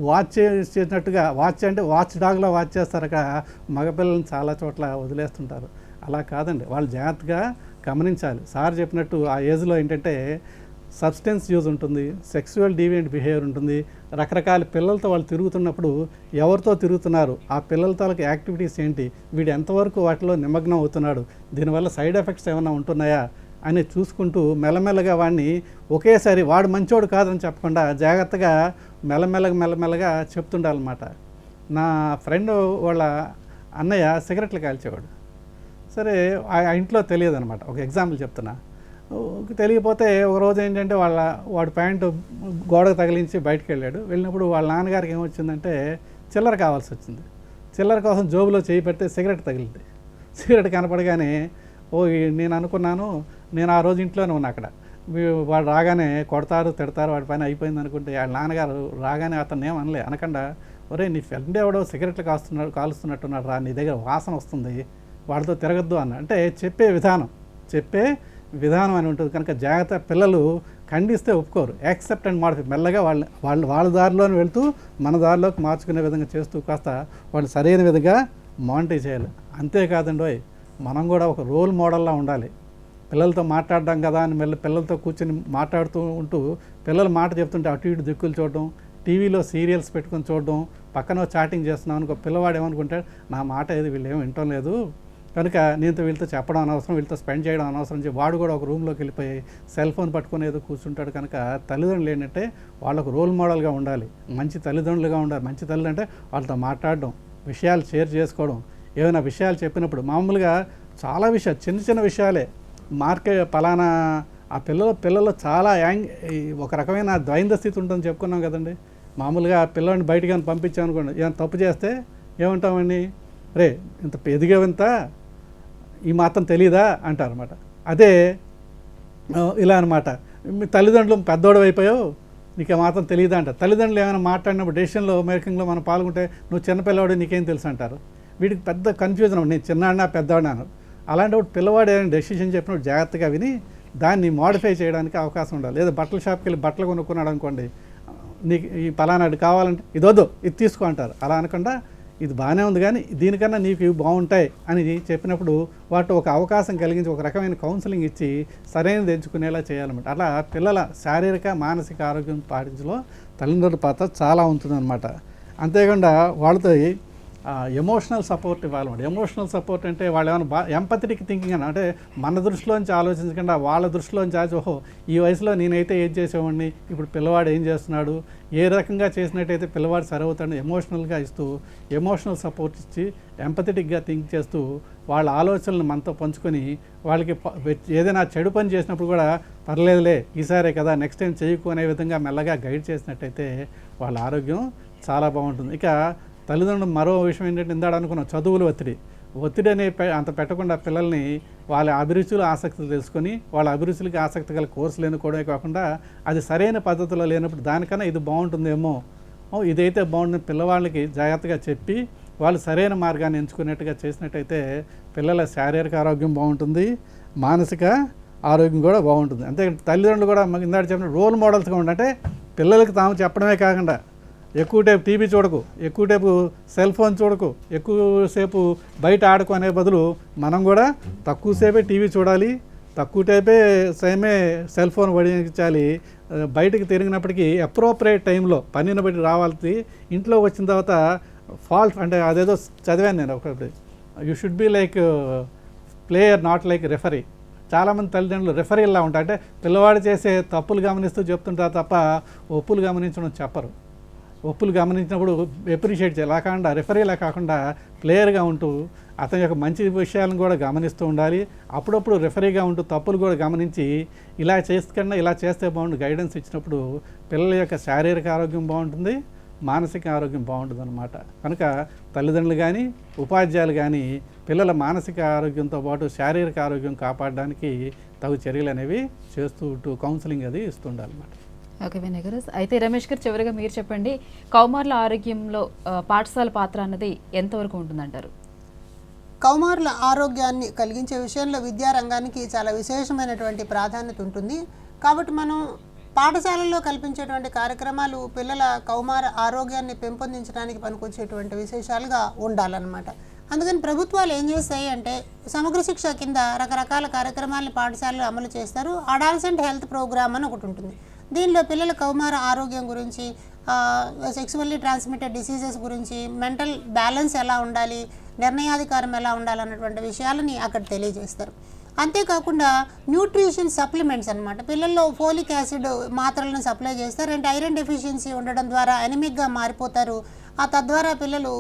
వాచ్ చేసినట్టుగా, వాచ్ డాగ్లో వాచ్ చేస్తారు. అక్కడ మగపిల్లల్ని చాలా చోట్ల వదిలేస్తుంటారు. అలా కాదండి, వాళ్ళు జాగ్రత్తగా గమనించాలి. సార్ చెప్పినట్టు ఆ ఏజ్లో ఏంటంటే సబ్స్టెన్స్ యూజ్ ఉంటుంది, సెక్సువల్ డీవియంట్ బిహేవియర్ ఉంటుంది, రకరకాల పిల్లలతో వాళ్ళు తిరుగుతున్నప్పుడు ఎవరితో తిరుగుతున్నారు, ఆ పిల్లలతో యాక్టివిటీస్ ఏంటి, వీడు ఎంతవరకు వాటిలో నిమగ్నం అవుతున్నాడు, దీనివల్ల సైడ్ ఎఫెక్ట్స్ ఏమైనా ఉంటున్నాయా అని చూసుకుంటూ మెల్లమెల్లగా వాడిని ఒకేసారి వాడు మంచోడు కాదని చెప్పకుండా జాగ్రత్తగా మెల్లమెల్లగా చెప్తుండాలన్నమాట. నా ఫ్రెండ్ వాళ్ళ అన్నయ్య సిగరెట్లు కాల్చేవాడు. సరే ఆ ఇంట్లో తెలియదు అనమాట. ఒక ఎగ్జాంపుల్ చెప్తున్నా. తెలియకపోతే ఒక రోజు ఏంటంటే వాడు ప్యాంటు గోడకు తగిలించి బయటకు వెళ్ళినప్పుడు వాళ్ళ నాన్నగారికి ఏమొచ్చిందంటే చిల్లర కావాల్సి వచ్చింది. చిల్లర కోసం జోబులో చేయి పెడితే సిగరెట్ తగిలింది. సిగరెట్ కనపడగానే నేను అనుకున్నాను, నేను ఆ రోజు ఇంట్లోనే ఉన్నా అక్కడ, వాడు రాగానే కొడతారు తిడతారు వాడి పైన అయిపోయింది అనుకుంటే, వాళ్ళ నాన్నగారు రాగానే అతను ఏమనలే, అనకుండా ఒరే నీ ఫ్రెండ్ ఎవడో సిగరెట్లు కాలుస్తున్నట్టున్నాడు రా, నీ దగ్గర వాసన వస్తుంది, వాడితో తిరగద్దు అన్న. అంటే చెప్పే విధానం అని ఉంటుంది. కనుక జాగ్రత్త, పిల్లలు ఖండిస్తే ఒప్పుకోరు, యాక్సెప్ట్ అండ్ మోడిఫై, మెల్లగా వాళ్ళ దారిలోనే వెళ్తూ మన దారిలోకి మార్చుకునే విధంగా చేస్తూ కాస్త వాళ్ళు సరైన విధంగా మానిటర్ చేయాలి. అంతేకాదండి, మనం కూడా ఒక రోల్ మోడల్లా ఉండాలి. పిల్లలతో మాట్లాడడం కదా అని పిల్లలతో కూర్చొని మాట్లాడుతూ ఉంటూ పిల్లలు మాట చెప్తుంటే అటు ఇటు దిక్కులు చూడడం, టీవీలో సీరియల్స్ పెట్టుకొని చూడడం, పక్కన చాటింగ్ చేస్తున్నాం అనుకో, పిల్లవాడు ఏమనుకుంటాడు, నా మాట ఏది వీళ్ళు ఏమి వింటం లేదు కనుక నేను వీళ్ళతో చెప్పడం అనవసరం, వీళ్ళతో స్పెండ్ చేయడం అనవసరం చెప్పి వాడు కూడా ఒక రూమ్లోకి వెళ్ళిపోయి సెల్ ఫోన్ పట్టుకొని ఏదో కూర్చుంటాడు. కనుక తల్లిదండ్రులు ఏంటంటే వాళ్ళకు రోల్ మోడల్గా ఉండాలి, మంచి తల్లిదండ్రులుగా ఉండాలి. మంచి తల్లి అంటే వాళ్ళతో మాట్లాడడం, విషయాలు షేర్ చేసుకోవడం, ఏమైనా విషయాలు చెప్పినప్పుడు మామూలుగా చాలా విషయాలు చిన్న విషయాలే పలానా ఆ పిల్లలు చాలా ఒక రకమైన ద్వైంద స్థితి ఉంటుందని చెప్పుకున్నాం కదండి. మామూలుగా పిల్లల్ని బయటికి అని పంపించామనుకోండి, ఏమైనా తప్పు చేస్తే ఏమంటామండి, రే ఇంత ఎదిగేవంత ఈ మాత్రం తెలీదా అంటారన్నమాట. అదే ఇలా అనమాట, మీ తల్లిదండ్రులు పెద్దోడు అయిపోయావు నీకు మాత్రం తెలియదా అంటారు. తల్లిదండ్రులు ఏమైనా మాట్లాడినప్పుడు డెసిషన్లో మేకింగ్లో మనం పాల్గొంటే నువ్వు చిన్నపిల్లవాడు నీకేం తెలుసు అంటారు. వీడికి పెద్ద కన్ఫ్యూజన్, నేను చిన్నాడినా పెద్దవాడినా. అలాంటి పిల్లవాడు ఏమైనా డెసిషన్ చెప్పినప్పుడు జాగ్రత్తగా విని దాన్ని మోడిఫై చేయడానికి అవకాశం ఉండాలి. లేదా బట్టల షాప్కి వెళ్ళి బట్టలు కొనుక్కున్నాడు అనుకోండి, నీకు ఈ పలానాడు కావాలంటే ఇది తీసుకో అంటారు. అలా అనకుండా ఇది బాగానే ఉంది కానీ దీనికన్నా నీకు ఇవి బాగుంటాయి అని చెప్పినప్పుడు వాటి ఒక అవకాశం కలిగించి ఒక రకమైన కౌన్సిలింగ్ ఇచ్చి సరైనది ఎంచుకునేలా చేయాలన్నమాట. అలా పిల్లల శారీరక మానసిక ఆరోగ్యం పాటించలో తల్లిదండ్రుల పాత్ర చాలా ఉంటుందన్నమాట. అంతేకాకుండా వాళ్ళతో ఎమోషనల్ సపోర్ట్ ఇవ్వాలన్నమాట. ఎమోషనల్ సపోర్ట్ అంటే వాళ్ళు ఏమైనా ఎంపథెటిక్ థింకింగ్ అని, అంటే మన దృష్టిలోంచి ఆలోచించకుండా వాళ్ళ దృష్టిలోంచి ఓహో ఈ వయసులో నేనైతే ఏం చేసేవాడిని, ఇప్పుడు పిల్లవాడు ఏం చేస్తున్నాడు, ఏ రకంగా చేసినట్టయితే పిల్లవాడు సరవుతాడు, ఎమోషనల్గా ఇస్తూ ఎమోషనల్ సపోర్ట్ ఇచ్చి ఎంపథెటిక్గా థింక్ చేస్తూ వాళ్ళ ఆలోచనలు మనతో పంచుకొని వాళ్ళకి ఏదైనా చెడు పని చేసినప్పుడు కూడా పర్లేదులే ఈసారే కదా నెక్స్ట్ టైం చేయకునే విధంగా మెల్లగా గైడ్ చేసినట్టయితే వాళ్ళ ఆరోగ్యం చాలా బాగుంటుంది. ఇక తల్లిదండ్రులు మరో విషయం ఏంటంటే ఇందాడ అనుకున్నాం, చదువుల ఒత్తిడి అనే అంత పెట్టకుండా పిల్లల్ని వాళ్ళ అభిరుచులు ఆసక్తులు తెలుసుకొని వాళ్ళ అభిరుచులకి ఆసక్తి గల కోర్సులు ఎన్నుకోవడమే కాకుండా అది సరైన పద్ధతిలో లేనప్పుడు దానికన్నా ఇది బాగుంటుందేమో, ఇదైతే బాగుంటుంది పిల్లవాళ్ళకి జాగ్రత్తగా చెప్పి వాళ్ళు సరైన మార్గాన్ని ఎంచుకునేట్టుగా చేసినట్టయితే పిల్లల శారీరక ఆరోగ్యం బాగుంటుంది, మానసిక ఆరోగ్యం కూడా బాగుంటుంది. అంతే తల్లిదండ్రులు కూడా ఇందాక చెప్పిన రోల్ మోడల్స్గా ఉండంటే పిల్లలకి తాము చెప్పడమే కాకుండా ఎక్కువసేపు టీవీ చూడకు, ఎక్కువసేపు సెల్ ఫోన్ చూడకు, ఎక్కువసేపు బయట ఆడుకో అనే బదులు మనం కూడా తక్కువసేపే టీవీ చూడాలి, తక్కువ సేమే సెల్ ఫోన్ వడించాలి. బయటకు తిరిగినప్పటికీ అప్రోప్రియేట్ టైంలో పనిని బట్టి రావాలి. ఇంట్లో వచ్చిన తర్వాత ఫాల్ట్ అంటే అదేదో చదివాను నేను ఒకటి, you should be like player not like referee. చాలామంది తల్లిదండ్రులు రెఫరీలా ఉంటారు, అంటే పిల్లవాడు చేసే తప్పులు గమనిస్తూ చెప్తుంటారు తప్ప ఒప్పులు గమనించడం చెప్పరు. ఒప్పులు గమనించినప్పుడు ఎప్రిషియేట్ చేయాలి. అలా కాకుండా రెఫరీలా కాకుండా ప్లేయర్గా ఉంటూ అతని యొక్క మంచి విషయాలను కూడా గమనిస్తూ ఉండాలి. అప్పుడప్పుడు రెఫరీగా ఉంటూ తప్పులు కూడా గమనించి ఇలా చేసుకన్నా ఇలా చేస్తే బాగుండు గైడెన్స్ ఇచ్చినప్పుడు పిల్లల యొక్క శారీరక ఆరోగ్యం బాగుంటుంది, మానసిక ఆరోగ్యం బాగుంటుంది అన్నమాట. కనుక తల్లిదండ్రులు కానీ ఉపాధ్యాయులు కానీ పిల్లల మానసిక ఆరోగ్యంతో పాటు శారీరక ఆరోగ్యం కాపాడడానికి తగు చర్యలు అనేవి చేస్తూ కౌన్సిలింగ్ అది ఇస్తుండాలన్నమాట. ఓకే వినయ్ గారు, అయితే రమేష్ గారు చివరిగా మీరు చెప్పండి, కౌమార్ల ఆరోగ్యంలో పాఠశాల పాత్ర అన్నది ఎంతవరకు ఉంటుందంటారు? కౌమారుల ఆరోగ్యాన్ని కలిగించే విషయంలో విద్యారంగానికి చాలా విశేషమైనటువంటి ప్రాధాన్యత ఉంటుంది. కాబట్టి మనం పాఠశాలల్లో కల్పించేటువంటి కార్యక్రమాలు పిల్లల కౌమార ఆరోగ్యాన్ని పెంపొందించడానికి పనికొచ్చేటువంటి విశేషాలుగా ఉండాలన్నమాట. అందుకని ప్రభుత్వాలు ఏం చేస్తాయి అంటే సమగ్ర శిక్ష కింద రకరకాల కార్యక్రమాలను పాఠశాలలో అమలు చేస్తారు. అడాలసెంట్ హెల్త్ ప్రోగ్రామ్ అని ఒకటి ఉంటుంది. దీనిలో పిల్లల కౌమార ఆరోగ్యం గురించి, సెక్సువల్లీ ట్రాన్స్మిటెడ్ డిసీజెస్ గురించి, మెంటల్ బ్యాలెన్స్ ఎలా ఉండాలి, నిర్ణయాధికారం ఎలా ఉండాలన్నటువంటి విషయాలని అక్కడ తెలియజేస్తారు. అంతేకాకుండా న్యూట్రిషన్ సప్లిమెంట్స్ అన్నమాట, పిల్లల్లో ఫోలిక్ యాసిడ్ మాత్రలను సప్లై చేస్తారు. అంటే ఐరన్ డెఫిషియన్సీ ఉండడం ద్వారా ఎనిమిక్గా మారిపోతారు. తద్వారా పిల్లలు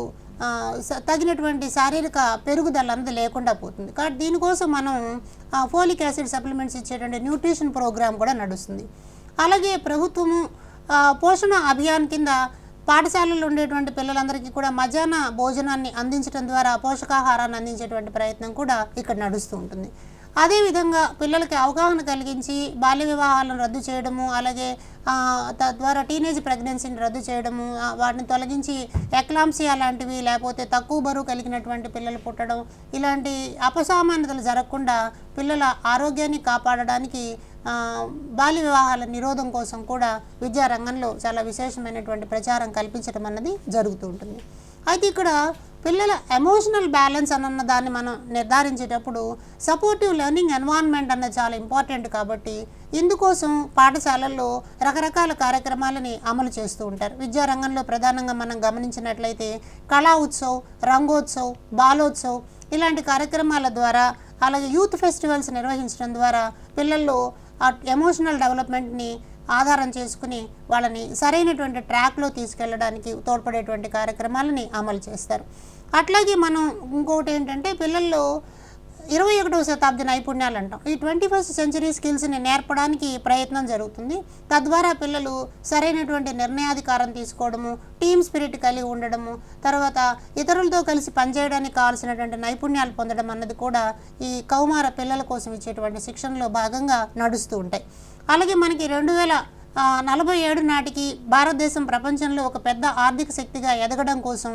తగినటువంటి శారీరక పెరుగుదల అనేది లేకుండా పోతుంది. కాబట్టి దీనికోసం మనం ఫోలిక్ యాసిడ్ సప్లిమెంట్స్ ఇచ్చేటువంటి న్యూట్రిషన్ ప్రోగ్రామ్ కూడా నడుస్తుంది. అలాగే ప్రభుత్వము పోషణ అభియాన్ కింద పాఠశాలల్లో ఉండేటువంటి పిల్లలందరికీ కూడా మధ్యాహ్న భోజనాన్ని అందించడం ద్వారా పోషకాహారాన్ని అందించేటువంటి ప్రయత్నం కూడా ఇక్కడ నడుస్తూ ఉంటుంది. అదేవిధంగా పిల్లలకి అవగాహన కలిగించి బాల్య వివాహాలను రద్దు చేయడము, అలాగే తద్వారా టీనేజ్ ప్రెగ్నెన్సీని రద్దు చేయడము, వాటిని తొలగించి ఎక్లాంసియా లాంటివి లేకపోతే తక్కువ బరువు కలిగినటువంటి పిల్లలు పుట్టడం, ఇలాంటి అపసామాన్యతలు జరగకుండా పిల్లల ఆరోగ్యాన్ని కాపాడడానికి బాల్య వివాహాల నిరోధం కోసం కూడా విద్యారంగంలో చాలా విశేషమైనటువంటి ప్రచారం కల్పించడం అన్నది జరుగుతూ ఉంటుంది. అయితే ఇక్కడ పిల్లల ఎమోషనల్ బ్యాలెన్స్ అన్న దాన్ని మనం నిర్ధారించేటప్పుడు సపోర్టివ్ లెర్నింగ్ ఎన్వైరన్మెంట్ అన్నది చాలా ఇంపార్టెంట్. కాబట్టి ఇందుకోసం పాఠశాలల్లో రకరకాల కార్యక్రమాలని అమలు చేస్తూ ఉంటారు. విద్యారంగంలో ప్రధానంగా మనం గమనించినట్లయితే కళా ఉత్సవ్, రంగోత్సవ్, బాలోత్సవ్ ఇలాంటి కార్యక్రమాల ద్వారా, అలాగే యూత్ ఫెస్టివల్స్ నిర్వహించడం ద్వారా పిల్లల్లో ఆ ఎమోషనల్ డెవలప్మెంట్ని ఆధారం చేసుకుని వాళ్ళని సరైనటువంటి ట్రాక్లో తీసుకెళ్ళడానికి తోడ్పడేటువంటి కార్యక్రమాలని అమలు చేస్తారు. అట్లాగే మనం ఇంకొకటి ఏంటంటే పిల్లల్లో 21వ శతాబ్ది నైపుణ్యాలు అంటాం, ఈ 21st సెంచరీ స్కిల్స్ని నేర్పడానికి ప్రయత్నం జరుగుతుంది. తద్వారా పిల్లలు సరైనటువంటి నిర్ణయాధికారం తీసుకోవడము, టీమ్ స్పిరిట్ కలిగి ఉండడము, తర్వాత ఇతరులతో కలిసి పనిచేయడానికి కావాల్సినటువంటి నైపుణ్యాలు పొందడం అన్నది కూడా ఈ కౌమార పిల్లల కోసం ఇచ్చేటువంటి శిక్షణలో భాగంగా నడుస్తూ ఉంటాయి. అలాగే మనకి 2047 నాటికి భారతదేశం ప్రపంచంలో ఒక పెద్ద ఆర్థిక శక్తిగా ఎదగడం కోసం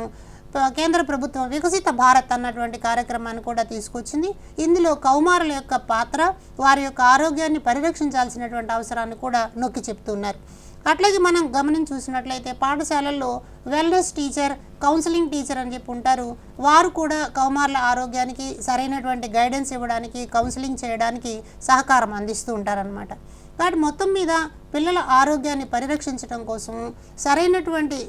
కేంద్ర ప్రభుత్వం వికసిత భారత్ అన్నటువంటి కార్యక్రమాన్ని కూడా తీసుకొచ్చింది. ఇందులో కౌమారుల యొక్క పాత్ర, వారి యొక్క ఆరోగ్యాన్ని పరిరక్షించాల్సినటువంటి అవసరాన్ని కూడా నొక్కి చెప్తున్నారు. అట్లాగే మనం గమనించి చూసినట్లయితే పాఠశాలల్లో వెల్నెస్ టీచర్, కౌన్సిలింగ్ టీచర్ అని చెప్పి ఉంటారు. వారు కూడా కౌమారుల ఆరోగ్యానికి సరైనటువంటి గైడెన్స్ ఇవ్వడానికి, కౌన్సిలింగ్ చేయడానికి సహకారం అందిస్తూ ఉంటారనమాట. కాబట్టి మొత్తం మీద పిల్లల ఆరోగ్యాన్ని పరిరక్షించడం కోసం సరైనటువంటి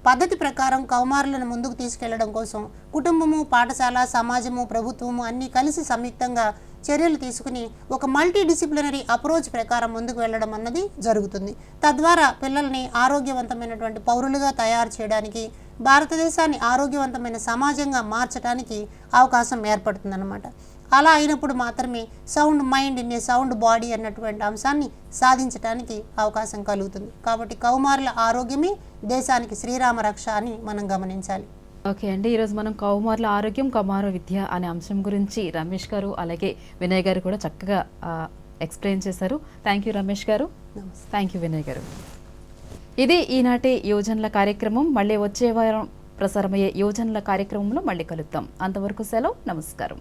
పద్ధతి ప్రకారం కౌమారులను ముందుకు తీసుకెళ్లడం కోసం కుటుంబము, పాఠశాల, సమాజము, ప్రభుత్వము అన్నీ కలిసి సంయుక్తంగా చర్యలు తీసుకుని ఒక మల్టీ డిసిప్లినరీ అప్రోచ్ ప్రకారం ముందుకు వెళ్ళడం అన్నది జరుగుతుంది. తద్వారా పిల్లల్ని ఆరోగ్యవంతమైనటువంటి పౌరులుగా తయారు చేయడానికి, భారతదేశాన్ని ఆరోగ్యవంతమైన సమాజంగా మార్చడానికి అవకాశం ఏర్పడుతుందన్నమాట. అలా అయినప్పుడు మాత్రమే sound mind in a sound body అన్నటువంటి అంశాన్ని సాధించడానికి అవకాశం కలుగుతుంది. కాబట్టి కౌమారుల ఆరోగ్యమే దేశానికి శ్రీరామ రక్ష అని మనం గమనించాలి. ఓకే అండి, ఈరోజు మనం కౌమారుల ఆరోగ్యం, కౌమార విద్య అనే అంశం గురించి రమేష్ గారు అలాగే వినయ్ గారు కూడా చక్కగా ఎక్స్ప్లెయిన్ చేశారు. థ్యాంక్ యూ రమేష్ గారు. థ్యాంక్ యూ వినయ్ గారు. ఇది ఈనాటి యువజనుల కార్యక్రమం. మళ్ళీ వచ్చే వారం ప్రసారమయ్యే యువజనుల కార్యక్రమంలో మళ్ళీ కలుద్దాం. అంతవరకు సెలవు, నమస్కారం.